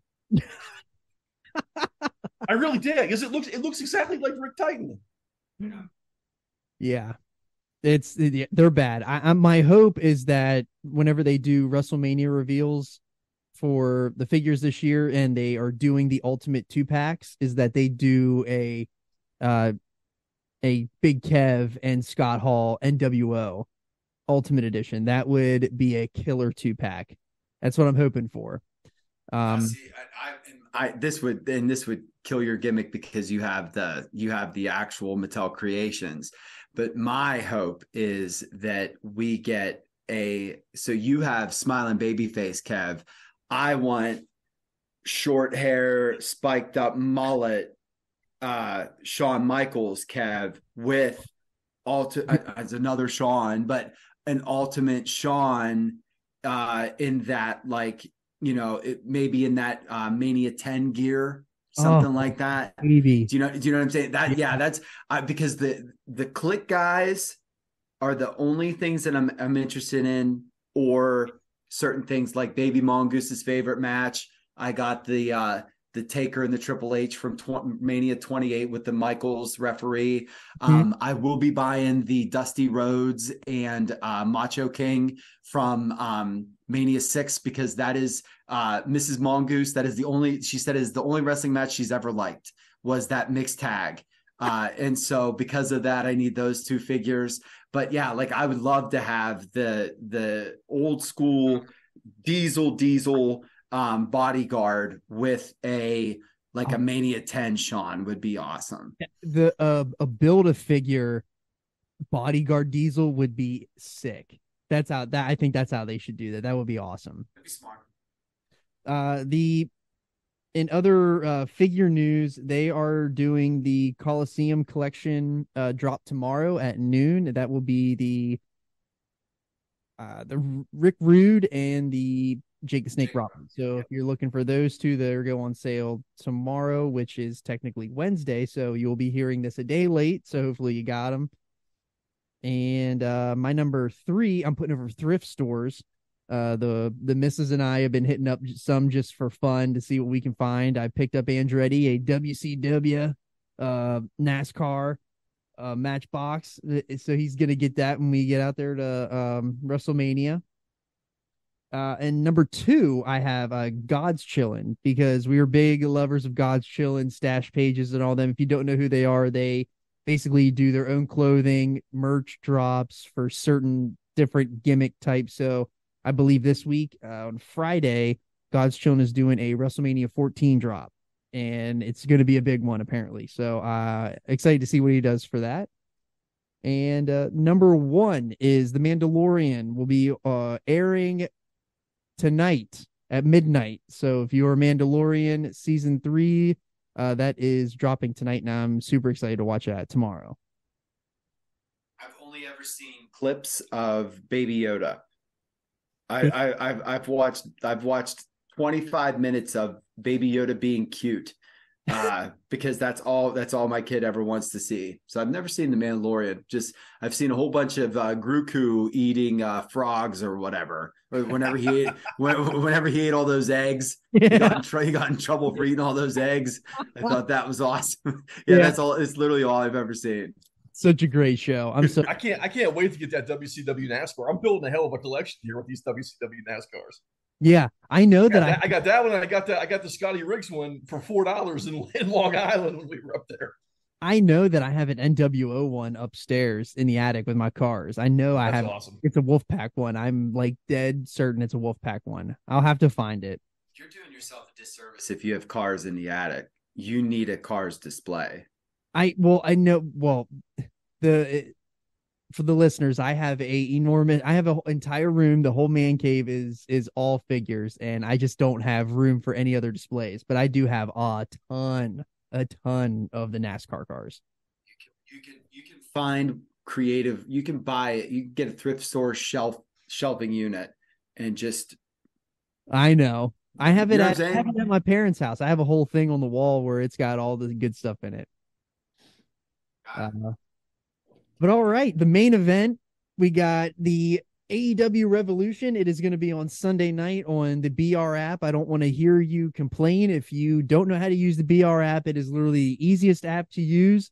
I really did, because it looks exactly like Rick Titan. Yeah. They're bad. My hope is that whenever they do WrestleMania reveals for the figures this year and they are doing the Ultimate 2-packs, is that they do a Big Kev and Scott Hall NWO Ultimate Edition. That would be a killer 2-pack. That's what I'm hoping for. This would kill your gimmick because you have the actual Mattel creations. But my hope is that we get so you have Smiling Babyface Kev. I want short hair, spiked up mullet, Shawn Michaels Kev with as another Shawn, but an Ultimate Shawn in that, like, maybe in that Mania 10 gear, something like that. Maybe. Do you know what I'm saying? That's because the Click guys are the only things that I'm interested in, or certain things like Baby Mongooses favorite match. I got the Taker and the Triple H from Mania 28 with the Michaels referee. I will be buying the Dusty Rhodes and Macho King from Mania 6, because that is Mrs. Mongoose. That is she said is the only wrestling match she's ever liked, was that mixed tag. And so because of that, I need those two figures. But yeah, like I would love to have the old school diesel bodyguard with a Mania 10 Sean would be awesome. A Build-A-Figure bodyguard Diesel would be sick. I think that's how they should do that. That would be awesome. That'd be smart. In other figure news, they are doing the Coliseum collection drop tomorrow at noon. That will be the Rick Rude and the Jake the Snake Roberts. So if you're looking for those two, they'll go on sale tomorrow, which is technically Wednesday. So you'll be hearing this a day late. So hopefully you got them. And my number 3, I'm putting over thrift stores. The missus and I have been hitting up some just for fun to see what we can find. I picked up Andretti a WCW NASCAR matchbox, so he's gonna get that when we get out there to WrestleMania. And number 2, I have God's Chillin', because we are big lovers of God's Chillin' stash pages and all them. If you don't know who they are, they basically do their own clothing, merch drops for certain different gimmick types. So I believe this week on Friday, God's Chillin' is doing a WrestleMania 14 drop, and it's going to be a big one apparently. So excited to see what he does for that. And number 1 is The Mandalorian will be airing tonight at midnight. So if you're a Mandalorian season 3, that is dropping tonight, and I'm super excited to watch that tomorrow. I've only ever seen clips of Baby Yoda. I've watched 25 minutes of Baby Yoda being cute, because that's all my kid ever wants to see. So I've never seen The Mandalorian. I've seen a whole bunch of Grogu eating frogs or whatever. Whenever he ate all those eggs, he got in trouble for eating all those eggs. I thought that was awesome. Yeah, that's all. It's literally all I've ever seen. Such a great show. I can't wait to get that WCW NASCAR. I'm building a hell of a collection here with these WCW NASCARs. Yeah, I know that. I got that one. And I got the Scotty Riggs one for $4 in Long Island when we were up there. I know that I have an NWO one upstairs in the attic with my cars. I know I have. Awesome. It's a Wolfpack one. I'm like dead certain it's a Wolfpack one. I'll have to find it. You're doing yourself a disservice if you have cars in the attic. You need a cars display. I know. Well, for the listeners, I have an entire room. The whole man cave is all figures, and I just don't have room for any other displays. But I do have a ton of the NASCAR cars. You can find creative. You can buy it. You can get a thrift store shelving unit, and just. I know. I have it at my parents' house. I have a whole thing on the wall where it's got all the good stuff in it. But all right, the main event, we got the AEW Revolution. It is going to be on Sunday night on the BR app. I don't want to hear you complain. If you don't know how to use the BR app, it is literally the easiest app to use.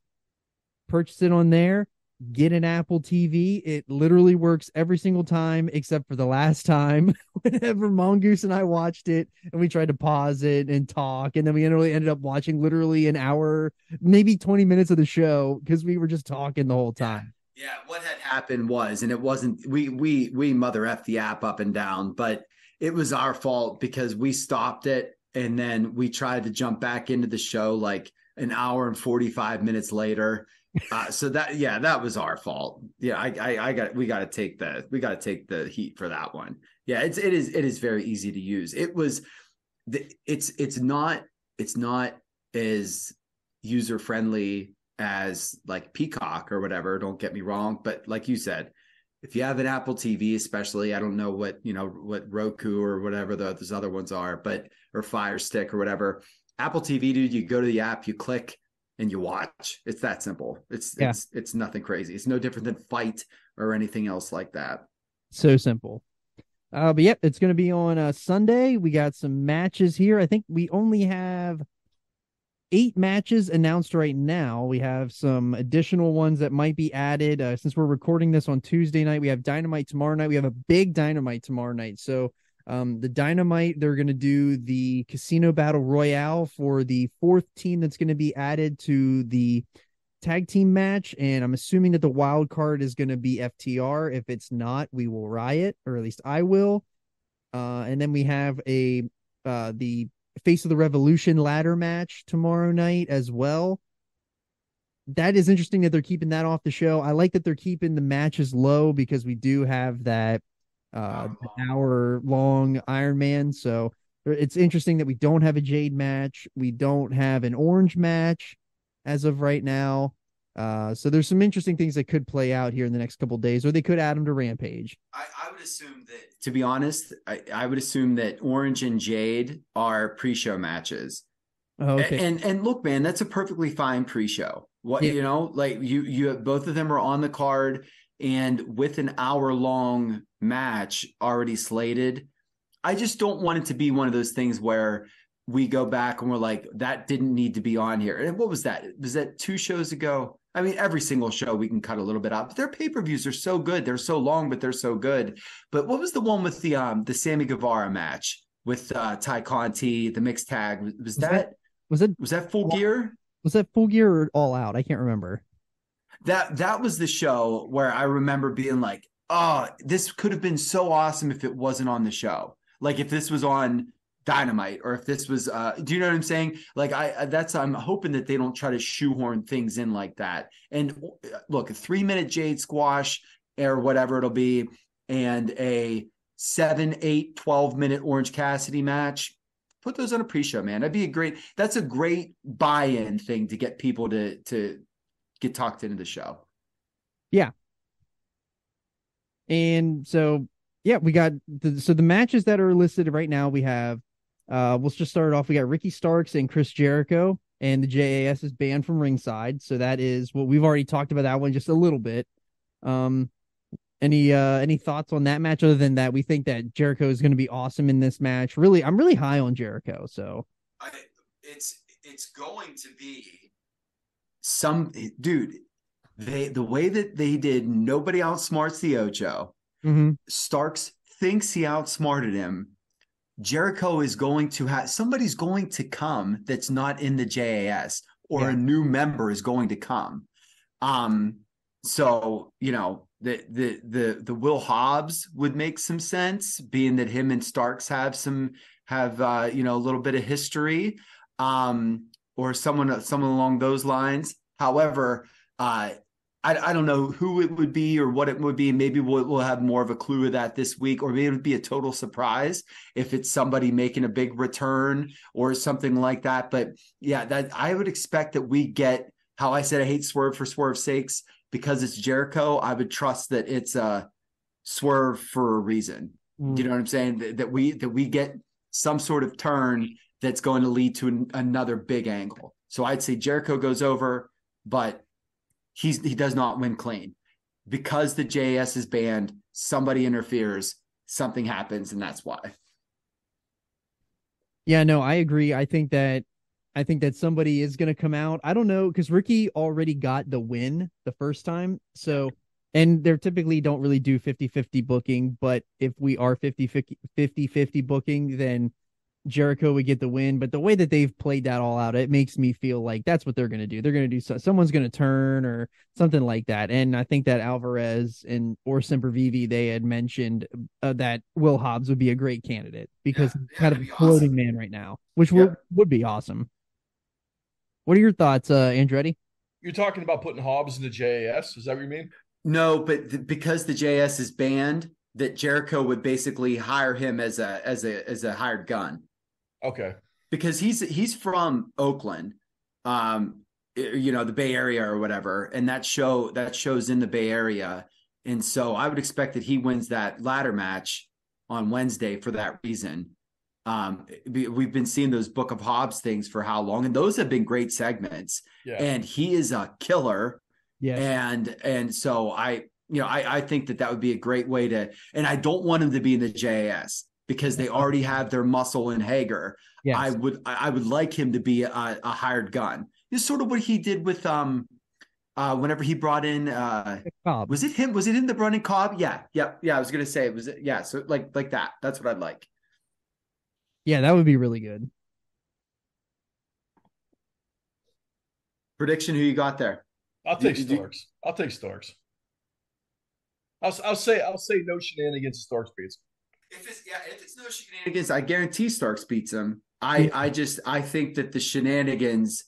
Purchase it on there. Get an Apple TV. It literally works every single time except for the last time whenever Mongoose and I watched it and we tried to pause it and talk, and then we ended up watching literally an hour, maybe 20 minutes of the show because we were just talking the whole time. Yeah, what had happened was, and it wasn't, we mother F the app up and down, but it was our fault because we stopped it and then we tried to jump back into the show like an hour and 45 minutes later. So that was our fault. Yeah, we got to take the heat for that one. Yeah, it is very easy to use. It's not as user friendly as like Peacock or whatever. Don't get me wrong, but like you said, if you have an Apple TV, especially, I don't know what Roku or whatever those other ones are, or Fire Stick or whatever. Apple TV, dude, you go to the app, you click. and you watch. It's that simple. It's Yeah. it's nothing crazy. It's no different than Fight or anything else like that. So simple. But yep, it's going to be on Sunday. We got some matches here. I think we only have 8 matches announced right now. We have some additional ones that might be added. Since we're recording this on Tuesday night, we have Dynamite tomorrow night. We have a big Dynamite tomorrow night. So the Dynamite, they're going to do the Casino Battle Royale for the 4th team that's going to be added to the tag team match. And I'm assuming that the wild card is going to be FTR. If it's not, we will riot, or at least I will. And then we have the Face of the Revolution ladder match tomorrow night as well. That is interesting that they're keeping that off the show. I like that they're keeping the matches low because we do have that hour-long Iron Man. So it's interesting that we don't have a Jade match. We don't have an Orange match as of right now. So there's some interesting things that could play out here in the next couple of days, or they could add them to Rampage. I would assume that, to be honest, I would assume that Orange and Jade are pre-show matches. Oh, okay. And look, man, that's a perfectly fine pre-show. What, Yeah. you know, like you both of them are on the card, and with an hour-long match already slated, I just don't want it to be one of those things where we go back and we're like, that didn't need to be on here. And what was that? Was that 2 shows ago? I mean, every single show we can cut a little bit out, but their pay-per-views are so good. They're so long, but they're so good. But what was the one with the Sammy Guevara match with Ty Conti, the mixed tag? Was that Full Gear? Was that Full Gear or All Out? I can't remember. That was the show where I remember being like, oh, this could have been so awesome if it wasn't on the show. Like if this was on Dynamite, or if this was do you know what I'm saying? Like I'm hoping that they don't try to shoehorn things in like that. And look, a 3-minute Jade squash or whatever it'll be, and a 7, 8, 12-minute Orange Cassidy match, put those on a pre-show, man. That's a great buy-in thing to get people to get talked into the show. Yeah. And so yeah, we got the matches that are listed right now. We have we'll just start off. We got Ricky Starks and Chris Jericho, and the JAS is banned from ringside. So that is what we've already talked about that one just a little bit. Any thoughts on that match other than that we think that Jericho is going to be awesome in this match? Really, I'm really high on Jericho. So it's going to be some dude. The way that they did Nobody Outsmarts the Ocho. Mm-hmm. Starks thinks he outsmarted him. Jericho is going to have somebody's going to come that's not in the JAS, or a new member is going to come. So you know the Will Hobbs would make some sense, being that him and Starks have a little bit of history, or someone along those lines. However, I don't know who it would be or what it would be. Maybe we'll have more of a clue of that this week, or maybe it would be a total surprise if it's somebody making a big return or something like that. But yeah, that I would expect that we get, how I said I hate Swerve for Swerve's sakes, because it's Jericho. I would trust that it's a Swerve for a reason. Do you know what I'm saying? That we get some sort of turn that's going to lead to another big angle. So I'd say Jericho goes over, but he does not win clean, because the JAS is banned. Somebody interferes, something happens, and that's why. Yeah, no, I agree. I think that somebody is going to come out. I don't know, because Ricky already got the win the first time. So, and they're typically don't really do 50-50 booking, but if we are 50-50 booking, then Jericho would get the win. But the way that they've played that all out, it makes me feel like that's what they're going to do. They're going to do someone's going to turn or something like that. And I think that Alvarez or Sempervive, they had mentioned that Will Hobbs would be a great candidate, because he's kind of a floating awesome man right now, which would be awesome. What are your thoughts, Andretti? You're talking about putting Hobbs in the JAS. Is that what you mean? No, but because the JS is banned, that Jericho would basically hire him as a hired gun. Okay. Because he's from Oakland, the Bay Area or whatever, and that show's in the Bay Area, and so I would expect that he wins that ladder match on Wednesday for that reason. We've been seeing those Book of Hobbs things for how long, and those have been great segments. Yeah. And he is a killer. Yes. And so I think that would be a great way to, and I don't want him to be in the JAS because they already have their muscle in Hager. Yes. I would like him to be a hired gun. It's sort of what he did with whenever he brought in Cobb. Was it him that brought in Cobb? Yeah. I was gonna say it was so like that. That's what I'd like. Yeah, that would be really good. Prediction, who you got there? I'll take Starks. I'll take Starks. I'll say no shenanigans. Starks beats. If it's no shenanigans, I guarantee Starks beats him. I think that the shenanigans,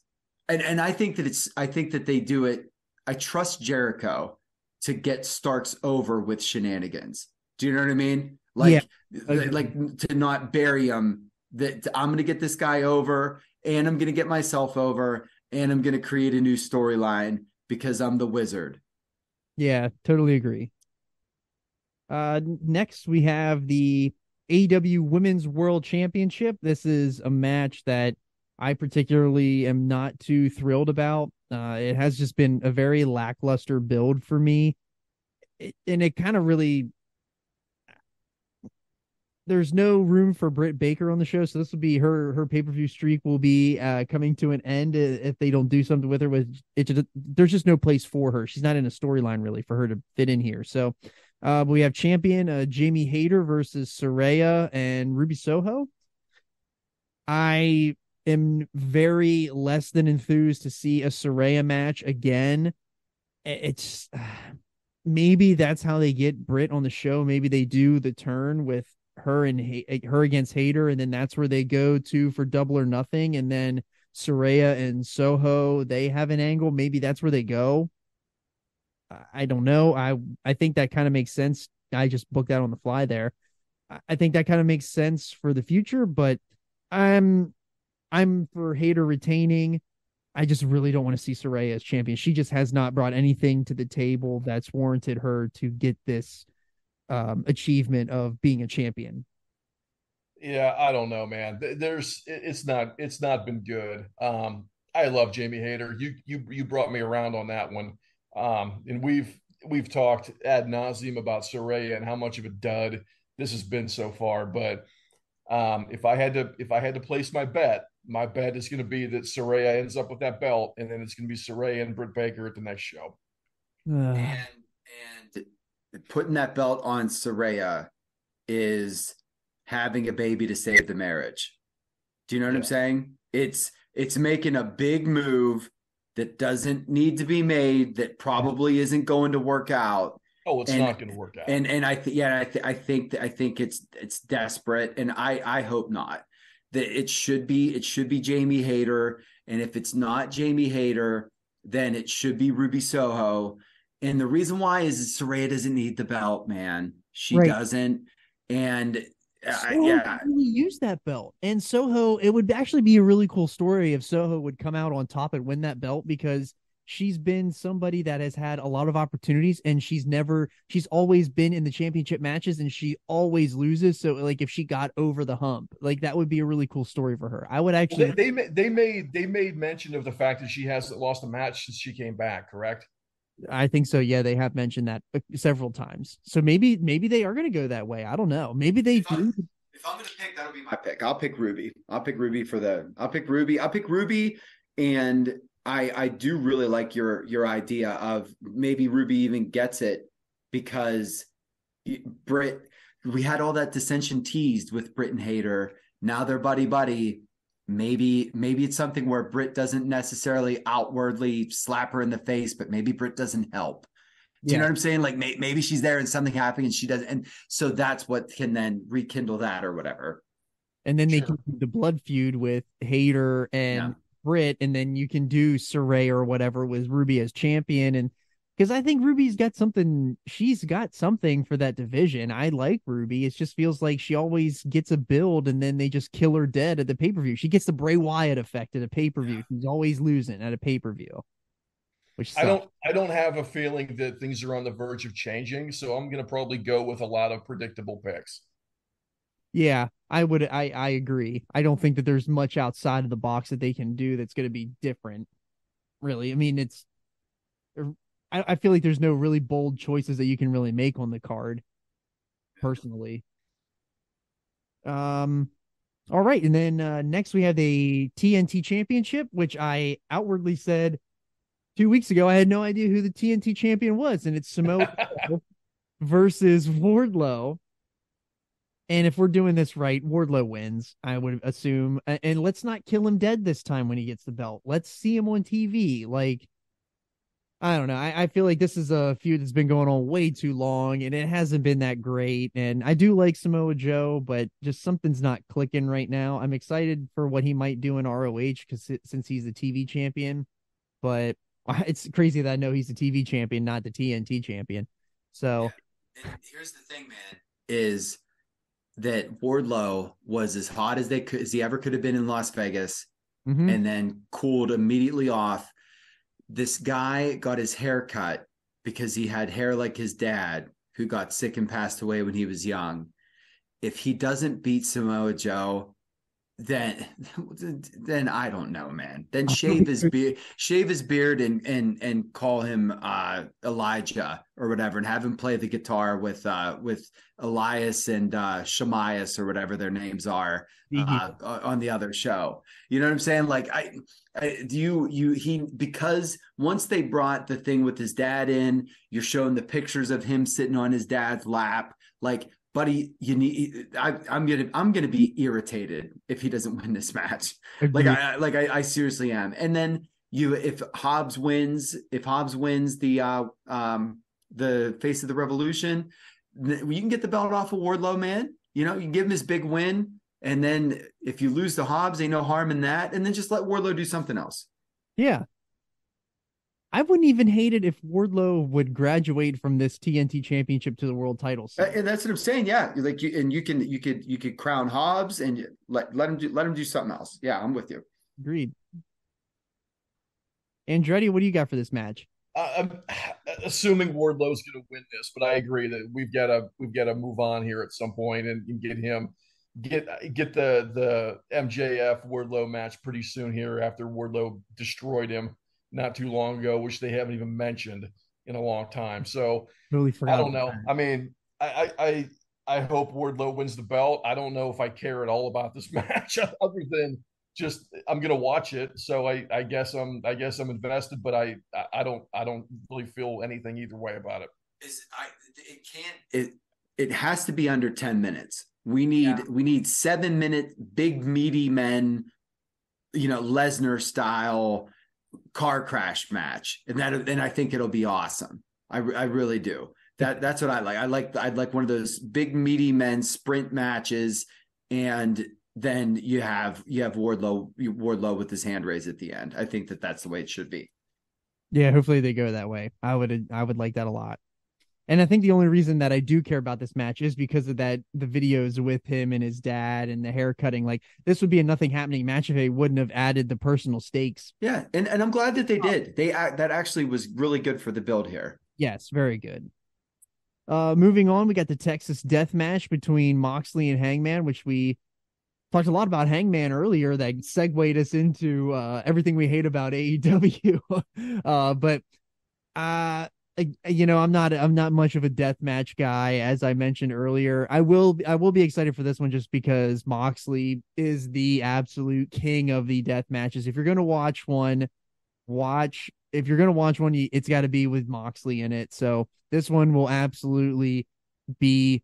and I think that they do it. I trust Jericho to get Starks over with shenanigans. Do you know what I mean? Like to not bury him. That I'm going to get this guy over, and I'm going to get myself over, and I'm going to create a new storyline because I'm the wizard. Yeah, totally agree. Next we have the AEW Women's World Championship. This is a match that I particularly am not too thrilled about. It has just been a very lackluster build for me. And it kind of really, there's no room for Britt Baker on the show. So this will be her pay-per-view streak will be coming to an end if they don't do something with her. There's just no place for her. She's not in a storyline really for her to fit in here. So we have champion Jamie Hayter versus Saraya and Ruby Soho. I am very less than enthused to see a Saraya match again. It's maybe that's how they get Britt on the show. Maybe they do the turn with her against Hayter, and then that's where they go to for Double or Nothing, and then Saraya and Soho, they have an angle. Maybe that's where they go. I don't know. I think that kind of makes sense. I just booked that on the fly there. I think that kind of makes sense for the future, but I'm for Hayter retaining. I just really don't want to see Saraya as champion. She just has not brought anything to the table that's warranted her to get this achievement of being a champion. Yeah, I don't know, man. It's not been good. I love Jamie Hayter. You brought me around on that one. And we've talked ad nauseum about Saraya and how much of a dud this has been so far. But if I had to place my bet is going to be that Saraya ends up with that belt, and then it's going to be Saraya and Britt Baker at the next show. And putting that belt on Saraya is having a baby to save the marriage. Do you know what I'm saying? It's making a big move that doesn't need to be made, that probably isn't going to work out. Oh, it's not going to work out. And I think it's desperate, and I hope not. That it should be Jamie Hayter, and if it's not Jamie Hayter, then it should be Ruby Soho. And the reason why is Saraya doesn't need the belt, man. She doesn't. And really use that belt. And Soho, it would actually be a really cool story if Soho would come out on top and win that belt, because she's been somebody that has had a lot of opportunities, and she's always been in the championship matches, and she always loses. So like if she got over the hump, like that would be a really cool story for her. I would actually they made mention of the fact that she hasn't lost a match since she came back, correct? I think so. Yeah, they have mentioned that several times. So maybe they are going to go that way. I don't know. Maybe they do. If I'm going to pick, that'll be my pick. I'll pick Ruby. I'll pick Ruby. And I do really like your idea of maybe Ruby even gets it, because Britt, we had all that dissension teased with Britt and Hayter. Now they're buddy. Maybe it's something where Britt doesn't necessarily outwardly slap her in the face, but maybe Britt doesn't help. Do you know what I'm saying? Like maybe she's there and something happened and she doesn't. And so that's what can then rekindle that or whatever. And then they can do the blood feud with Hayter and Britt, and then you can do Saraya or whatever with Ruby as champion. And because I think Ruby's got something, she's got something for that division. I like Ruby. It just feels like she always gets a build and then they just kill her dead at the pay-per-view. She gets the Bray Wyatt effect at a pay-per-view. She's always losing at a pay-per-view. Which sucks. I don't have a feeling that things are on the verge of changing, so I'm going to probably go with a lot of predictable picks. Yeah, I agree. I don't think that there's much outside of the box that they can do that's going to be different, really. I mean, I feel like there's no really bold choices that you can really make on the card, personally. Um, all right, and then next we have the TNT Championship, which I outwardly said 2 weeks ago I had no idea who the TNT champion was, and it's Samoa Joe versus Wardlow. And if we're doing this right, Wardlow wins, I would assume. And let's not kill him dead this time when he gets the belt. Let's see him on TV. Like, I don't know. I feel like this is a feud that's been going on way too long, and it hasn't been that great. And I do like Samoa Joe, but just something's not clicking right now. I'm excited for what he might do in ROH since he's the TV champion, but it's crazy that I know he's the TV champion, not the TNT champion. So, yeah. And here's the thing, man, is that Wardlow was as hot as he ever could have been in Las Vegas, and then cooled immediately off. This guy got his hair cut because he had hair like his dad, who got sick and passed away when he was young. If he doesn't beat Samoa Joe, then I don't know, man. Then shave his beard and call him Elijah or whatever, and have him play the guitar with Elias and Shamias or whatever their names are on the other show. You know what I'm saying? Like because once they brought the thing with his dad in, you're showing the pictures of him sitting on his dad's lap, like, buddy, I'm gonna be irritated if he doesn't win this match. I seriously am. And then if Hobbs wins the Face of the Revolution, you can get the belt off of Wardlow, man. You know, you can give him his big win, and then if you lose to Hobbs, ain't no harm in that. And then just let Wardlow do something else. Yeah. I wouldn't even hate it if Wardlow would graduate from this TNT championship to the world title. And that's what I'm saying. Yeah. Like you could crown Hobbs and let him do something else. Yeah. I'm with you. Agreed. Andretti, what do you got for this match? I'm assuming Wardlow's going to win this, but I agree that we've got to move on here at some point and get the MJF Wardlow match pretty soon here after Wardlow destroyed him not too long ago, which they haven't even mentioned in a long time. So totally forgot. I don't know. I mean, I hope Wardlow wins the belt. I don't know if I care at all about this match other than just I'm gonna watch it. So I guess I'm invested, but I don't really feel anything either way about it. It has to be under 10 minutes. We need 7 minute big meaty men, Lesnar style car crash match, and I think it'll be awesome. I really do. That's what I like. I'd like one of those big meaty men sprint matches, and then you have Wardlow with his hand raised at the end. I think that's the way it should be. Yeah, hopefully they go that way. I would like that a lot. And I think the only reason that I do care about this match is because of the videos with him and his dad and the hair cutting. Like, this would be a nothing happening match if they wouldn't have added the personal stakes. Yeah, and I'm glad that they did. That actually was really good for the build here. Yes, very good. Moving on, we got the Texas Death Match between Moxley and Hangman, which we talked a lot about Hangman earlier. That segued us into everything we hate about AEW. I'm not much of a death match guy, as I mentioned earlier. I will be excited for this one just because Moxley is the absolute king of the death matches. If you're gonna watch one, it's got to be with Moxley in it. So this one will absolutely be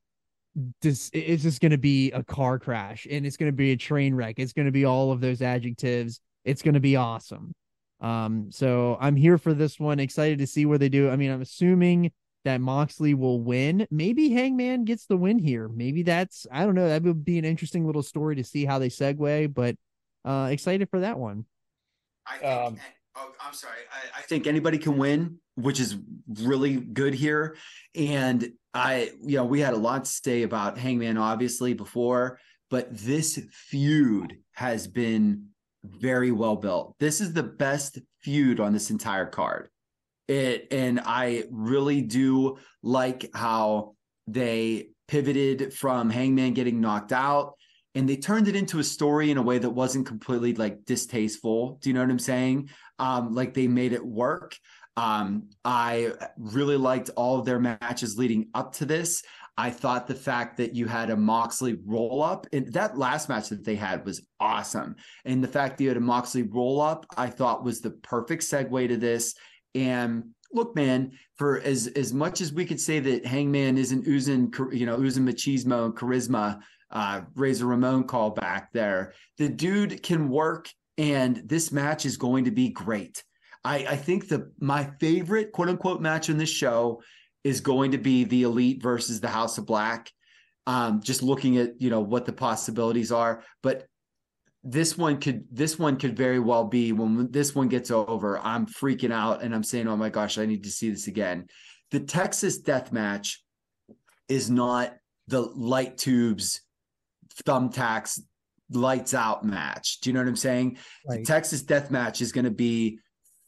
this. It's just gonna be a car crash, and it's gonna be a train wreck. It's gonna be all of those adjectives. It's gonna be awesome. So I'm here for this one. Excited to see where they do. I mean, I'm assuming that Moxley will win. Maybe Hangman gets the win here. Maybe I don't know. That would be an interesting little story to see how they segue, but excited for that one. I'm sorry. I think anybody can win, which is really good here. And we had a lot to say about Hangman obviously before, but this feud has been very well built. This is the best feud on this entire card. And I really do like how they pivoted from Hangman getting knocked out, and they turned it into a story in a way that wasn't completely like distasteful. Do you know what I'm saying? Like they made it work. I really liked all of their matches leading up to this. I thought the fact that you had a Moxley roll up, and that last match that they had was awesome. And the fact that you had a Moxley roll up, I thought was the perfect segue to this. And look, man, for as much as we could say that Hangman isn't oozing machismo and charisma, Razor Ramon call back there, the dude can work, and this match is going to be great. I think my favorite quote unquote match in this show is going to be the Elite versus the House of Black. Just looking at, what the possibilities are, but this one could very well be, when this one gets over, I'm freaking out and I'm saying, oh my gosh, I need to see this again. The Texas Death Match is not the light tubes, thumbtacks, lights out match. Do you know what I'm saying? Right. The Texas Death Match is going to be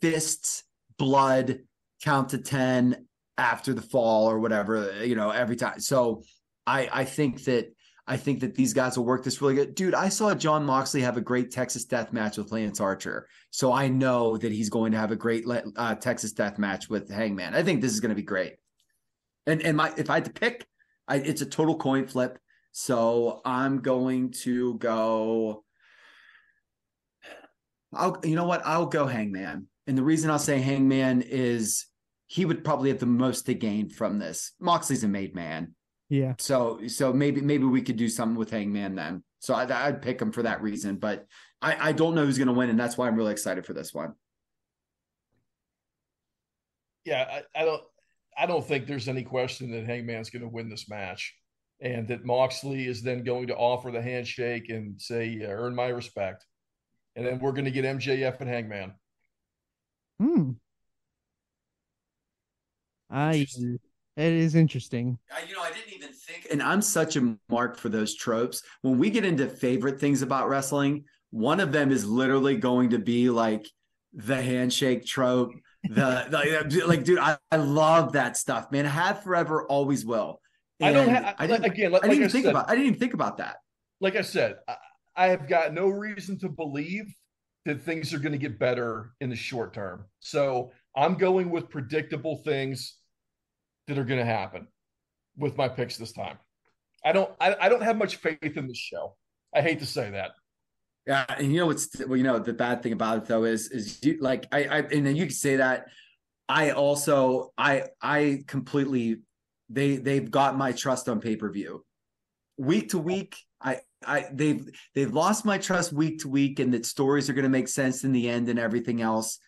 fists, blood, count to 10 after the fall or whatever, every time. So I think that these guys will work this really good. Dude, I saw John Moxley have a great Texas Death Match with Lance Archer. So I know that he's going to have a great Texas Death Match with Hangman. I think this is going to be great. And if I had to pick, it's a total coin flip. So I'm going to go, I'll go Hangman. And the reason I'll say Hangman is he would probably have the most to gain from this. Moxley's a made man. Yeah. So maybe we could do something with Hangman then. So I'd pick him for that reason, but I don't know who's going to win, and that's why I'm really excited for this one. Yeah, I don't think there's any question that Hangman's going to win this match, and that Moxley is then going to offer the handshake and say, earn my respect. And then we're going to get MJF and Hangman. It is interesting. I didn't even think, and I'm such a mark for those tropes. When we get into favorite things about wrestling, one of them is literally going to be like the handshake trope. Dude, I love that stuff, man. I have forever, always will. And I didn't even think about that. Like I said, I have got no reason to believe that things are going to get better in the short term. So I'm going with predictable things that are going to happen with my picks this time. I don't have much faith in this show. I hate to say that. Yeah, and the bad thing about it though is you, like and then you can say that. I completely they've got my trust on pay-per-view. Week to week, they've lost my trust week to week, and that stories are going to make sense in the end and everything else.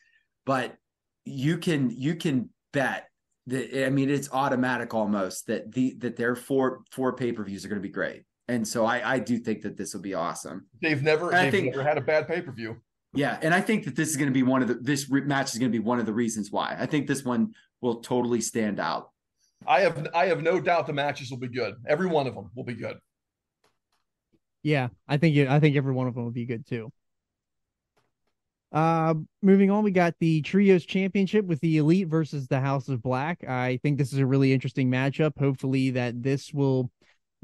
But you can bet that, I mean, it's automatic almost that their four pay-per-views are going to be great. And so I do think that this will be awesome. They've never had a bad pay-per-view. Yeah, and I think that this is going to be this match is going to be one of the reasons why. I think this one will totally stand out. I have no doubt the matches will be good. Every one of them will be good. Yeah, I think every one of them will be good too. Moving on, we got the Trios Championship with the Elite versus the House of Black. I think this is a really interesting matchup. Hopefully that this will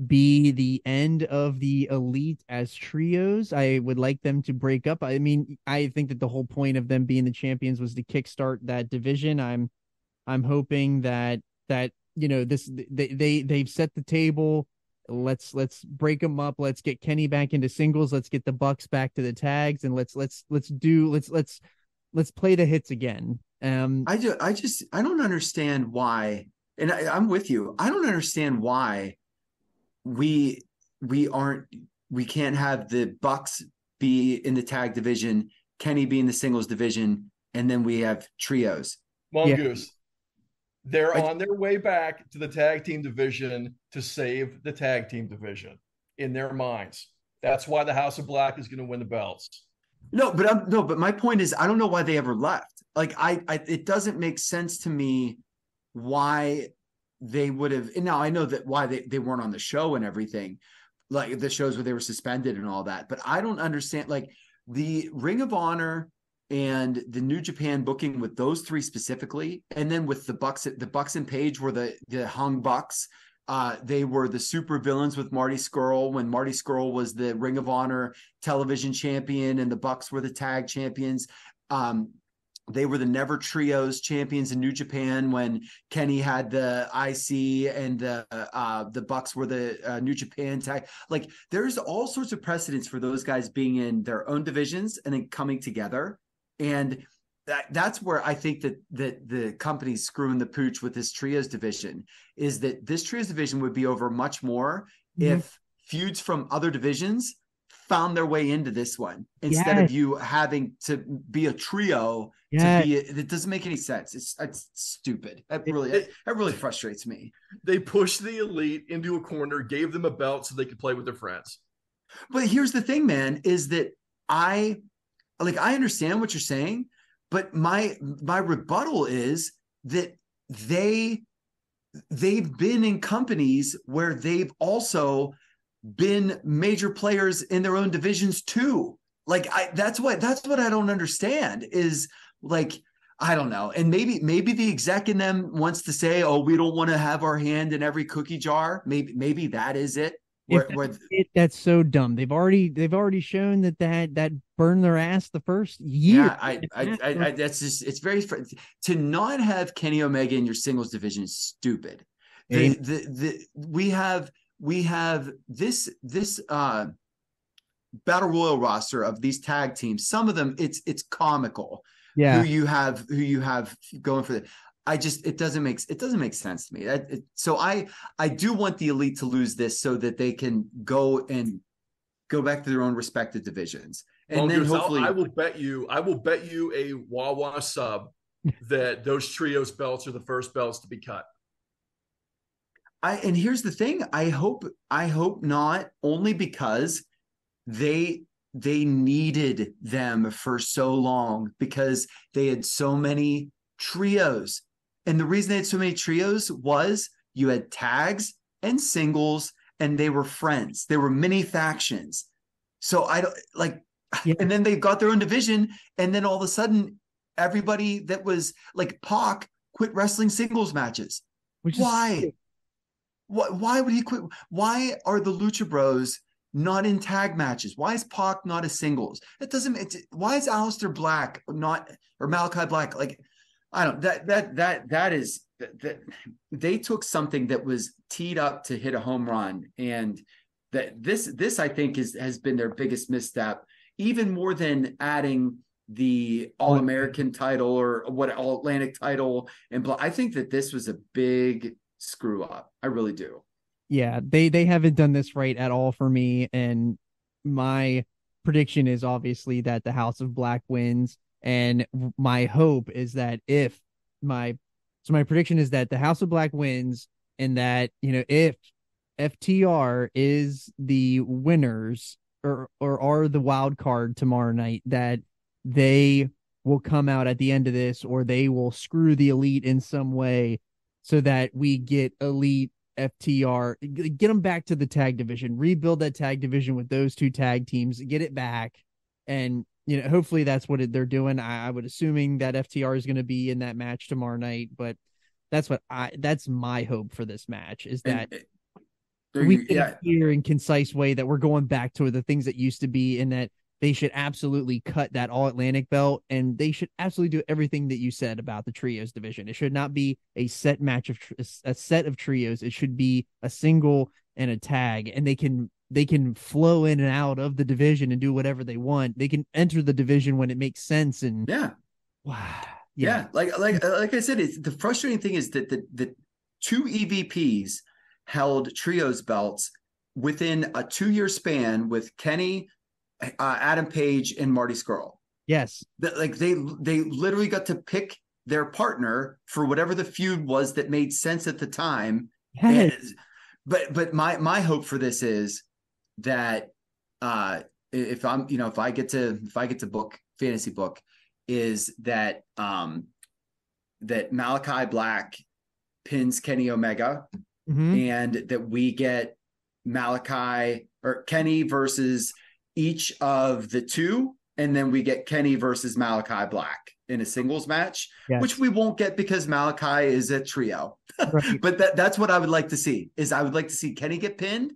be the end of the Elite as trios. I would like them to break up. I mean, I think that the whole point of them being the champions was to kickstart that division. I'm hoping that they've set the table. Let's break them up. Let's get Kenny back into singles. Let's get the Bucks back to the tags, and let's play the hits again. I don't understand why, and I'm with you. I don't understand why we can't have the Bucks be in the tag division, Kenny be in the singles division, and then we have trios. Mongoose. Yeah. They're on their way back to the tag team division to save the tag team division in their minds. That's why the House of Black is going to win the belts. But my point is, I don't know why they ever left. Like it doesn't make sense to me why they would have. And now I know that why they weren't on the show and everything, like the shows where they were suspended and all that. But I don't understand, like the Ring of Honor and the New Japan booking with those three specifically, and then with the Bucks and Page were the Hung Bucks. They were the super villains with Marty Scurll when Marty Scurll was the Ring of Honor television champion and the Bucks were the tag champions. They were the Never Trios champions in New Japan when Kenny had the IC and the Bucks were the New Japan tag. Like there's all sorts of precedents for those guys being in their own divisions and then coming together. And that's where I think that the company's screwing the pooch with this trios division is that this trios division would be over much more if feuds from other divisions found their way into this one instead of you having to be a trio it doesn't make any sense. It's stupid. That really frustrates me. They pushed the Elite into a corner, gave them a belt so they could play with their friends. But here's the thing, man, is that I understand what you're saying, but my rebuttal is that they've been in companies where they've also been major players in their own divisions too. Like that's what I don't understand is like, I don't know. And maybe the exec in them wants to say, oh, we don't want to have our hand in every cookie jar. Maybe that is it. That's so dumb. They've already shown that burned their ass the first year. Yeah, I that's just, it's very, to not have Kenny Omega in your singles division is stupid. We have this battle royal roster of these tag teams. Some of them it's comical. Yeah, who you have going for the. It doesn't make sense to me. So I do want the Elite to lose this so that they can go back to their own respective divisions. And then hopefully I will bet you a Wawa sub that those trios belts are the first belts to be cut. And here's the thing, I hope not, only because they needed them for so long because they had so many trios. And the reason they had so many trios was you had tags and singles and they were friends. They were mini factions. So I don't like, and then they got their own division. And then all of a sudden, everybody that was like Pac quit wrestling singles matches. Why would he quit? Why are the Lucha Bros not in tag matches? Why is Pac not a singles? Why is Aleister Black or Malachi Black? Like, I don't, that they took something that was teed up to hit a home run. And that this I think has been their biggest misstep, even more than adding the All-American title or All-Atlantic title. And I think that this was a big screw up. I really do. Yeah, they haven't done this right at all for me. And my prediction is obviously that the House of Black wins. And my hope is that my prediction is that the House of Black wins and that, if FTR is the winners or are the wild card tomorrow night, that they will come out at the end of this or they will screw the Elite in some way so that we get Elite FTR, get them back to the tag division, rebuild that tag division with those two tag teams, get it back. And hopefully that's what they're doing. I would assuming that FTR is going to be in that match tomorrow night, but that's my hope for this match is that we get a clear and concise way that we're going back to the things that used to be, and that they should absolutely cut that All Atlantic belt, and they should absolutely do everything that you said about the trios division. It should not be a set match of a set of trios. It should be a single and a tag, and they can flow in and out of the division and do whatever they want. They can enter the division when it makes sense. And like I said, the frustrating thing is that the two EVPs held trios belts within a 2-year span with Kenny, Adam Page, and Marty Scurll. Yes, they literally got to pick their partner for whatever the feud was that made sense at the time. Yes. But my hope for this is that if I get to book fantasy book, is that that Malachi Black pins Kenny Omega, and that we get Malachi or Kenny versus each of the two and then we get Kenny versus Malachi Black in a singles match, which we won't get because Malachi is a trio. Right. But that's what I would like to see. Is I would like to see Kenny get pinned,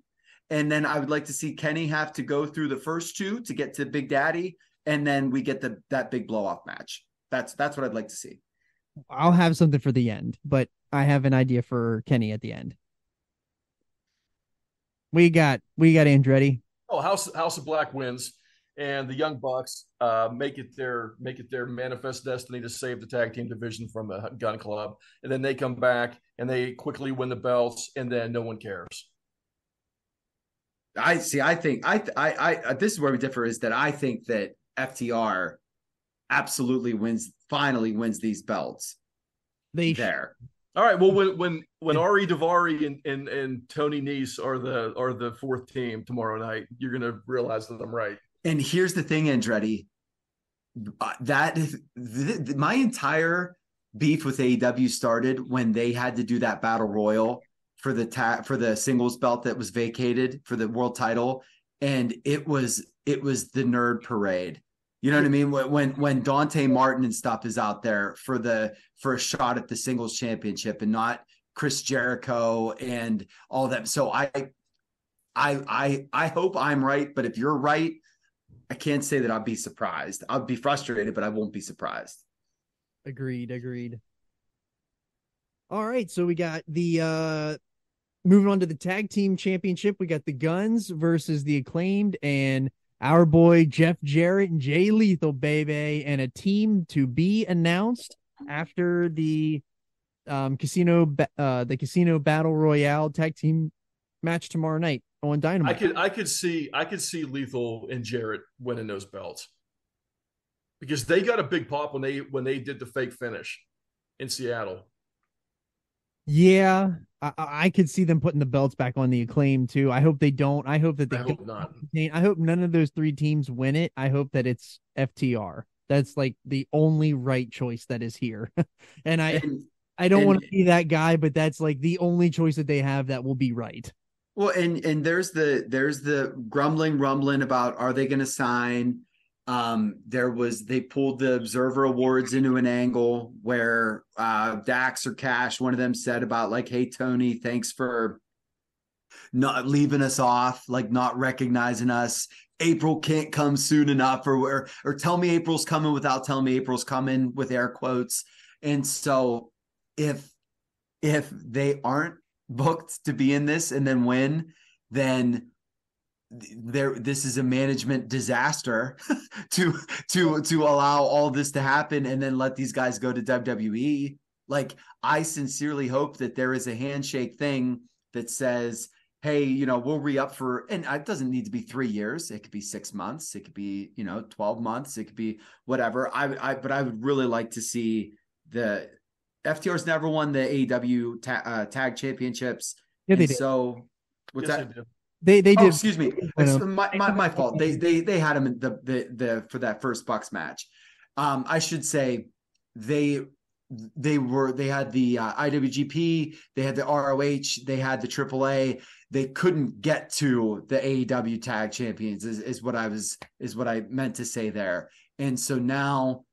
and then I would like to see Kenny have to go through the first two to get to Big Daddy, and then we get that big blow off match. That's what I'd like to see. I'll have something for the end, but I have an idea for Kenny at the end. We got Andretti. Oh, House of Black wins, and the Young Bucks make it their manifest destiny to save the tag team division from the Gun Club, and then they come back and they quickly win the belts, and then no one cares. I think this is where we differ, is that I think that FTR absolutely finally wins these belts. All right. Well, when Ari Daivari and Tony Nese are the fourth team tomorrow night, you're gonna realize that I'm right. And here's the thing, Andretti, my entire beef with AEW started when they had to do that battle royal for the singles belt that was vacated for the world title, and it was the nerd parade. You know what I mean? When Dante Martin and stuff is out there for a shot at the singles championship, and not Chris Jericho and all that. So I hope I'm right, but if you're right, I can't say that I'll be surprised. I'll be frustrated, but I won't be surprised. Agreed. All right, so we got the moving on to the tag team championship. We got the Guns versus the Acclaimed, and our boy Jeff Jarrett and Jay Lethal, baby, and a team to be announced after the casino battle royale tag team match tomorrow night on Dynamite. I could see Lethal and Jarrett winning those belts because they got a big pop when they did the fake finish in Seattle. Yeah, I could see them putting the belts back on the Acclaim too. I hope they don't. I hope that they hope not. I hope none of those three teams win it. I hope that it's FTR. That's like the only right choice that is here. And I don't want to be that guy, but that's like the only choice that they have that will be right. Well, and there's the rumbling about, are they going to sign? They pulled the Observer Awards into an angle where Dax or Cash, one of them, said about like, "Hey Tony, thanks for not leaving us off, like not recognizing us. April can't come soon enough, or tell me April's coming without telling me April's coming," with air quotes. And so if they aren't booked to be in this and then win, then this is a management disaster to allow all this to happen and then let these guys go to WWE. Like, I sincerely hope that there is a handshake thing that says, hey, we'll re-up for, and it doesn't need to be 3 years. It could be 6 months. It could be, 12 months. It could be whatever. But I would really like to see the FTR's never won the AEW tag championships. Yeah, they did. So what's Yes, that? They did. Excuse me. It's my fault. They had him in the for that first Bucks match. I should say they had the IWGP, they had the ROH, they had the AAA. They couldn't get to the AEW tag champions is what I meant to say there. And so now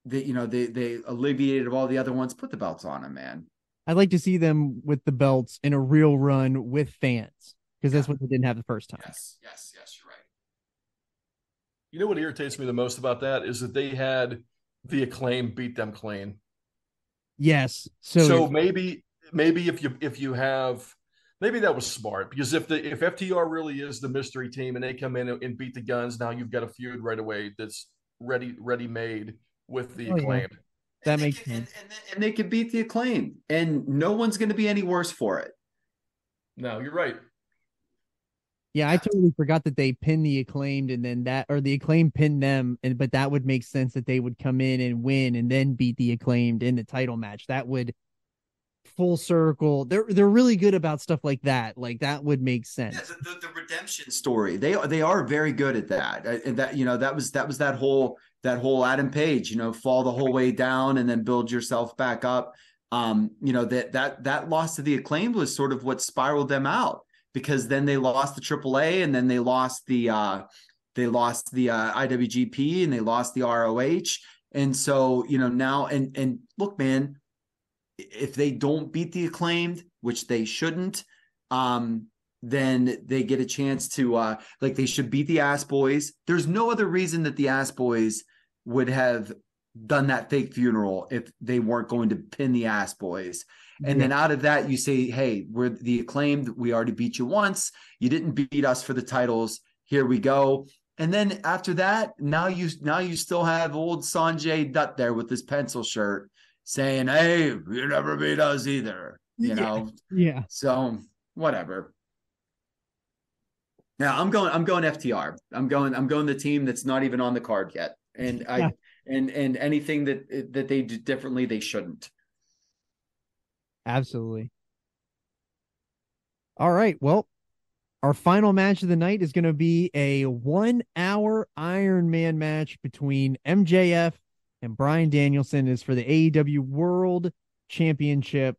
they alleviated all the other ones, put the belts on them, man. I'd like to see them with the belts in a real run with fans, because that's what they didn't have the first time. Yes, you're right. You know what irritates me the most about that is that they had the Acclaim beat them clean. Yes. So maybe if you have, maybe that was smart, because if FTR really is the mystery team and they come in and beat the Guns, now you've got a feud right away that's ready made with the Acclaim. Yeah. That makes sense. And they could beat the Acclaim, and no one's going to be any worse for it. No, you're right. Yeah, I totally forgot that they pinned the Acclaimed, and then the Acclaimed pinned them, but that would make sense that they would come in and win and then beat the Acclaimed in the title match. That would full circle. They're really good about stuff like that. Like, that would make sense. Yeah, the redemption story. They are very good at that. And that was that whole Adam Page, fall the whole way down and then build yourself back up. That loss to the Acclaimed was sort of what spiraled them out, because then they lost the AAA, and then they lost the They lost the IWGP and they lost the ROH. And so, now, and look, man, if they don't beat the Acclaimed, which they shouldn't, then they get a chance to, they should beat the Ass Boys. There's no other reason that the Ass Boys would have done that fake funeral if they weren't going to pin the Ass Boys. And then out of that, you say, hey, we're the Acclaimed. We already beat you once. You didn't beat us for the titles. Here we go. And then after that, now you still have old Sanjay Dutt there with his pencil shirt saying, hey, you never beat us either. You know? So whatever. Now I'm going FTR. I'm going the team that's not even on the card yet. And and anything that they do differently, they shouldn't. Absolutely. All right. Well, our final match of the night is going to be a 1-hour Iron Man match between MJF and Bryan Danielson. Is for the AEW World Championship.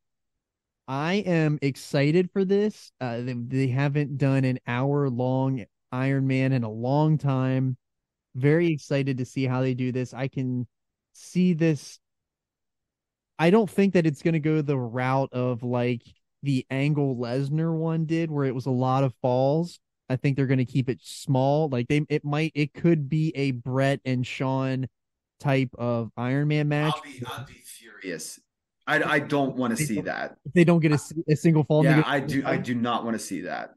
I am excited for this. They haven't done an hour-long Iron Man in a long time. Very excited to see how they do this. I can see this. I don't think that it's going to go the route of like the Angle Lesnar one did, where it was a lot of falls. I think they're going to keep it small. Like it could be a Brett and Shawn type of Iron Man match. I'll be furious. I don't want to see that. If they don't get a single fall. Yeah, I do not want to see that.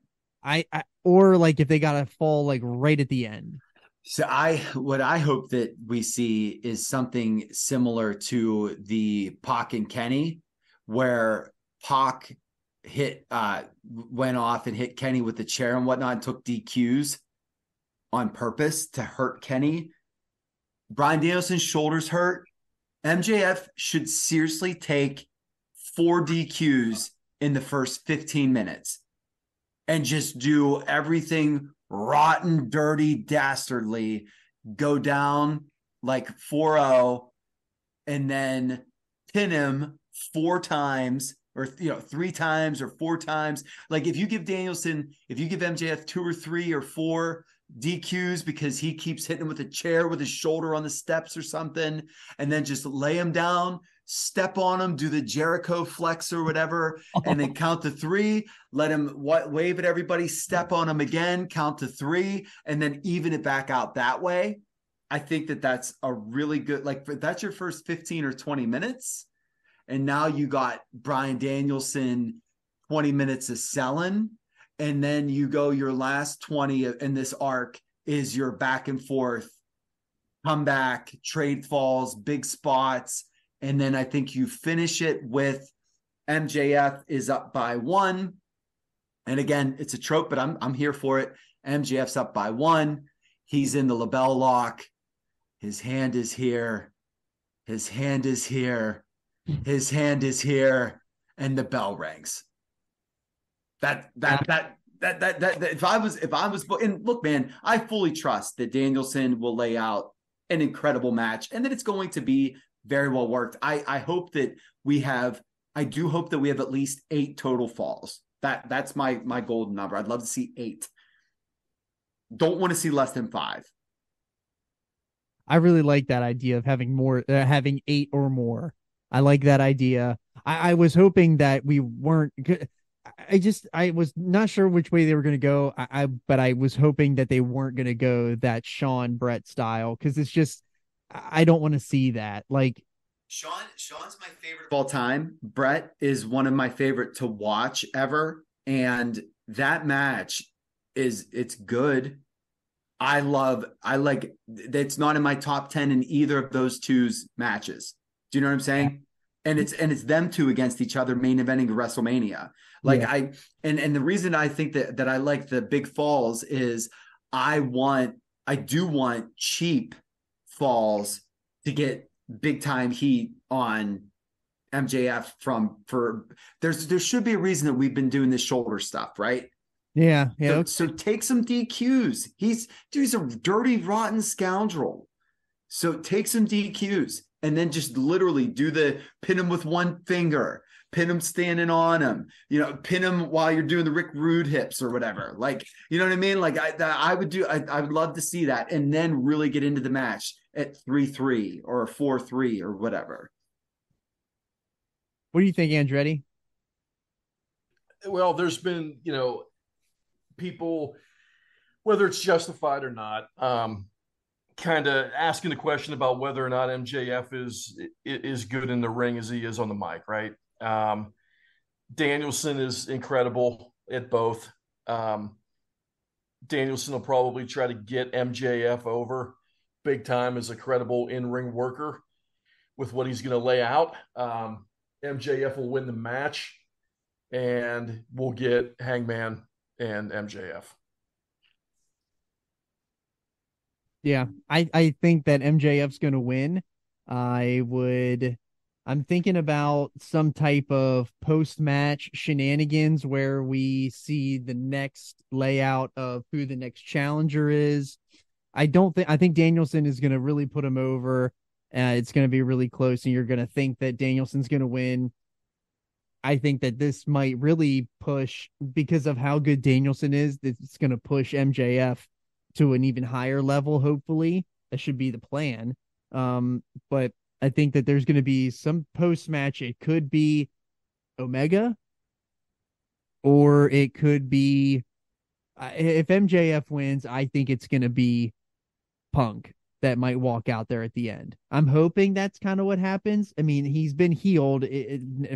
Or like if they got to fall like right at the end. So what I hope that we see is something similar to the Pac and Kenny, where Pac went off and hit Kenny with the chair and whatnot and took DQs on purpose to hurt Kenny. Bryan Danielson's shoulders hurt. MJF should seriously take 4 DQs in the first 15 minutes and just do everything rotten, dirty, dastardly, go down like 4-0 and then pin him 4 times or 3 times or 4 times. Like if you give MJF 2 or 3 or 4 DQs because he keeps hitting him with a chair with his shoulder on the steps or something, and then just lay him down, step on him, do the Jericho flex or whatever, and then count to 3, let him wave at everybody, step on him again, count to 3, and then even it back out that way. I think that's a really good, like that's your first 15 or 20 minutes. And now you got Bryan Danielson 20 minutes of selling. And then you go your last 20 in this arc is your back and forth, comeback, trade falls, big spots. And then I think you finish it with MJF is up by 1. And again, it's a trope, but I'm here for it. MJF's up by 1. He's in the label lock. His hand is here. His hand is here. His hand is here. And the bell rings. That if I was, and look, man, I fully trust that Danielson will lay out an incredible match and that it's going to be very well worked. I hope that I do hope that we have at least 8 total falls. That's my golden number. I'd love to see 8. Don't want to see less than 5. I really like that idea of having 8 or more. I like that idea. I was hoping that we weren't good. I was not sure which way they were going to go. But I was hoping that they weren't going to go that Shawn Brett style, because it's just, I don't want to see that. Like Shawn's my favorite of all time. Brett is one of my favorite to watch ever. And that match it's good. It's not in my top 10 in either of those two's matches. Do you know what I'm saying? And it's them two against each other main eventing WrestleMania. And the reason I think that I like the big falls is I do want cheap falls to get big time heat on MJF there should be a reason that we've been doing this shoulder stuff, right? Yeah. So take some DQs. He's a dirty, rotten scoundrel. So take some DQs and then just literally do the pin him with one finger, pin him standing on him, pin him while you're doing the Rick Rude hips or whatever. Like, you know what I mean? Like I would love to see that, and then really get into the match at 3-3 or 4-3 or whatever. What do you think, Andretti? Well, there's been, people, whether it's justified or not, kind of asking the question about whether or not MJF is good in the ring as he is on the mic, right? Danielson is incredible at both. Danielson will probably try to get MJF over big time as a credible in-ring worker with what he's going to lay out. MJF will win the match, and we'll get Hangman and MJF. Yeah, I think that MJF's going to win. I'm thinking about some type of post-match shenanigans where we see the next layout of who the next challenger is. I think Danielson is going to really put him over. It's going to be really close, and you're going to think that Danielson's going to win. I think that this might really push, because of how good Danielson is, it's going to push MJF to an even higher level. Hopefully that should be the plan. But I think that there's going to be some post-match. It could be Omega, or it could be, if MJF wins, I think it's going to be Punk that might walk out there at the end. I'm hoping that's kind of what happens. I mean, he's been healed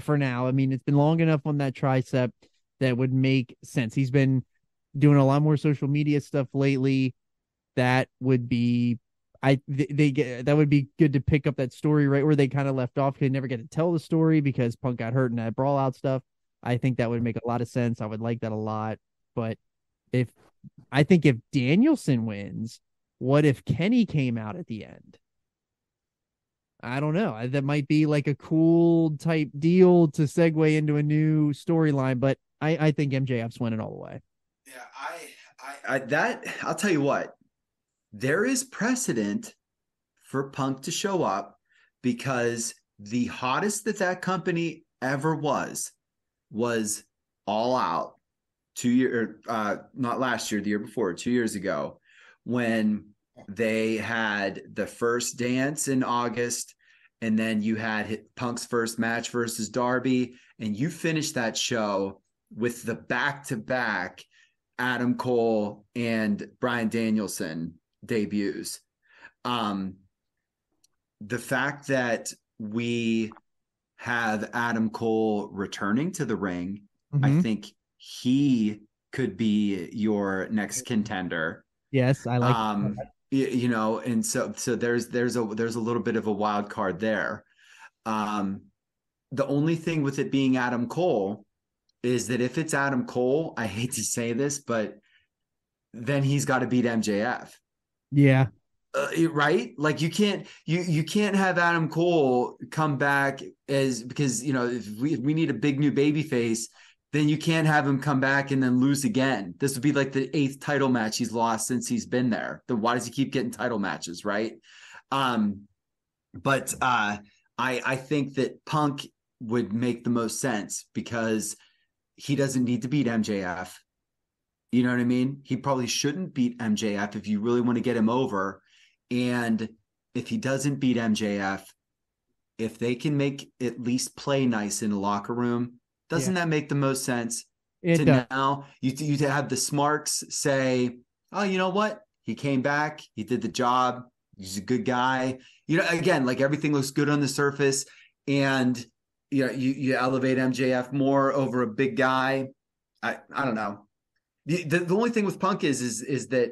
for now. I mean, it's been long enough on that tricep that would make sense. He's been doing a lot more social media stuff lately. That would be, that would be good to pick up that story right where they kind of left off. They never get to tell the story because Punk got hurt in that brawl out stuff. I think that would make a lot of sense. I would like that a lot. But if Danielson wins, what if Kenny came out at the end? I don't know. That might be like a cool type deal to segue into a new storyline, but I think MJF's winning all the way. Yeah, I'll tell you what, there is precedent for Punk to show up, because the hottest that company ever was All Out 2 years, not last year, the year before, 2 years ago, when they had the first dance in August, and then you had Punk's first match versus Darby, and you finished that show with the back-to-back Adam Cole and Bryan Danielson debuts. The fact that we have Adam Cole returning to the ring, I think he could be your next contender. Yes, I like and so there's a little bit of a wild card there. The only thing with it being Adam Cole is that if it's Adam Cole, I hate to say this, but then he's got to beat MJF. Yeah. Right? Like you can't have Adam Cole come back because if we need a big new baby face, then you can't have him come back and then lose again. This would be like the 8th title match he's lost since he's been there. Then why does he keep getting title matches, right? But I think that Punk would make the most sense because he doesn't need to beat MJF. You know what I mean? He probably shouldn't beat MJF if you really want to get him over. And if he doesn't beat MJF, if they can make at least play nice in the locker room, doesn't that make the most sense? Now you to have the Smarks say, oh, you know what? He came back. He did the job. He's a good guy. Again, like everything looks good on the surface, and you elevate MJF more over a big guy. I don't know. The only thing with Punk is that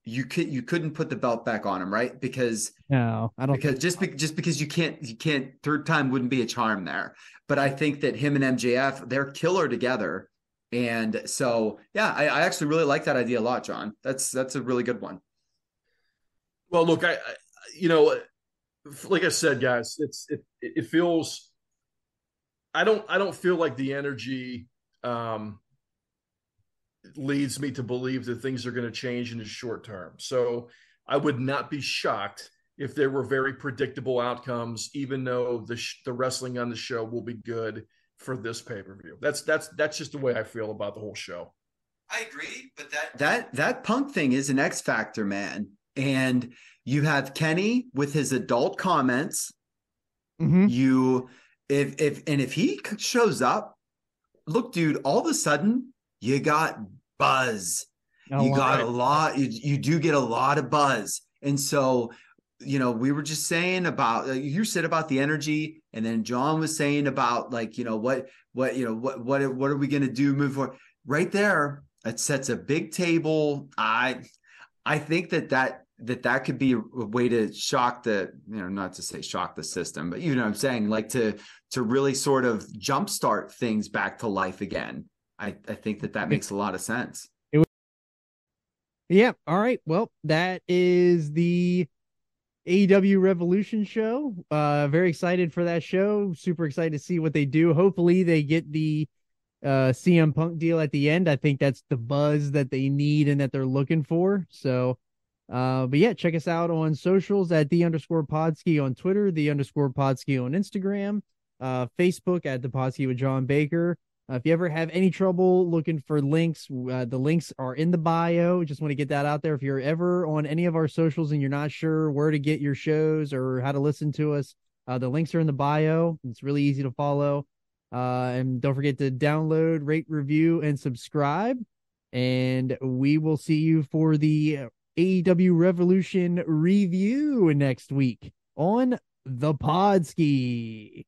you couldn't put the belt back on him, right? Because no, I don't. Because just because you can't, third time wouldn't be a charm there. But I think that him and MJF, they're killer together, and so yeah, I actually really like that idea a lot, John. That's a really good one. Well, look, I like I said, guys, it feels. I don't feel like the energy leads me to believe that things are going to change in the short term. So I would not be shocked if there were very predictable outcomes, even though the wrestling on the show will be good for this pay-per-view. That's just the way I feel about the whole show. I agree, but that Punk thing is an X factor, man. And you have Kenny with his adult comments. Mm-hmm. If he shows up, look, dude, all of a sudden you got buzz. You do get a lot of buzz. And so, we were just saying about, you said about the energy, and then John was saying about what are we going to do move forward right there. It sets a big table. I think that could be a way to shock not to say shock the system, but what I'm saying, like to really sort of jumpstart things back to life again. I think that makes a lot of sense. Yeah. All right. Well, that is the AEW Revolution show. Very excited for that show. Super excited to see what they do. Hopefully they get the CM Punk deal at the end. I think that's the buzz that they need and that they're looking for. So, but yeah, check us out on socials at _Podski on Twitter, _Podski on Instagram, Facebook at the Podski with John Baker. If you ever have any trouble looking for links, the links are in the bio. Just want to get that out there. If you're ever on any of our socials and you're not sure where to get your shows or how to listen to us, the links are in the bio. It's really easy to follow. And don't forget to download, rate, review, and subscribe. And we will see you for the AEW Revolution review next week on the Podski.